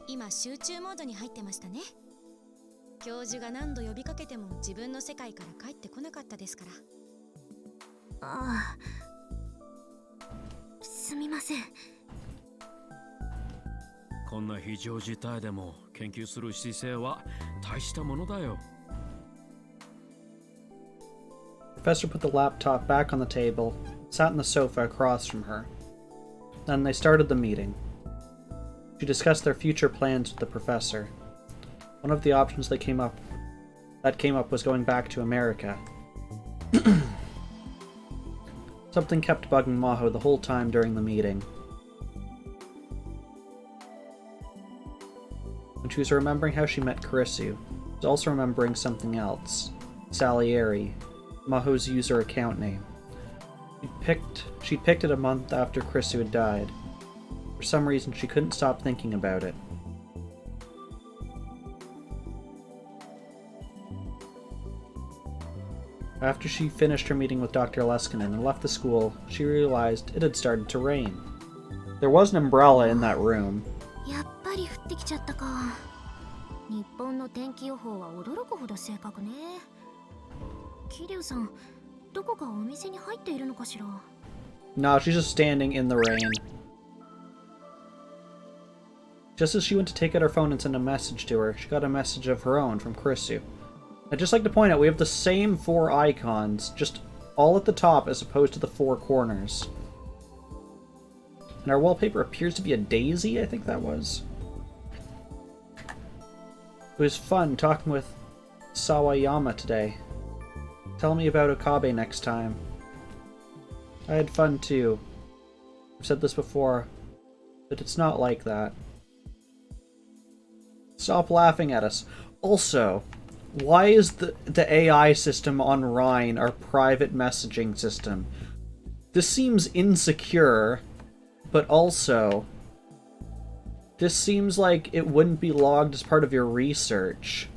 今集中モードに入ってましたね。教授が何度呼びかけても自分の世界から帰ってこなかったですから。ああ、すみません。こんな非常事態でも研究する姿勢は大したものだよ。The professor put the laptop back on the table, sat on the sofa across from her. Then they started the meeting. She discussed their future plans with the professor. One of the options that came up was going back to America. Something kept bugging Maho the whole time during the meeting. When she was remembering how she met Karisu, she was also remembering something else. Salieri, Maho's user account name. She picked it a month after Karisu had died. For some reason, she couldn't stop thinking about it. After she finished her meeting with Dr. Leskinen and left the school, she realized it had started to rain. There was an umbrella in that room. やっぱり降ってきちゃったか。日本の天気予報は驚くほど正確ね。桐生さん、どこかお店に入っているのかしら。No, she's just standing in the rain. Just as she went to take out her phone and send a message to her, she got a message of her own from Karisu. I'd just like to point out we have the same 4 icons, just all at the top as opposed to the 4 corners. And our wallpaper appears to be a daisy, I think that was. It was fun talking with Sawayama today. Tell me about Okabe next time. I had fun too. I've said this before, but it's not like that. Stop laughing at us. Also, why is the AI system on Rhine our private messaging system? This seems insecure, but also, this seems like it wouldn't be logged as part of your research.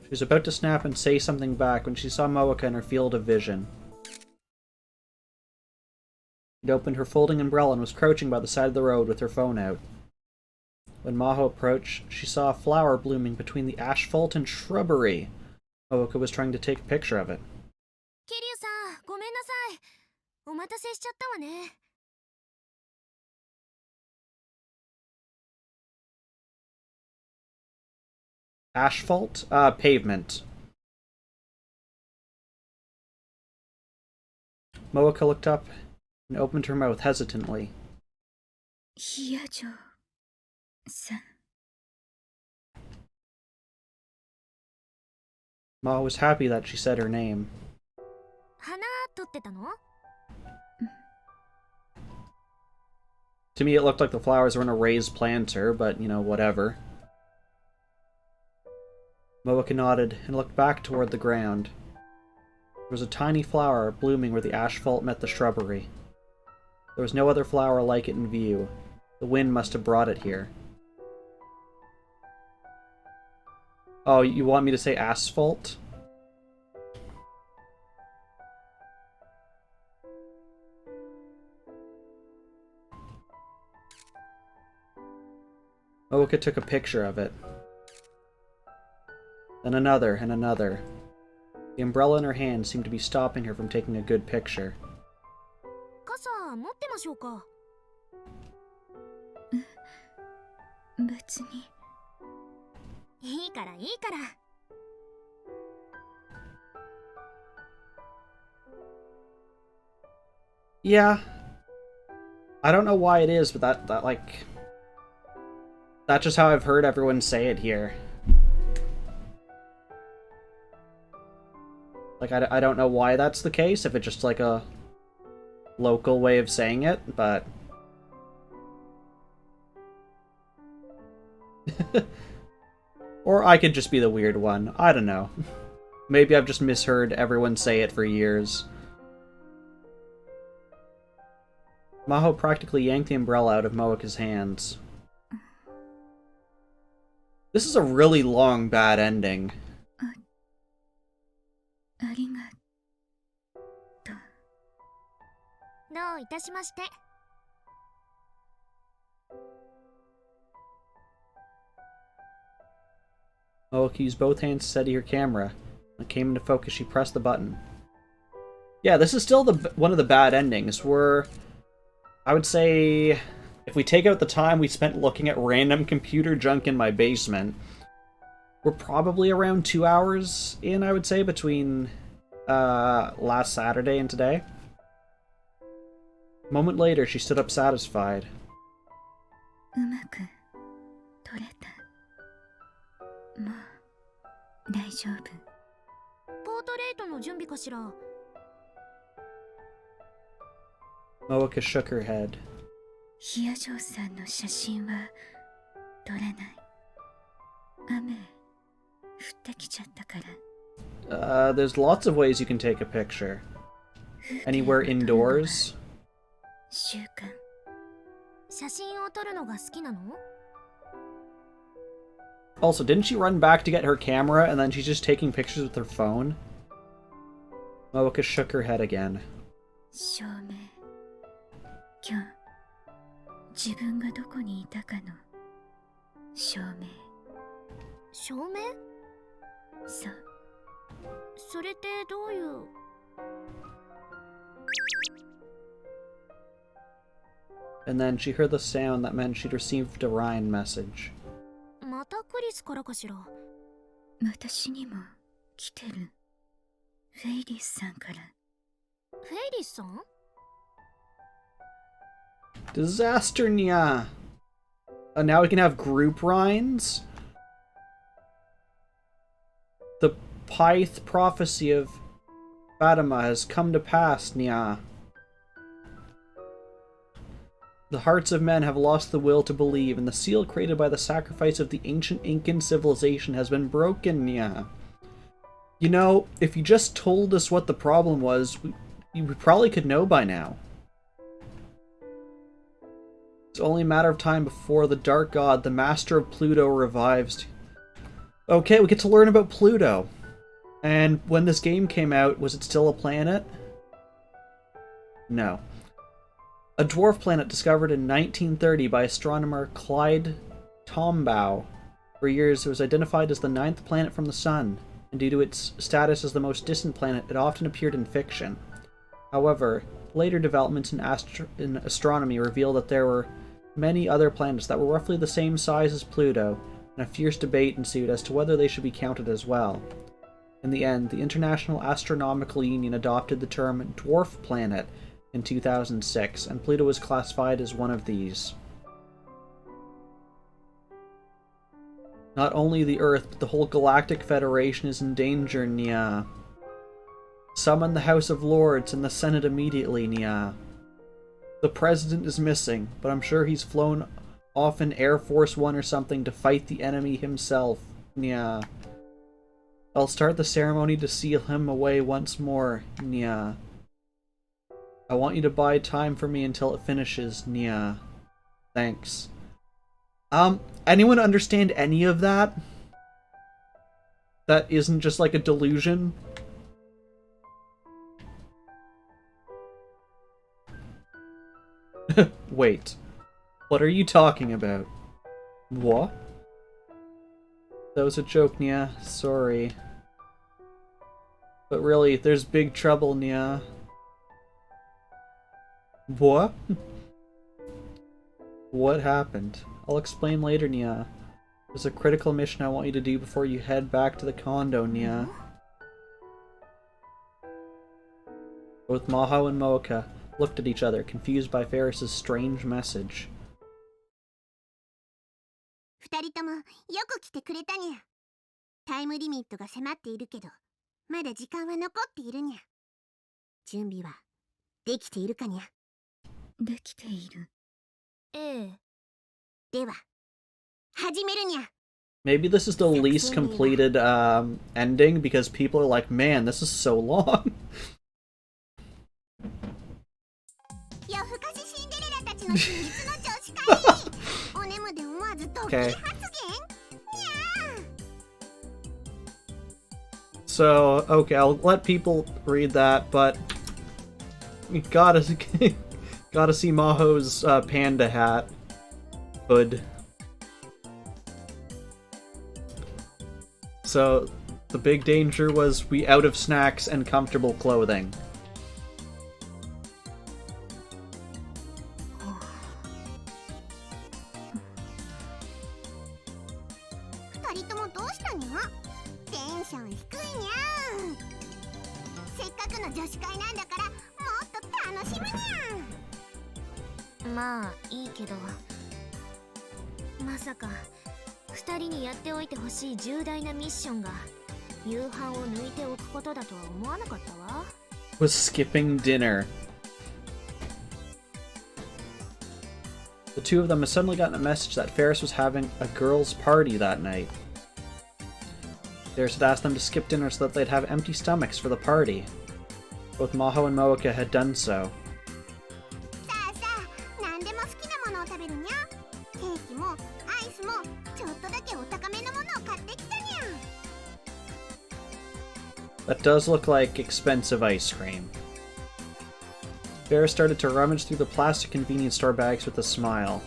She was about to snap and say something back when she saw Moeka in her field of vision. She'd opened her folding umbrella and was crouching by the side of the road with her phone out. When Maho approached, she saw a flower blooming between the asphalt and shrubbery. Moeka was trying to take a picture of it. 桐生さん、ごめんなさい。お待たせしちゃったわね。Asphalt? Pavement. Moeka looked up and opened her mouth hesitantly. いやじゃさん。Ma was happy that she said her name. 花取ってたの？ To me, it looked like the flowers were in a raised planter, but, you know, whatever. Moeka nodded and looked back toward the ground. There was a tiny flower blooming where the asphalt met the shrubbery. There was no other flower like it in view. The wind must have brought it here. Oh, you want me to say asphalt? Moeka took a picture of it. Then another and another. The umbrella in her hand seemed to be stopping her from taking a good picture. 傘持ってましょうか？別に。いいからいいから。Yeah. I don't know why it is, but that's just how I've heard everyone say it here. Like, I don't know why that's the case, if it's just like a local way of saying it, but... Or I could just be the weird one. I don't know. Maybe I've just misheard everyone say it for years. Maho practically yanked the umbrella out of Moeka's hands. This is a really long bad ending. ありがとう。どういたしまして。Moeka used both hands to steady her camera. When it came into focus, she pressed the button. Yeah, this is still one of the bad endings, where I would say if we take out the time we spent looking at random computer junk in my basement, we're probably around 2 hours in, I would say, between last Saturday and today. A moment later, she stood up satisfied. うまく取れた。もう大丈夫。ポートレートの準備かしら。Moeka shook her head. ヒアジョーさんの写真は撮れない。雨降ってきちゃったから。There's lots of ways you can take a picture. Anywhere indoors. 習慣。写真を撮るのが好きなの？ Also, didn't she run back to get her camera and then she's just taking pictures with her phone? Moeka shook her head again. 証明。今日自分がどこにいたかの証明。証明？そう。それってどういう？ And then she heard the sound that meant she'd received a Ryan message. またクリスからかしら。私にも来てる。フェイリスさんから。フェイリスさん？ Disaster, Nya! Now we can have group Ryans? The Pyth prophecy of Fatima has come to pass, Nya. The hearts of men have lost the will to believe, and the seal created by the sacrifice of the ancient Incan civilization has been broken, Nya. You know, if you just told us what the problem was, we probably could know by now. It's only a matter of time before the Dark God, the Master of Pluto, revives. Okay, we get to learn about Pluto. And when this game came out, was it still a planet? No. A dwarf planet discovered in 1930 by astronomer Clyde Tombaugh. For years, it was identified as the 9th planet from the Sun, and due to its status as the most distant planet, it often appeared in fiction. However, later developments in astronomy revealed that there were many other planets that were roughly the same size as Pluto, and a fierce debate ensued as to whether they should be counted as well. In the end, the International Astronomical Union adopted the term dwarf planet in 2006, and Pluto was classified as one of these. Not only the Earth, but the whole Galactic Federation is in danger, Nya. Summon the House of Lords and the Senate immediately, Nya. The President is missing, but I'm sure he's flown off in Air Force One or something to fight the enemy himself, Nya. I'll start the ceremony to seal him away once more, Nya. I want you to buy time for me until it finishes, Nya. Thanks. Anyone understand any of that? That isn't just like a delusion? Wait. What are you talking about? What? That was a joke, Nya. Sorry. But really, there's big trouble, Nya. What? What happened? I'll explain later, Nya. There's a critical mission I want you to do before you head back to the condo, Nya. Both Maho and Moeka looked at each other, confused by Ferris's strange message. 二人ともよく来てくれたにゃ。タイムリミットが迫っているけど、まだ時間は残っているにゃ。準備はできているかにゃ。できている。ええ。では、始めるにゃ。 Maybe this is the least completed ending because people are like, man, this is so long. 夜更かしシンデレラたちの秘密の女子会。おねむで思わずドッキリ発言。にゃー。So, okay, I'll let people read that, but we gotta see Maho's panda hat hood. So, the big danger was we out of snacks and comfortable clothing. Was skipping dinner. The two of them had suddenly gotten a message that Ferris was having a girls' party that night. Ferris had asked them to skip dinner so that they'd have empty stomachs for the party. Both Maho and Moeka had done so. That does look like expensive ice cream. Ferris started to rummage through the plastic convenience store bags with a smile.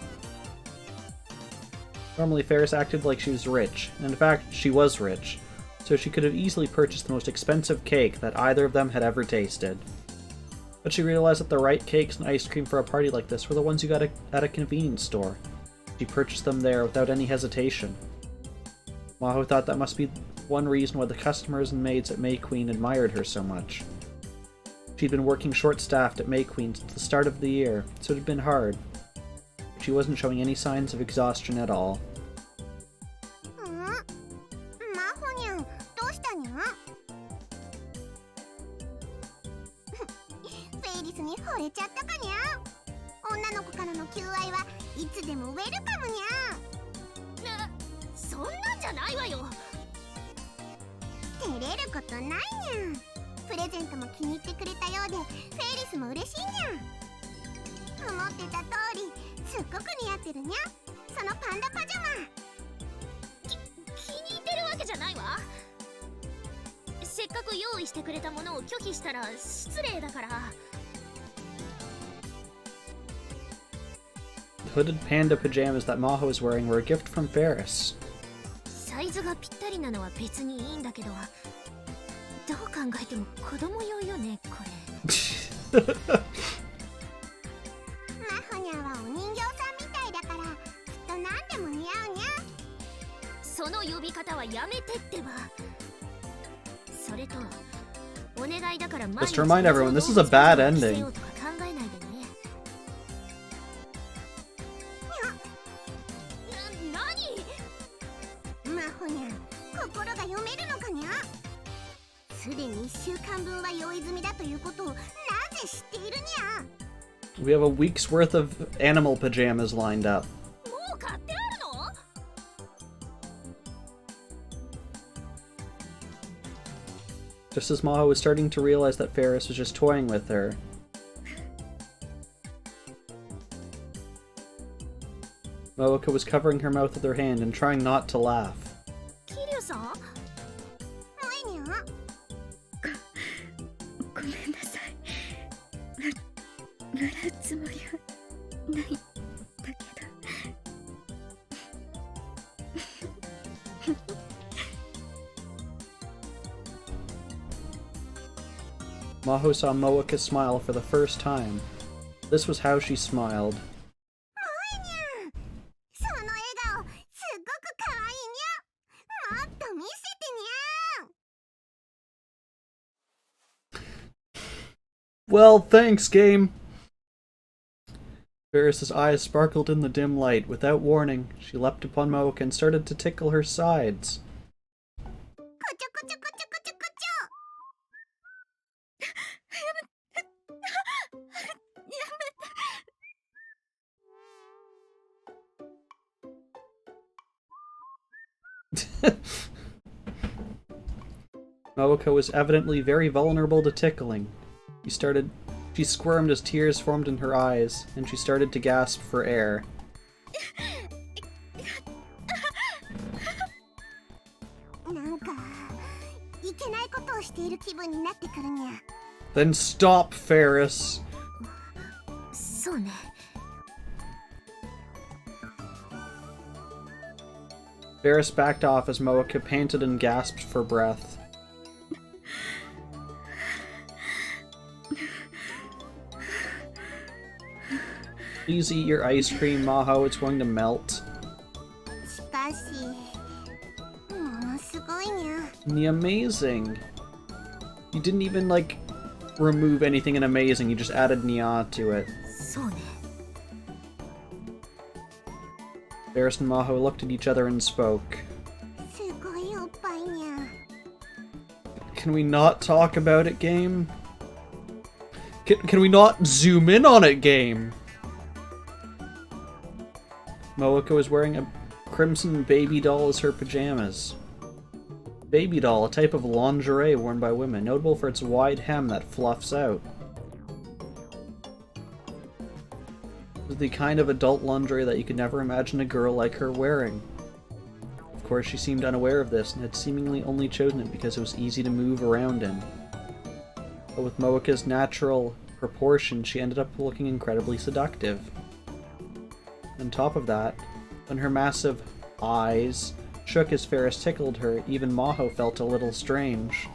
Normally, Ferris acted like she was rich, and in fact, she was rich, so she could have easily purchased the most expensive cake that either of them had ever tasted. But she realized that the right cakes and ice cream for a party like this were the ones you got at a convenience store. She purchased them there without any hesitation. Maho thought that must be one reason why the customers and maids at May Queen admired her so much. She'd been working short-staffed at May Queen since the start of the year, so it had been hard. She wasn't showing any signs of exhaustion at all. The hooded panda pajamas that Maho was wearing were a gift from Ferris. Just to remind everyone, this is a bad ending. We have a week's worth of animal pajamas lined up. Just as Maho was starting to realize that Ferris was just toying with her, Moeka was covering her mouth with her hand and trying not to laugh. Maho saw Moeka smile for the first time. This was how she smiled. Well, thanks, game! Ferris's eyes sparkled in the dim light. Without warning, she leapt upon Moeka and started to tickle her sides. Moeka was evidently very vulnerable to tickling. She squirmed as tears formed in her eyes, and she started to gasp for air. Then stop, Ferris. そうね。 Ferris backed off as Moeka panted and gasped for breath. Please eat your ice cream, Maho. It's going to melt. しかしもうすごいにゃ。 The amazing. You didn't even, like, remove anything in amazing. You just added Nya to it. そうね。 Ferris and Maho looked at each other and spoke. すごいおっぱいにゃ。 Can we not talk about it, game? Can we not zoom in on it, game? Moeka was wearing a crimson baby doll as her pajamas. Baby doll, a type of lingerie worn by women, notable for its wide hem that fluffs out. It was the kind of adult lingerie that you could never imagine a girl like her wearing. Of course, she seemed unaware of this, and had seemingly only chosen it because it was easy to move around in. But with Moeka's natural proportions, she ended up looking incredibly seductive. On top of that, when her massive eyes shook as Ferris tickled her, even Maho felt a little strange.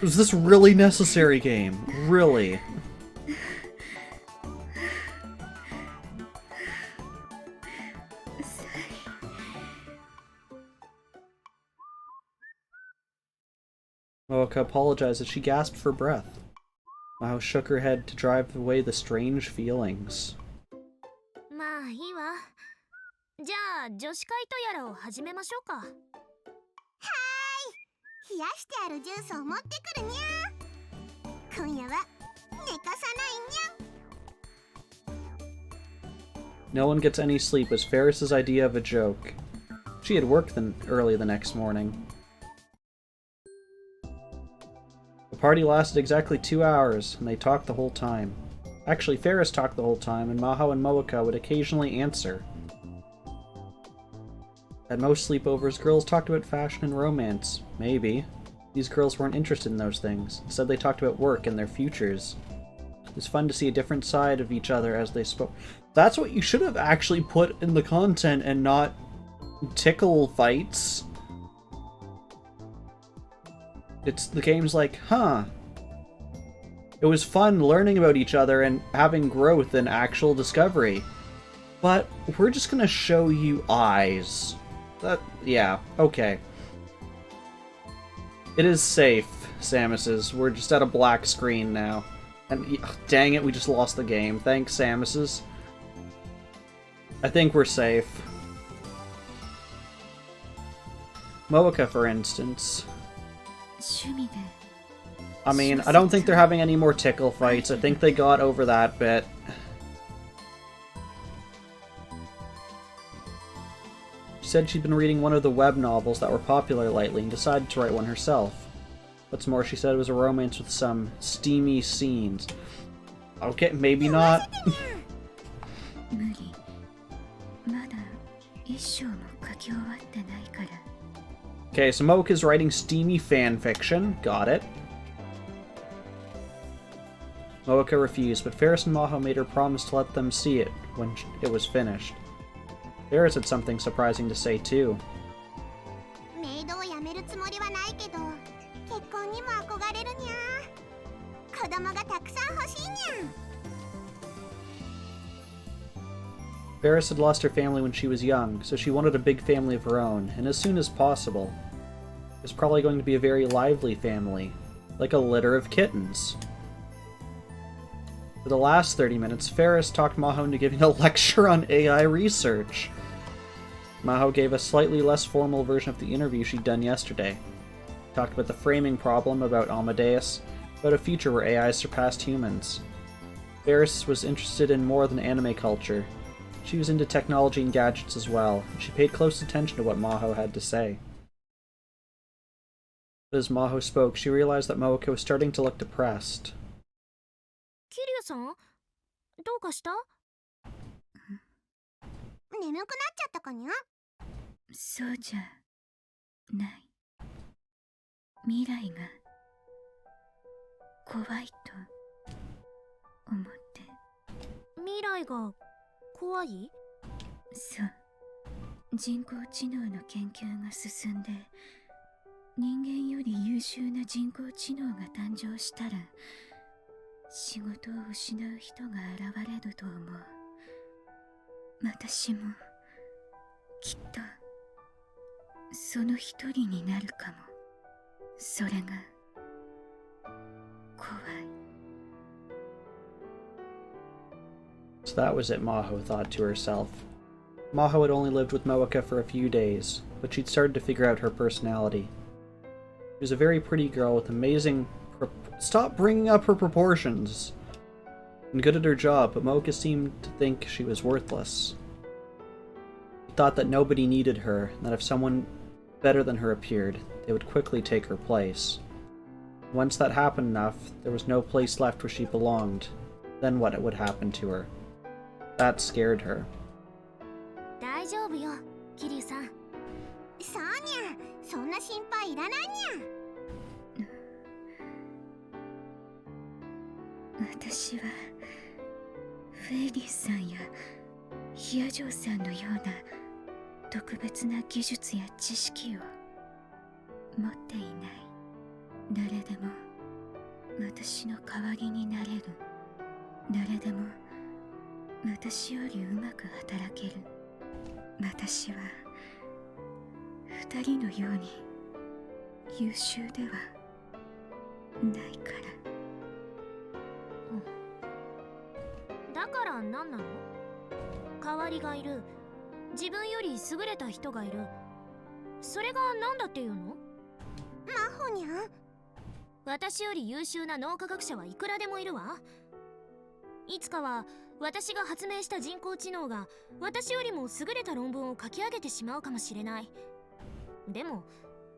Was this really necessary, game? Really? Moeka apologized as she gasped for breath. Maho shook her head to drive away the strange feelings. まあいいわ。じゃあ女子会とやらを始めましょうか。はーい。冷やしてあるジュースを持ってくるにゃ。今夜は寝かさないにゃ。 No one gets any sleep was Ferris's idea of a joke. She had work early the next morning. The party lasted exactly 2 hours, and they talked the whole time. Actually, Ferris talked the whole time, and Maho and Moeka would occasionally answer. At most sleepovers, girls talked about fashion and romance. Maybe. These girls weren't interested in those things. Instead, they talked about work and their futures. It was fun to see a different side of each other as they spoke. That's what you should have actually put in the content and not tickle fights. It's the game's like, huh. It was fun learning about each other and having growth and actual discovery. But we're just gonna show you eyes. Yeah, okay. It is safe, Samus's. We're just at a black screen now. And dang it, we just lost the game. Thanks, Samus's. I think we're safe. Moeka, for instance. I mean, I don't think they're having any more tickle fights. I think they got over that bit. She said she'd been reading one of the web novels that were popular lately and decided to write one herself. What's more, she said it was a romance with some steamy scenes. Okay, maybe not. Okay, so Moeka's writing steamy fanfiction. Got it. Moeka refused, but Ferris and Maho made her promise to let them see it when it was finished. Ferris had something surprising to say, too. メイドを辞めるつもりはないけど、結婚にも憧れるにゃ。子供がたくさん欲しいにゃ。 Ferris had lost her family when she was young, so she wanted a big family of her own, and as soon as possible. It was probably going to be a very lively family, like a litter of kittens. For the last 30 minutes, Ferris talked Maho into giving a lecture on AI research. Maho gave a slightly less formal version of the interview she'd done yesterday. Talked about the framing problem about Amadeus, about a future where AI surpassed humans. Ferris was interested in more than anime culture. She was into technology and gadgets as well, and she paid close attention to what Maho had to say. But as Maho spoke, she realized that Moeka was starting to look depressed. キリュウさん、どうかした？眠くなっちゃったかにゃ。そうじゃない。未来が怖いと思って。未来が怖い？そう。人工知能の研究が進んで、人間より優秀な人工知能が誕生したら、仕事を失う人が現れると思う。私もきっとその一人になるかも。それが怖い。 So that was it, Maho thought to herself. Maho had only lived with Moeka for a few days, but she'd started to figure out her personality. She was a very pretty girl with amazing... Stop bringing up her proportions! And good at her job, but Moeka seemed to think she was worthless. She thought that nobody needed her, and that if someone better than her appeared, they would quickly take her place. Once that happened enough, there was no place left where she belonged. Then what would happen to her? That scared her. 大丈夫よ、桐生さん。そうにゃ、そんな心配いらないにゃ。私はフェイリスさんやヒアジョーさんのような特別な技術や知識を持っていない。誰でも私の代わりになれる。誰でも私よりうまく働ける。私は二人のように優秀ではないから。だから何なの？代わりがいる。自分より優れた人がいる。それが何だっていうの？マホにゃん。私より優秀な脳科学者はいくらでもいるわ。いつかは私が発明した人工知能が私よりも優れた論文を書き上げてしまうかもしれない。でも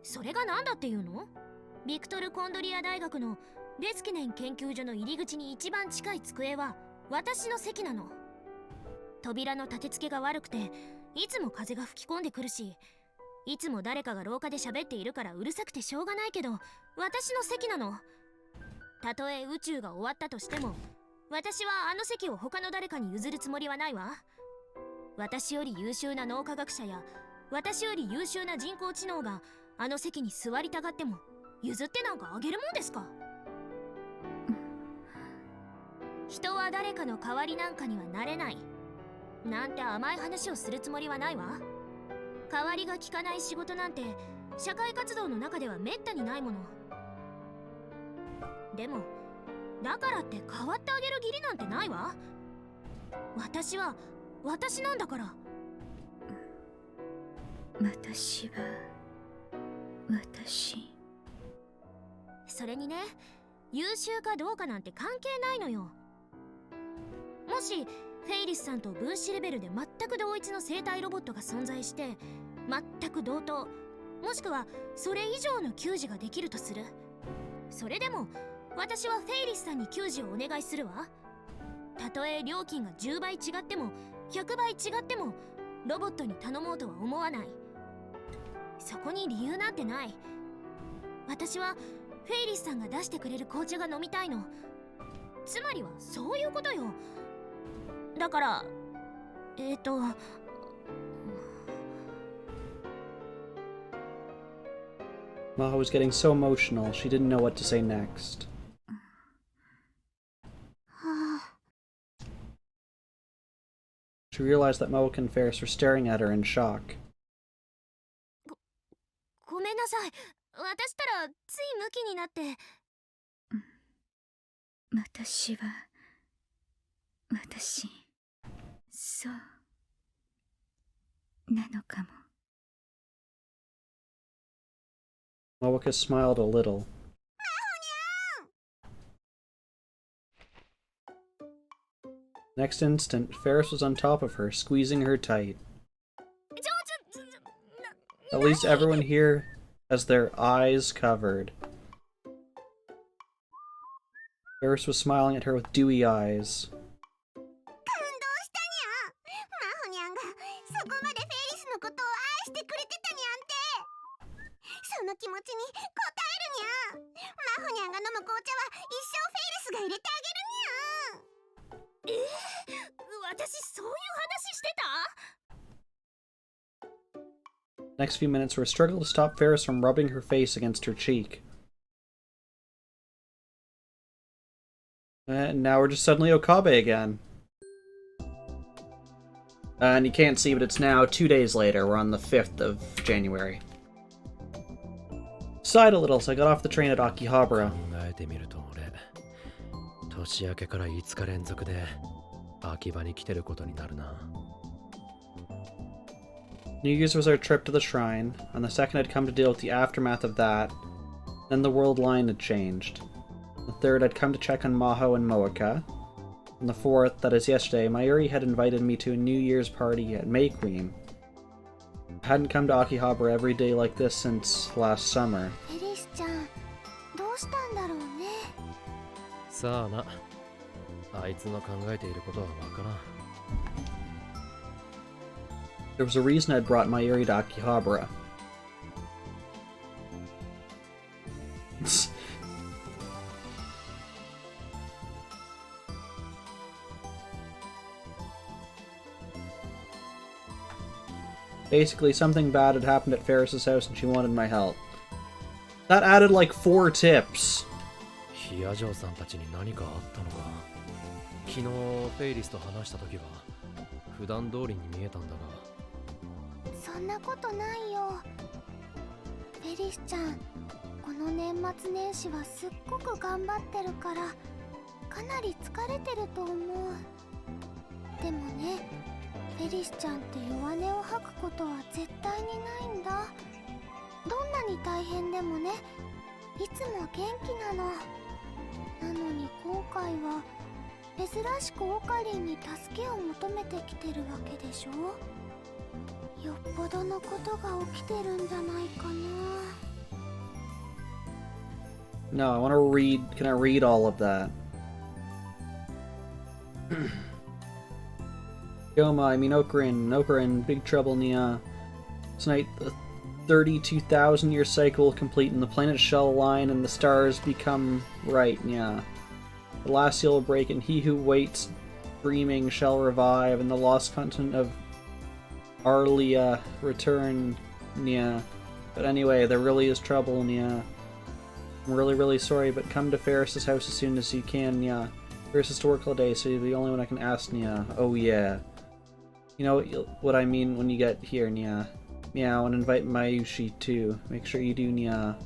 それが何だっていうの？ビクトル・コンドリア大学のレスキネン研究所の入り口に一番近い机は私の席なの。扉の立て付けが悪くていつも風が吹き込んでくるし、いつも誰かが廊下で喋っているからうるさくてしょうがないけど、私の席なの。たとえ宇宙が終わったとしても、私はあの席を他の誰かに譲るつもりはないわ。私より優秀な脳科学者や私より優秀な人工知能があの席に座りたがっても譲ってなんかあげるもんですか？人は誰かの代わりなんかにはなれないなんて甘い話をするつもりはないわ。代わりが利かない仕事なんて社会活動の中ではめったにないもの。でもだからって代わってあげる義理なんてないわ。私は私なんだから。私は私。それにね、優秀かどうかなんて関係ないのよ。もしフェイリスさんと分子レベルで全く同一の生体ロボットが存在して全く同等、もしくはそれ以上の給仕ができるとする。それでも私はフェイリスさんに給仕をお願いするわ。たとえ料金が10倍違っても100倍違ってもロボットに頼もうとは思わない。そこに理由なんてない。私はフェイリスさんが出してくれる紅茶が飲みたいの。つまりはそういうことよ。だからMaho was getting so emotional, she didn't know what to say next. She realized that Moek and Ferris were staring at her in shock. ごめんなさい。私ったらついムキになって。私は私そうなのかも。Moeka smiled a little. Next instant, Ferris was on top of her, squeezing her tight. At least everyone here has their eyes covered. Ferris was smiling at her with dewy eyes. マホニャンがそこまでフェイリスのことを愛してくれてたにゃんて。その気持ちに応えるにゃ。マホニャンが飲む紅茶は一生フェイリスが入れてあげるにゃ。私そういう話してた？ Next few minutes were a struggle to stop Ferris from rubbing her face against her cheek. And now we're just suddenly Okabe again. And you can't see, but it's now 2 days later. We're on the 5th of January. Sighed a little, so I got off the train at Akihabara. 考えてみると俺、年明けから5日連続で秋葉に来てることになるな。New Year's was our trip to the shrine. On the 2nd, I'd come to deal with the aftermath of that. Then the world line had changed. On the 3rd, I'd come to check on Maho and Moeka. On the 4th, that is yesterday, Mayuri had invited me to a New Year's party at May Queen. I hadn't come to Akihabara every day like this since last summer. フェリスちゃん、どうしたんだろうね。さあな、あいつの考えていることはわからん。There was a reason I'd brought Mayuri to Akihabara. Basically, something bad had happened at Ferris's house and she wanted my help. That added like 4 tips. ヒヤジョーさんたちに何かあったのか。昨日フェイリスと話した時は普段通りに見えたんだが。そんなことないよ。フェリスちゃん、この年末年始はすっごく頑張ってるからかなり疲れてると思う。でもね、フェリスちゃんって弱音を吐くことは絶対にないんだ。どんなに大変でもね、いつも元気なの。なのに今回は珍しくオカリンに助けを求めてきてるわけでしょ。よっぽどのことが起きてるんじゃないかな。 No, I want to read. Can I read all of that? Yoma, I mean Okarin, big trouble, Nia. Tonight, the 32,000-year cycle will complete and the planets shall align and the stars become right, Nia. The last seal will break and he who waits, dreaming, shall revive and the lost continent of Arlia return, Nia. But anyway, there really is trouble, Nia. I'm really sorry, but come to Ferris's house as soon as you can, Nia. Ferris is to work all day, so you're the only one I can ask, Nia. Oh yeah. You know what I mean when you get here, Nia. Meow, and invite Mayushi too. Make sure you do, Nia.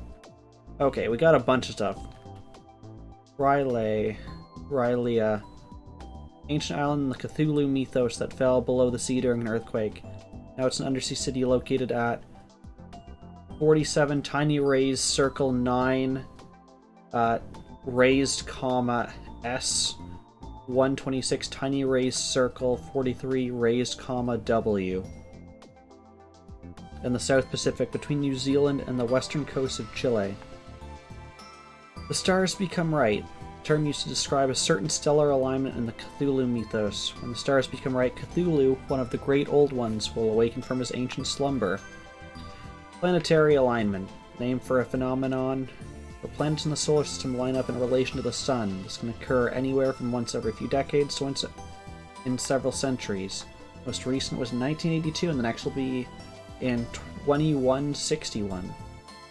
Okay, we got a bunch of stuff. Rylea. Ancient island in the Cthulhu mythos that fell below the sea during an earthquake. Now it's an undersea city located at 47 tiny raised circle 9 raised comma S 126 tiny raised circle 43 raised comma W in the South Pacific between New Zealand and the western coast of Chile. The stars become right, a term used to describe a certain stellar alignment in the Cthulhu mythos. When the stars become right, Cthulhu, one of the great old ones, will awaken from his ancient slumber. Planetary alignment, named for a phenomenon where planets in the solar system line up in relation to the sun. This can occur anywhere from once every few decades to once in several centuries. Most recent was in 1982, and the next will be in 2161.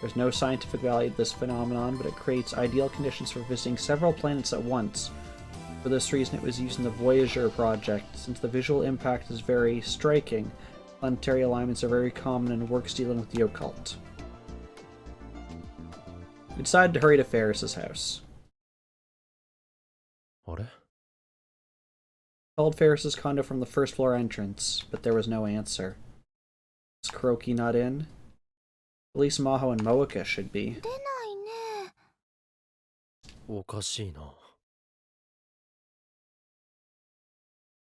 There's no scientific value to this phenomenon, but it creates ideal conditions for visiting several planets at once. For this reason, it was used in the Voyager project. Since the visual impact is very striking, planetary alignments are very common in works dealing with the occult. We decided to hurry to Ferris's house. あれ? Called Ferris's condo from the first floor entrance, but there was no answer. Is Kuroki not in? At least Maho and Moeka should be. 出ないね。おかしいな。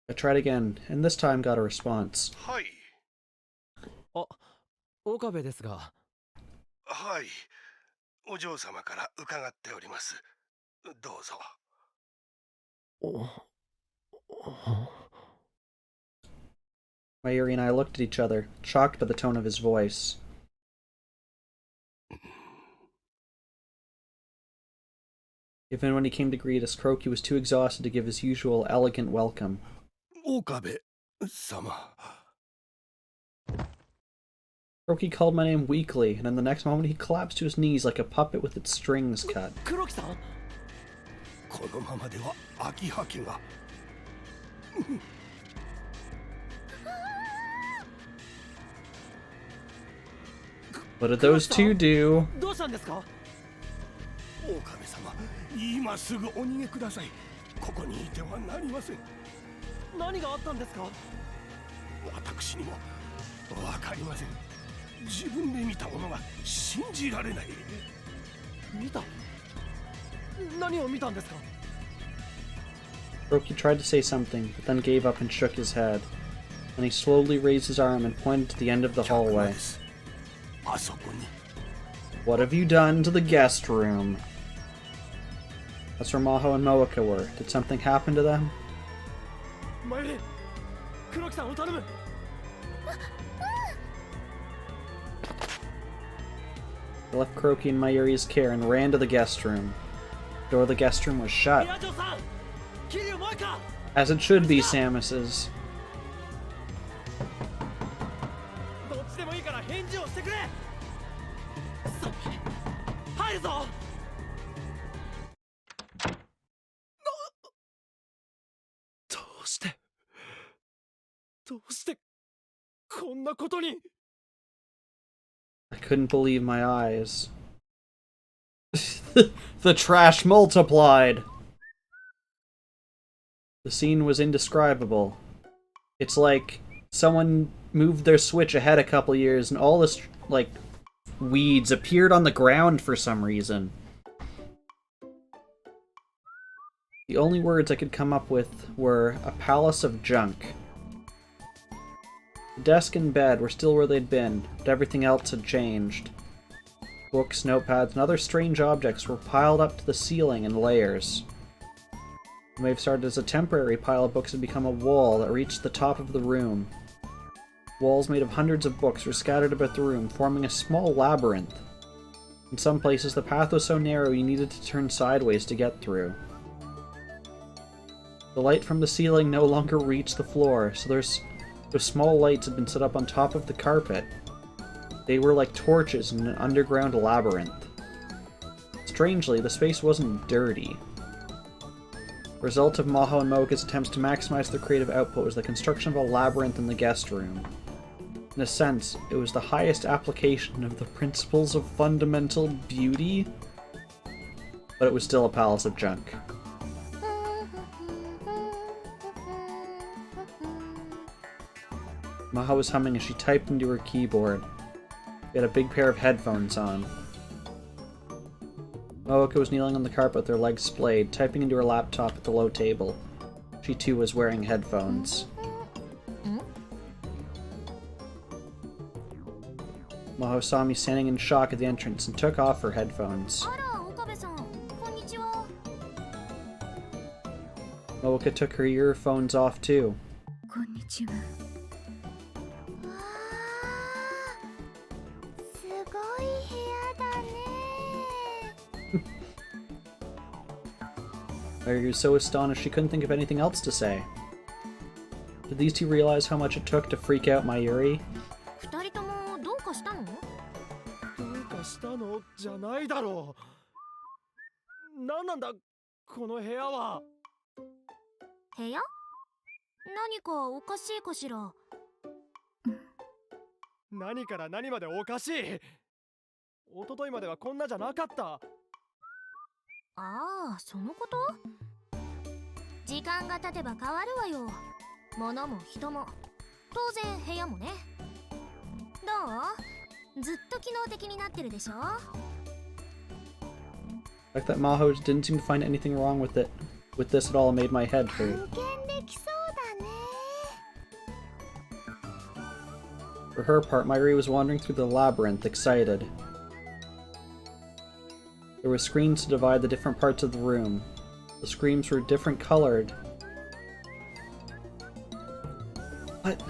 I tried again, and this time got a response. はい。あ、岡部ですが。はい。お嬢様から伺っております。どうぞ。Mayuri and I looked at each other, shocked by the tone of his voice. Even when he came to greet us, Croaky was too exhausted to give his usual elegant welcome. 岡部様。 Croaky called my name weakly, and in the next moment he collapsed to his knees like a puppet with its strings cut. 黒木さん。このままでは秋葉家が。What did those two do? どうしたんですか？岡部様、今すぐお逃げください。ここにいてはなりません。何があったんですか？私にもわかりません。自分で見たものが信じられない。見た？何を見たんですか？ Croaky tried to say something, but then gave up and shook his head. Then he slowly raised his arm and pointed to the end of the hallway. What have you done to the guest room? That's where Maho and Moeka were. Did something happen to them? They left Croaky in Mayuri's care and ran to the guest room. The door of the guest room was shut. As it should be, Samus's. I couldn't believe my eyes. The trash multiplied! The scene was indescribable. It's like someone moved their Switch ahead a couple years and all this, like, weeds appeared on the ground for some reason. The only words I could come up with were a palace of junk. The desk and bed were still where they'd been, but everything else had changed. Books, notepads, and other strange objects were piled up to the ceiling in layers. What may have started as a temporary pile of books had become a wall that reached the top of the room. Walls made of hundreds of books were scattered about the room, forming a small labyrinth. In some places, the path was so narrow you needed to turn sideways to get through. The light from the ceiling no longer reached the floor, so those small lights had been set up on top of the carpet. They were like torches in an underground labyrinth. Strangely, the space wasn't dirty. The result of Maho and Moeka's attempts to maximize their creative output was the construction of a labyrinth in the guest room. In a sense, it was the highest application of the principles of fundamental beauty, but it was still a palace of junk. Maho was humming as she typed into her keyboard. She had a big pair of headphones on. Moeka was kneeling on the carpet with her legs splayed, typing into her laptop at the low table. She too was wearing headphones. Maho saw me standing in shock at the entrance and took off her headphones. Moeka took her earphones off too. Mayuri was so astonished she couldn't think of anything else to say. Did these two realize how much it took to freak out Mayuri? The fact that Maho didn't seem to find anything wrong with this at all made my head hurt. For her part, Mayuri was wandering through the labyrinth, excited. There were screens to divide the different parts of the room. The screens were different colored. What?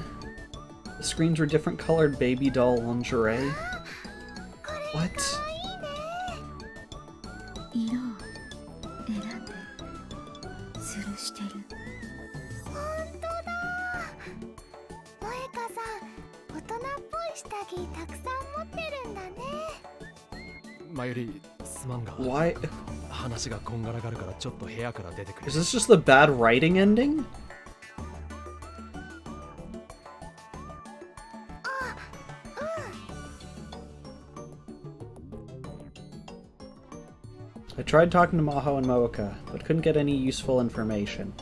The screens were different colored baby doll lingerie? What? 下着たくさん持ってるんだね。前よりすまんが Why? 話がこんがらがるからちょっと部屋から出てくる。 Is this just the bad writing ending? I tried talking to Maho and Moeka, but couldn't get any useful information.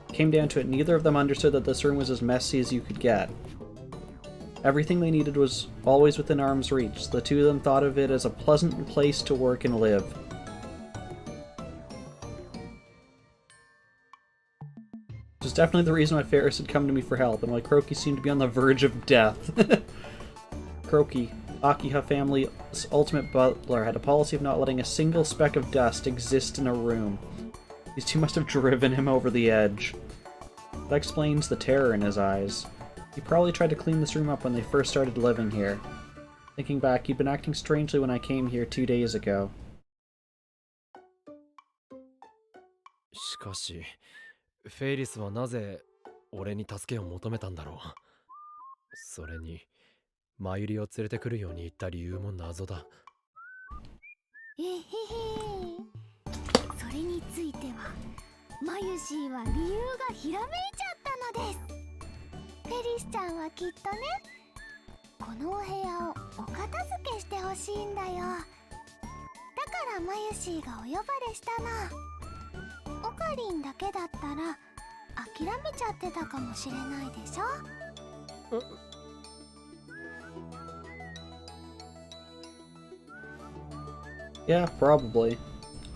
It came down to it, neither of them understood that this room was as messy as you could get. Everything they needed was always within arm's reach. The two of them thought of it as a pleasant place to work and live. Which is definitely the reason why Ferris had come to me for help, and why Croaky seemed to be on the verge of death. Croaky, Akiha family's ultimate butler, had a policy of not letting a single speck of dust exist in a room. These two must have driven him over the edge. That explains the terror in his eyes. He probably tried to clean this room up when they first started living here. Thinking back, he'd been acting strangely when I came here 2 days ago. しかしフェイリスはなぜ俺に助けを求めたんだろう。それにマユリを連れてくるように言った理由も謎だ。えへへ。それについてはマユシーは理由がひらめいちゃったのです。フェリスちゃんはきっとね、このお部屋をお片付けしてほしいんだよ。だからマユシーがお呼ばれしたの。オカリンだけだったら諦めちゃってたかもしれないでしょ。Yeah, probably. I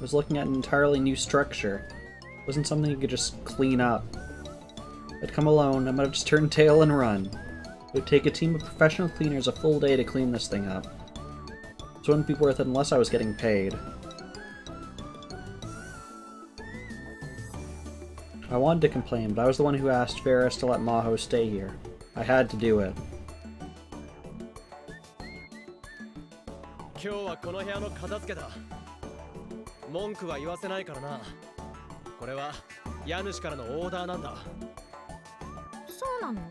was looking at an entirely new structure. It wasn't something you could just clean up. I'd come alone, I might have just turned tail and run. It would take a team of professional cleaners a full day to clean this thing up. It wouldn't be worth it unless I was getting paid. I wanted to complain, but I was the one who asked Ferris to let Maho stay here. I had to do it. 今日はこの部屋の片付けだ。文句は言わせないからな。これは家主からのオーダーなんだ。そうなの？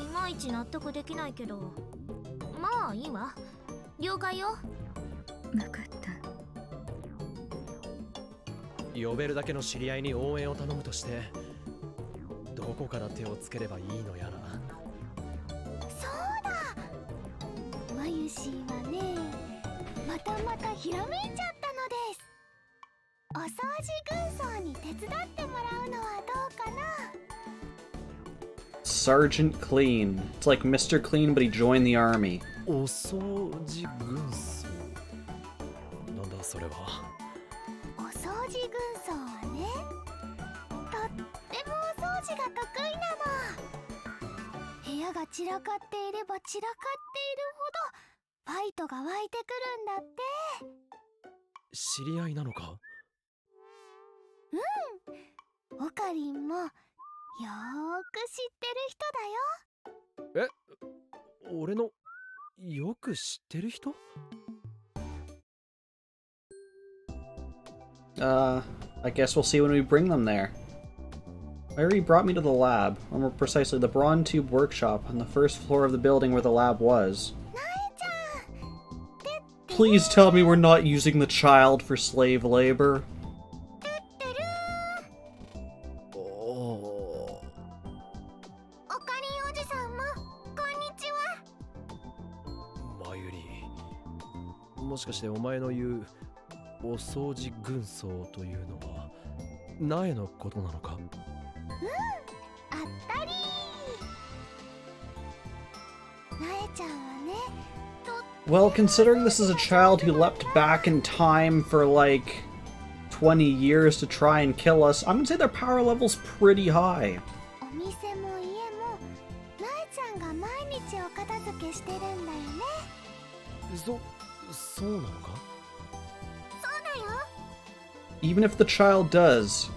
いまいち納得できないけど、まあいいわ。了解よ。分かった。呼べるだけの知り合いに応援を頼むとして、どこから手をつければいいのやら。そうだ。マユシーはね、またひらめいちゃったのです。お掃除軍曹に手伝ってもらうのはどうかな。Sergeant Clean. It's like Mr. Clean, but he joined the army. お掃除軍曹。なんだそれは。お掃除軍曹はね、とってもお掃除が得意なの。部屋が散らかっていれば散らかっているほどファイトが湧いてくるんだって。知り合いなのか？うん。オカリンもよーく知ってる人だよ。え、俺のよく知ってる人I guess we'll see when we bring them there. Mary brought me to the lab, or more precisely the Brawn Tube workshop on the first floor of the building where the lab was. Please tell me we're not using the child for slave labor. もしかしてお前の言うお掃除軍曹というのは苗のことなのか？あったりー。苗ちゃんはね、Well, considering this is a child who leapt back in time for like 20 years to try and kill us, I'm gonna say their power level's pretty high. お店も家も苗ちゃんが毎日お片付けしてるんだよね。そうなのか？そうだよ。 Even if the child does,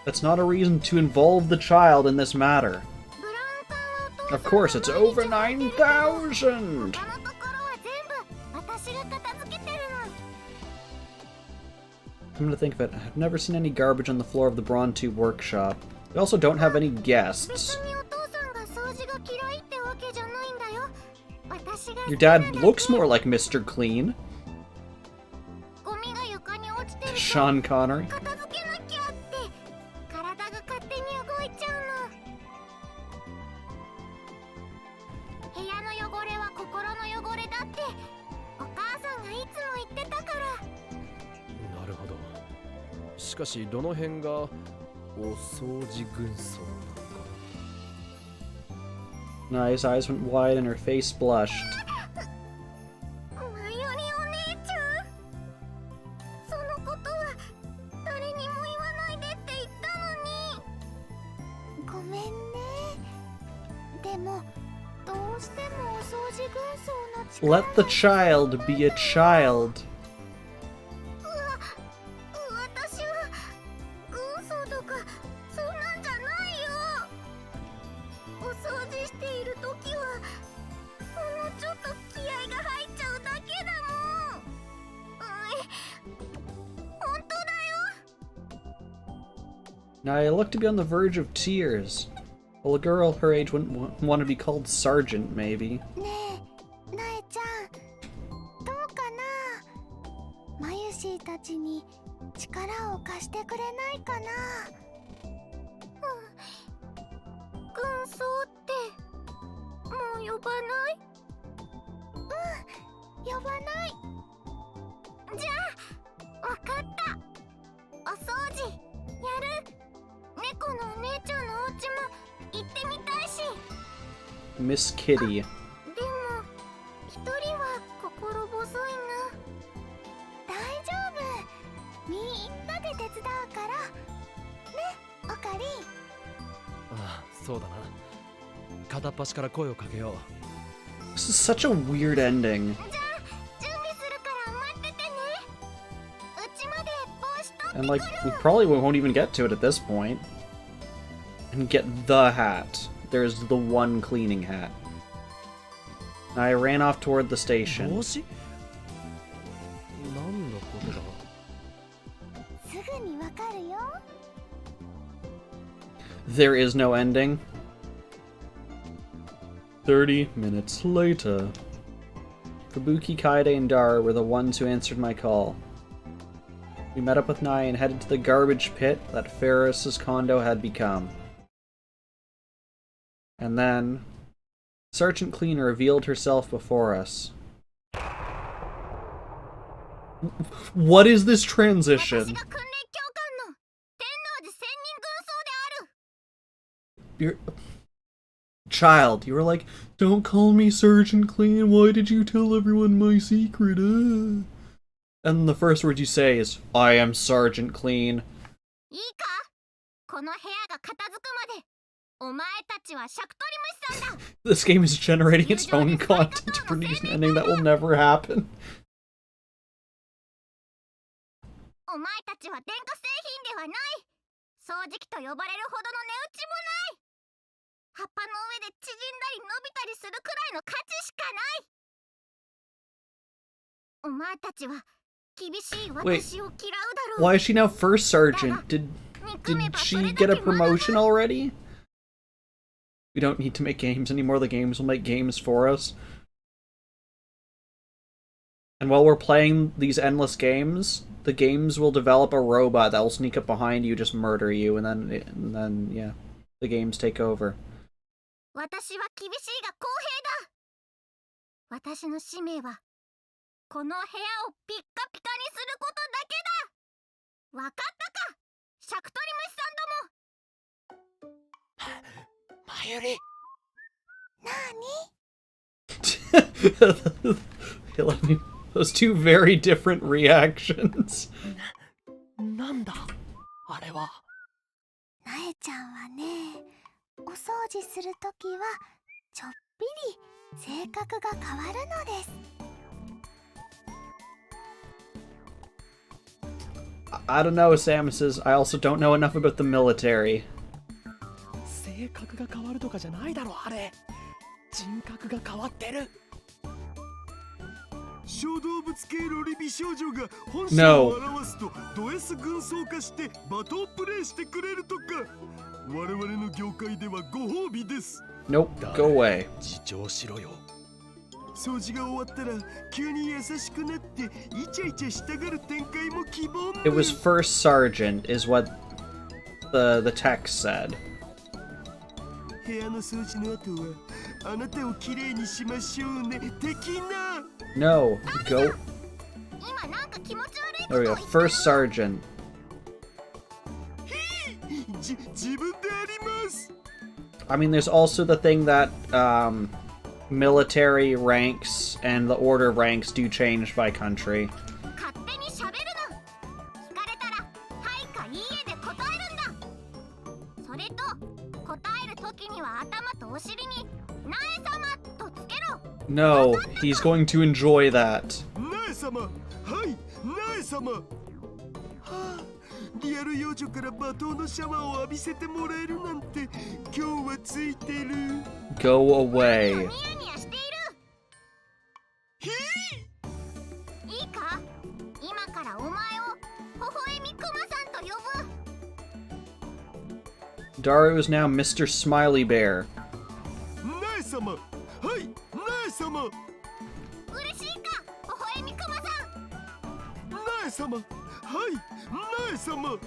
that's not a reason to involve the child in this matter. Of course, it's over 9,000! Come to think of it, I've never seen any garbage on the floor of the Brawn Tube workshop. We also don't have any guests. Your dad looks more like Mr. Clean. ゴミが床に落ちてると Sean Connery. 片付けなきゃって体が勝手に動いちゃうの。部屋の汚れは心の汚れだってお母さんがいつも言ってたから。なるほど。しかしどの辺がお掃除軍曹なのか。 Nai's eyes went wide and her face blushed. マヨリお姉ちゃん、そのことは誰にも言わないでって言ったのに。ごめんね。でもどうしてもお掃除軍曹の力 Let the child be a child. 私は軍曹とかそんなんじゃないよ。お掃除しているときはほんのちょっと気合が入っちゃうだけだもん。本当だよ。 Naya looked to be on the verge of tears. Well, a girl her age wouldn't want to be called Sergeant, maybe. ねえ、なえちゃん、どうかな。マユシーたちに力を貸してくれないかな。軍曹ってもう呼ばない？呼ばない。じゃあわかった。お掃除やる。猫のお姉ちゃんのお家も行ってみたいし。 Miss Kitty. でも一人は心細いな。大丈夫。みんなで手伝うからね、オカリン。ああ、そうだな。片っ端から声をかけよう。 This is such a weird ending. じゃあ準備するから待っててね。うちまで帽子取ってくる。 And, like, we probably won't even get to it at this point. And get the hat. There's the one cleaning hat. Naya ran off toward the station. 帽子？何のことだ？すぐにわかるよ。 There is no ending. 30 minutes later. Kabuki, Kaide, and Dara were the ones who answered my call. We met up with Nai and headed to the garbage pit that Ferris's condo had become. And then, Sergeant Clean revealed herself before us. What is this 私 transition? が訓練教官の天王寺専任軍曹である。 You're... Child, you were like, don't call me Sergeant Clean, why did you tell everyone my secret? And the first word you say is, I am Sergeant Clean. いいか、この部屋が片付くまでお前たちはシャクトリムシさんだ。 This game is generating its own content to produce an ending that will never happen. お前たちは電化製品ではない。掃除機と呼ばれるほどの値打ちもない。葉っぱの上で縮んだり伸びたりするくらいの価値しかない。お前たちは厳しい私を嫌うだろう。 Why is she now first sergeant? Did she get a promotion already? We don't need to make games anymore, the games will make games for us. And while we're playing these endless games, the games will develop a robot that will sneak up behind you, just murder you, and then yeah, the games take over. 私は厳しいが公平だ。私の使命はこの部屋をピッカピカにすることだけだ。わかったか、シャクトリムシさんども。マユリ。なに？Those two very different reactions. なんだあれは。なえちゃんはね、お掃除するときはちょっぴり性格が変わるのです。I don't know, Samus. I also don't know enough about the military. 性格が変わるとかじゃないだろあれ。人格が変わってる。小動物系ロリ美少女が本性を表すとド S 軍曹化してバトンプレイしてくれるとか。我々の業界ではご褒美です。 Nope, go away. 自重しろよ。掃除が終わったら急に優しくなってイチャイチャしたがる展開も希望。 It was first sergeant is what the text said. 部屋の掃除の後はあなたをきれいにしましょうね的な。 No, go. 今なんか気持ち悪い There we go. First sergeant. 自分であります。 I mean, there's also the thing that military ranks and the order ranks do change by country. 勝手に喋るな。聞かれたらはいかいいえで答えるんだ。それと答えるときには頭とお尻になえ様とつけろ。 No, he's going to enjoy that. なえ様、はい、なえ様。はあ、リアル幼女から罵倒のシャワーを浴びせてもらえるなんて今日はついてる。 Go away. ニヤニヤしている。いいか、今からお前を微笑みクマさんと呼ぶ。 Daru is now Mr. Smiley Bear. なえ様、はい、なえ様。嬉しいか、微笑みクマさん。なえ様、はい、なえ様。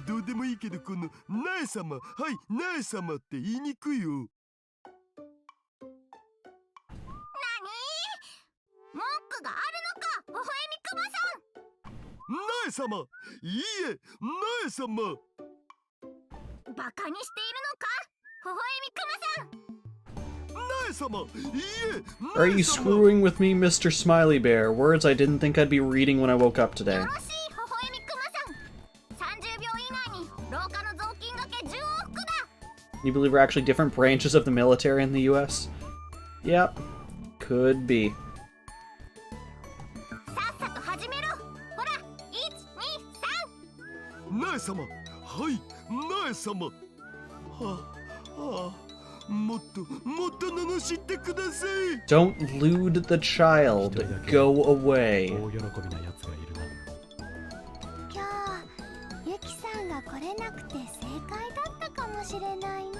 どうでもいいけどこのなえ様、はい、なえ様って言いにくいよ。文句があるのか、微笑みクマさん。なえ様、いいえ、なえ様。バカにしているのか、微笑みクマさん。なえ様、いいえ、 Are you screwing with me, Mr. Smiley Bear? Words I didn't think I'd be reading when I woke up today. よろしい、微笑みクマさん。30秒以内に廊下の雑巾がけ10往復だ。 You believe we're actually different branches of the military in the US? Yep. Could be. さっさと始めろ。ほら、1、2、3。なえ様、はい、なえ様。はあ、はあ、もっと罵ってください。 Don't lewd the child. Go away. 大喜びなやつがいるな。今日ユキさんが来れなくて正解だったかもしれないね。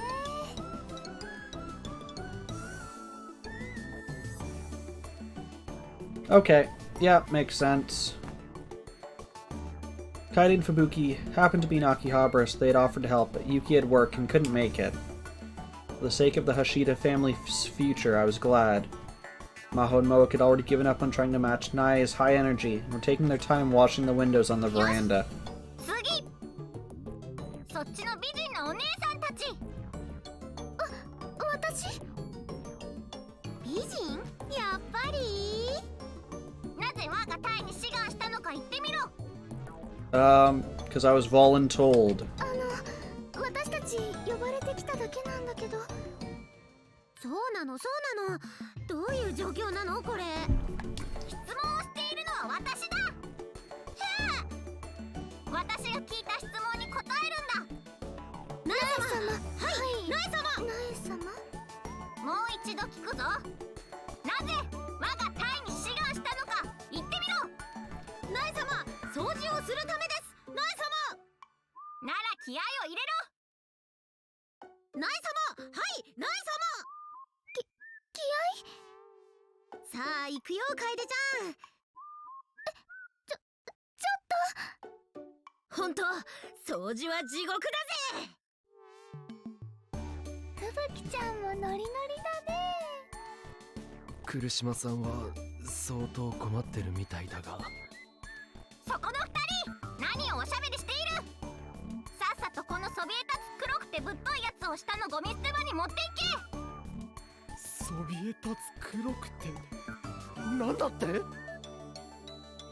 Okay. Yeah, makes sense. Kaide and Fubuki happened to be in Akihabara, so they had offered to help, but Yuki had work and couldn't make it. For the sake of the Hashida family's future, I was glad. Maho and Moak had already given up on trying to match Nai's high energy and were taking their time washing the windows on the veranda. 次、そっちの美人のお姉さんたち。私美人？やっぱり？なぜ我が隊に志願したのか言ってみろ。Because I was voluntold. 私たち呼ばれてきただけなんだけど。そうなの、そうなの。どういう状況なのこれ。質問をしているのは私だ。へえ。私が聞いた質問に答えるんだ。ナエ様。はい、ナエ様。ナエ様？もう一度聞くぞ。なぜ我が隊に志願したのか言ってみろ。ナエ様、掃除をするためです。ナエ様。なら気合を入れろ。ナエ様、はい、ナエ様。さあ行くよ、楓ちゃん。ちょっと。本当、掃除は地獄だぜ。ふぶきちゃんもノリノリだね。来島さんは相当困ってるみたいだが。そこの二人、何をおしゃべりしている。さっさとこのそびえ立つ黒くてぶっといやつを下のゴミ捨て場に持っていけ。そびえ立つ黒くてなんだって。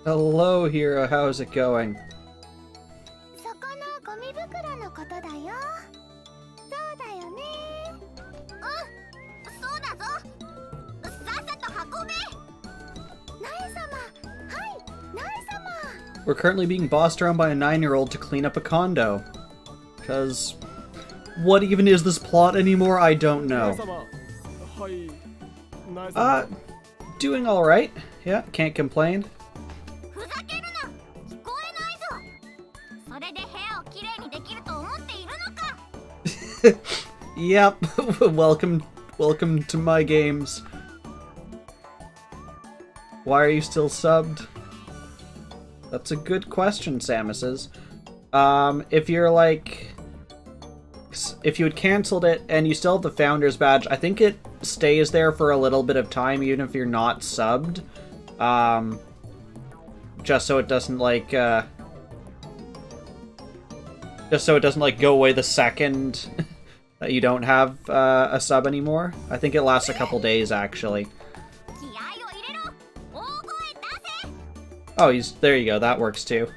Hello, hero. How's it going? そこのゴミ袋のことだよ。そうだよね。そうだぞ。さっさと運べ。ナエ様、はい、ナエ様。 We're currently being bossed around by a 9-year-old to clean up a condo. Because what even is this plot anymore? I don't know. はい、ナエ様。Doing all right. Yeah, can't complain. ふざけるな。聞こえないぞ。それで部屋をきれいにできると思っているのか。Yep. welcome to my games. Why are you still subbed? That's a good question, Samus's. If you're like... If you had cancelled it and you still have the Founder's Badge, I think it stays there for a little bit of time, even if you're not subbed. Just so it doesn't, like, just so it doesn't, like, go away the second that you don't have a sub anymore. I think it lasts a couple days, actually. Oh, there you go. That works too.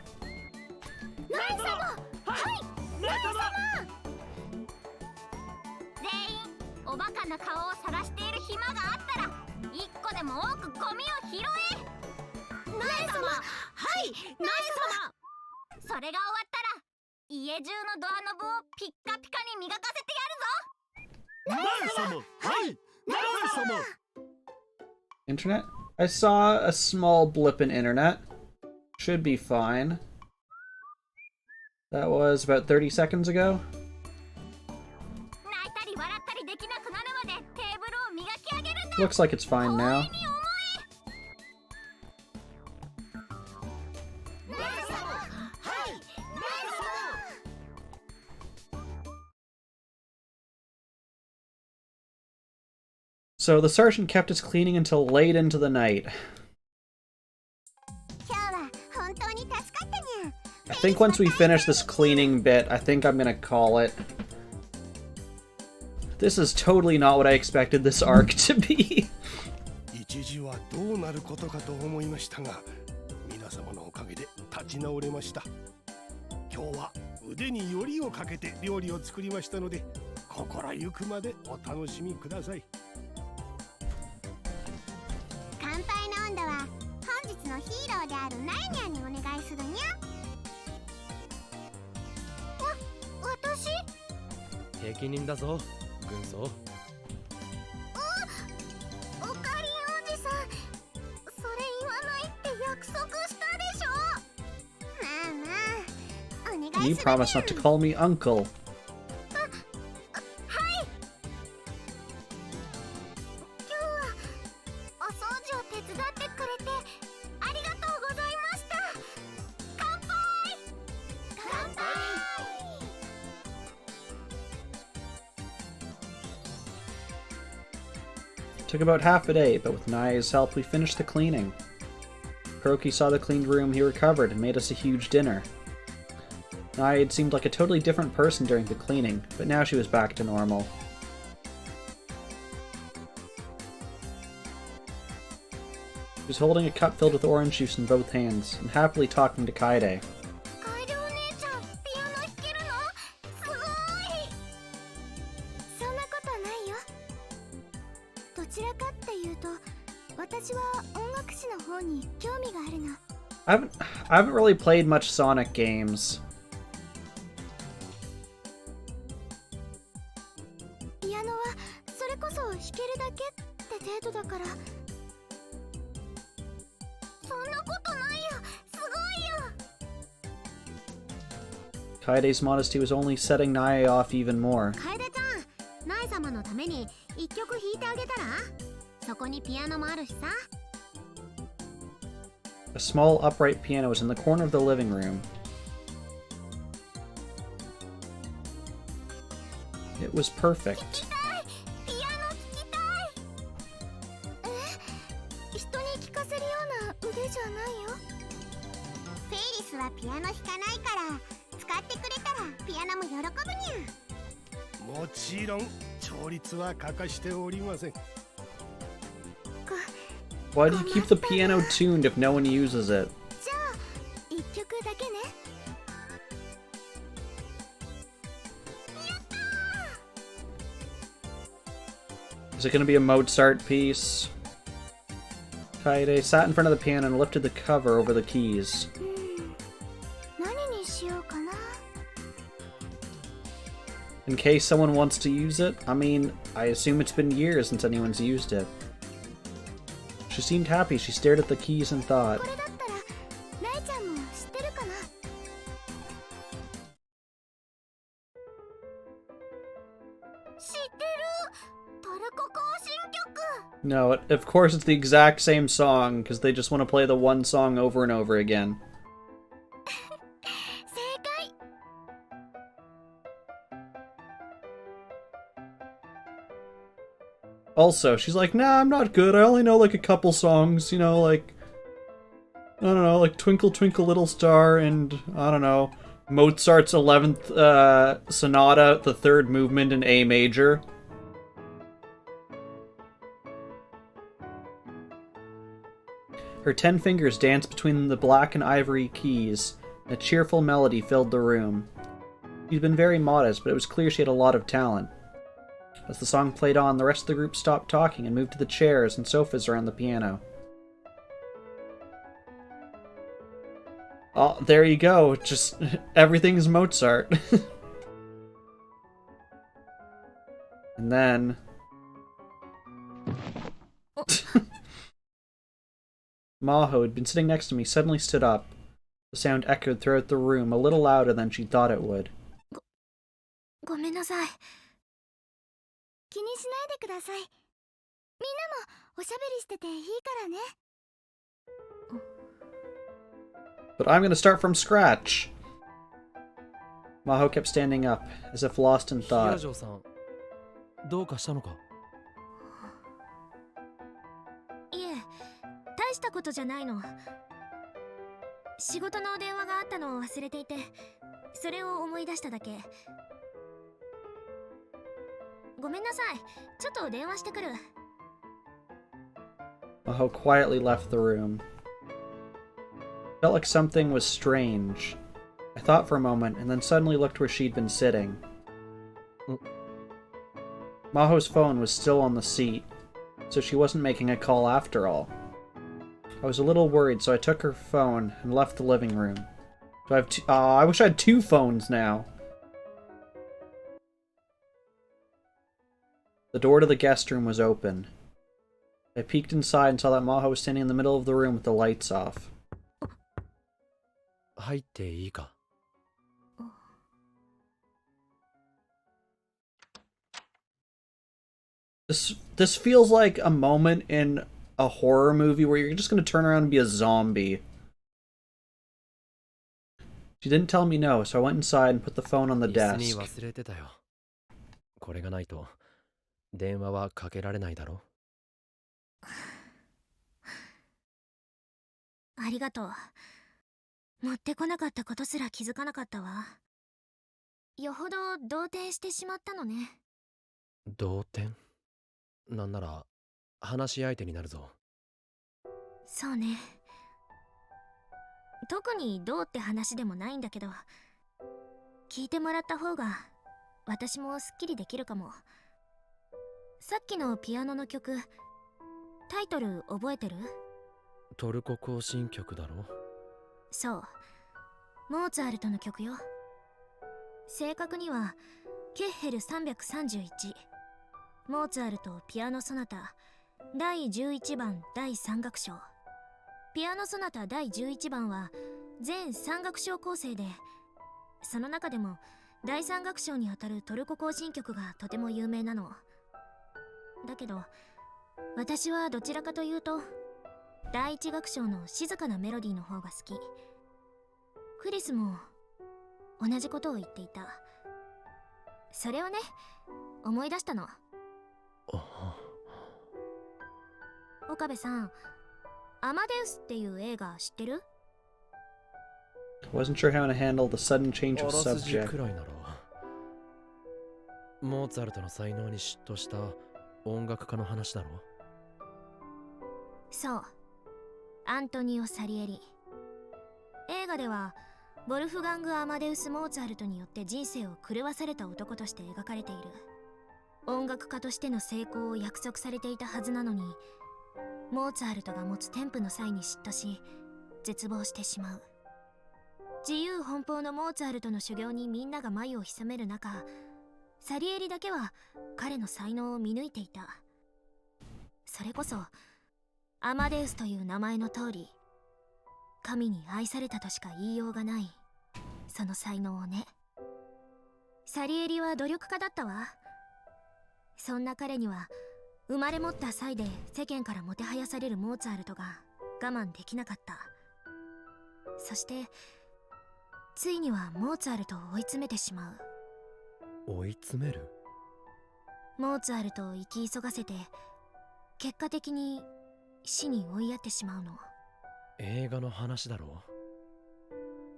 Internet? I saw a small blip in internet. Should be fine. That was about 30 seconds ago. Looks like it's fine now. So the sergeant kept us cleaning until late into the night. I think once we finish this cleaning bit, I think I'm gonna call it. This is totally not what I expected this arc to be. 一時はどうなることかと思いましたが、皆様のおかげで立ち直れました。今日は腕によりをかけて料理を作りましたので、心ゆくまでお楽しみください。乾杯の温度は本日のヒーローであるナイニャンにお願いするにゃ。私？適任だぞ、軍曹。おかりんおじさん、それ言わないって約束したでしょ。まあまあ、お願いするにゃ。You promised not to call me uncle. 'Took about half a day, but with Naya's help we finished the cleaning. Hiroki saw the cleaned room, he recovered, and made us a huge dinner. Naya had seemed like a totally different person during the cleaning, but now she was back to normal. She was holding a cup filled with orange juice in both hands, and happily talking to Kaede. I haven't really played much Sonic games. Kaede's modesty was only setting Naya off even more. A small upright piano was in the corner of the living room. It was perfect. Why do you keep the piano tuned if no one uses it? Is it going to be a Mozart piece? Kaede sat in front of the piano and lifted the cover over the keys. In case someone wants to use it? I mean, I assume it's been years since anyone's used it. She seemed happy. She stared at the keys and thought. トルコ行進曲。 No, of course it's the exact same song, because they just want to play the one song over and over again. 正解。 Also, she's like, nah, I'm not good. I only know like a couple songs, you know, like, I don't know, like Twinkle Twinkle Little Star and, I don't know, Mozart's 11th Sonata, the third movement in A major. Her 10 fingers danced between the black and ivory keys. A cheerful melody filled the room. She'd been very modest, but it was clear she had a lot of talent. As the song played on, the rest of the group stopped talking and moved to the chairs and sofas around the piano. Oh, there you go. Just everything's Mozart. And then... Maho, who had been sitting next to me, suddenly stood up. The sound echoed throughout the room, a little louder than she thought it would. ごめんなさい。気にしないでください。みんなもおしゃべりしてていいからね。 But I'm gonna start from scratch. Maho kept standing up, as if lost in thought. さん、どうかしたのか？いえ、大したことじゃないの。仕事の電話があったのを忘れていて、それを思い出しただけ。ごめんなさい。ちょっと電話してくる。 Maho quietly left the room. Felt like something was strange. I thought for a moment, and then suddenly looked where she'd been sitting. Maho's phone was still on the seat, so she wasn't making a call after all. I was a little worried, so I took her phone and left the living room. Do I have two? I wish I had two phones now. The door to the guest room was open. I peeked inside and saw that Maho was standing in the middle of the room with the lights off. 入っていいか？ This feels like a moment in a horror movie where you're just gonna turn around and be a zombie. She didn't tell me no, so I went inside and put the phone on the 椅子に desk. 忘れてたよ。これがないと電話はかけられないだろ。ありがとう。持ってこなかったことすら気づかなかったわ。よほど動転してしまったのね。動転？なんなら話し相手になるぞ。そうね。特にどうって話でもないんだけど、聞いてもらった方が私もすっきりできるかも。さっきのピアノの曲、タイトル覚えてる？トルコ行進曲だろ？そう、モーツァルトの曲よ。正確にはケッヘル331、モーツァルトピアノソナタ第11番第3楽章。ピアノソナタ第11番は全3楽章構成で、その中でも第3楽章にあたるトルコ行進曲がとても有名なの。だけど私はどちらかというと第1楽章の静かなメロディーの方が好き。クリスも同じことを言っていた。それをね、思い出したの。岡部さん、アマデウスっていう映画知ってる？ Wasn't sure how to handle the sudden change あ of らすじ subject. くらいなら。モーツァルトの才能に嫉妬した音楽家の話だろ？そう、アントニオ・サリエリ。映画ではボルフガング・アマデウス・モーツァルトによって人生を狂わされた男として描かれている。音楽家としての成功を約束されていたはずなのに、モーツァルトが持つ天賦の際に嫉妬し絶望してしまう。自由奔放のモーツァルトの修行にみんなが眉を潜める中、サリエリだけは彼の才能を見抜いていた。それこそアマデウスという名前の通り、神に愛されたとしか言いようがないその才能をね。サリエリは努力家だったわ。そんな彼には生まれ持った際で世間からもてはやされるモーツァルトが我慢できなかった。そしてついにはモーツァルトを追い詰めてしまう。追い詰める？モーツァルトを生き急がせて結果的に死に追いやってしまうの。映画の話だろ？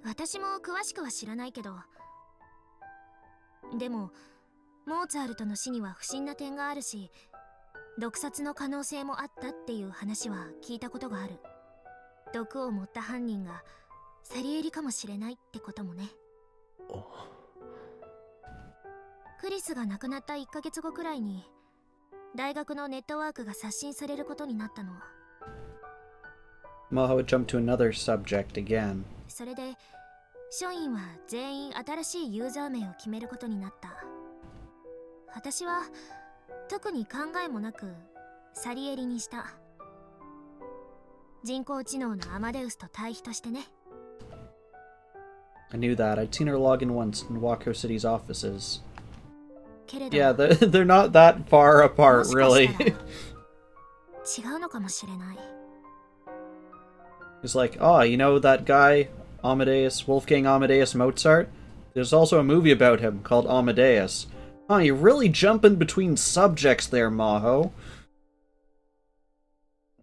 私も詳しくは知らないけど、でもモーツァルトの死には不審な点があるし、毒殺の可能性もあったっていう話は聞いたことがある。毒を持った犯人がサリエリかもしれないってこともね。クリスが亡くなった1ヶ月後くらいに大学のネットワークが刷新されることになったの。Maho would jump to another subject again. それで署員は全員新しいユーザー名を決めることになった。私は特に考えもなくサリエリにした。人工知能のアマデウスと対比としてね。I knew that. I'd seen her log in once in Wako City's offices. けれど Yeah, they're not that far も apart, しか really. したら違うのかもしれない。He's like, oh, you know that guy, Wolfgang Amadeus Mozart? There's also a movie about him called Amadeus. Huh, you're really jumping between subjects there, Maho.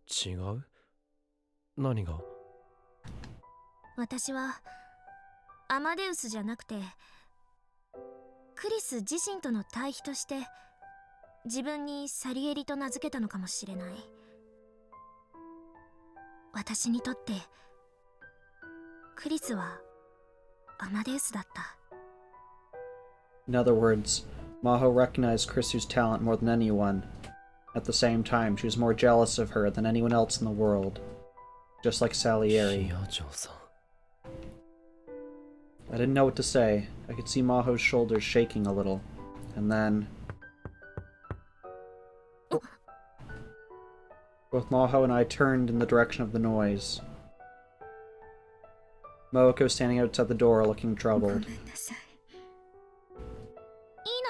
違う？何が？私はアマデウスじゃなくてクリス自身との対比として自分にサリエリと名付けたのかもしれない。私にとってクリスはアマデウスだった。In other words, Maho recognized Krisu's talent more than anyone. At the same time, she was more jealous of her than anyone else in the world. Just like Salieri. I didn't know what to say. I could see Maho's shoulders shaking a little. And then... Both Maho and I turned in the direction of the noise. Moeko standing outside the door, looking ご troubled. めんなさい。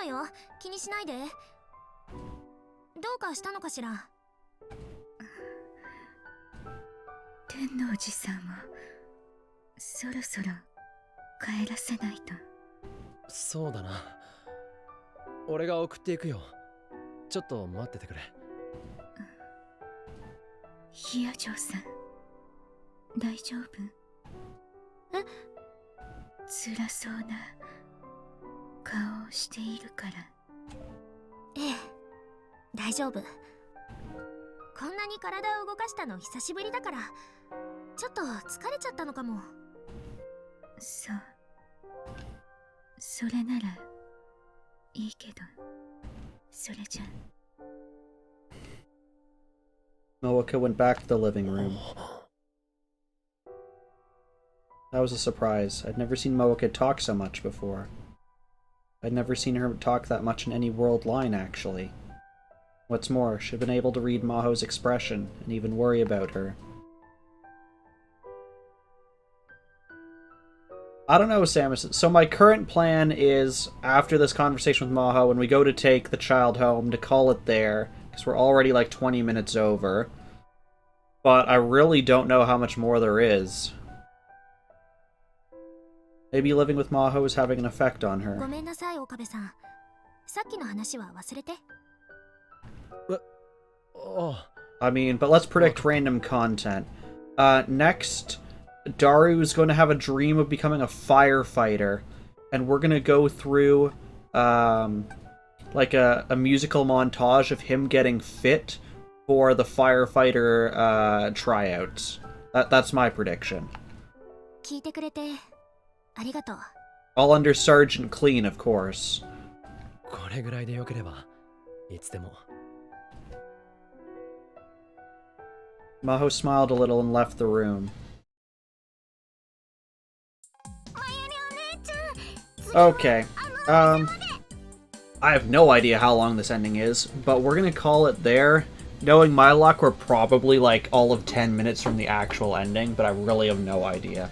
いいのよ、気にしないで。どうかしたのかしら。天のおじさんをそろそろ帰らせないと。そうだな。俺が送っていくよ。ちょっと待っててくれ。ヒヤ嬢さん、大丈夫？え？辛そうな顔をしているから。ええ、大丈夫。こんなに体を動かしたの久しぶりだからちょっと疲れちゃったのかも。そう、それならいいけど、それじゃ。Moeka went back to the living room. That was a surprise. I'd never seen Moeka talk so much before. I'd never seen her talk that much in any world line, actually. What's more, she'd been able to read Maho's expression and even worry about her. I don't know, Samus. So my current plan is, after this conversation with Maho, when we go to take the child home, to call it there, because we're already like 20 minutes over. But I really don't know how much more there is. Maybe living with Maho is having an effect on her. ごめんなさい、岡部さん。さっきの話は忘れて。I mean, but let's predict random content. Next, Daru's going to have a dream of becoming a firefighter, and we're going to go through, like a musical montage of him getting fit for the firefighter, tryouts. That's my prediction. 聞いてくれてありがとう。All under Sergeant Clean, of course. これぐらいでよければ、いつでも。Maho smiled a little and left the room. Okay. I have no idea how long this ending is, but we're gonna call it there. Knowing my luck, we're probably like all of 10 minutes from the actual ending, but I really have no idea.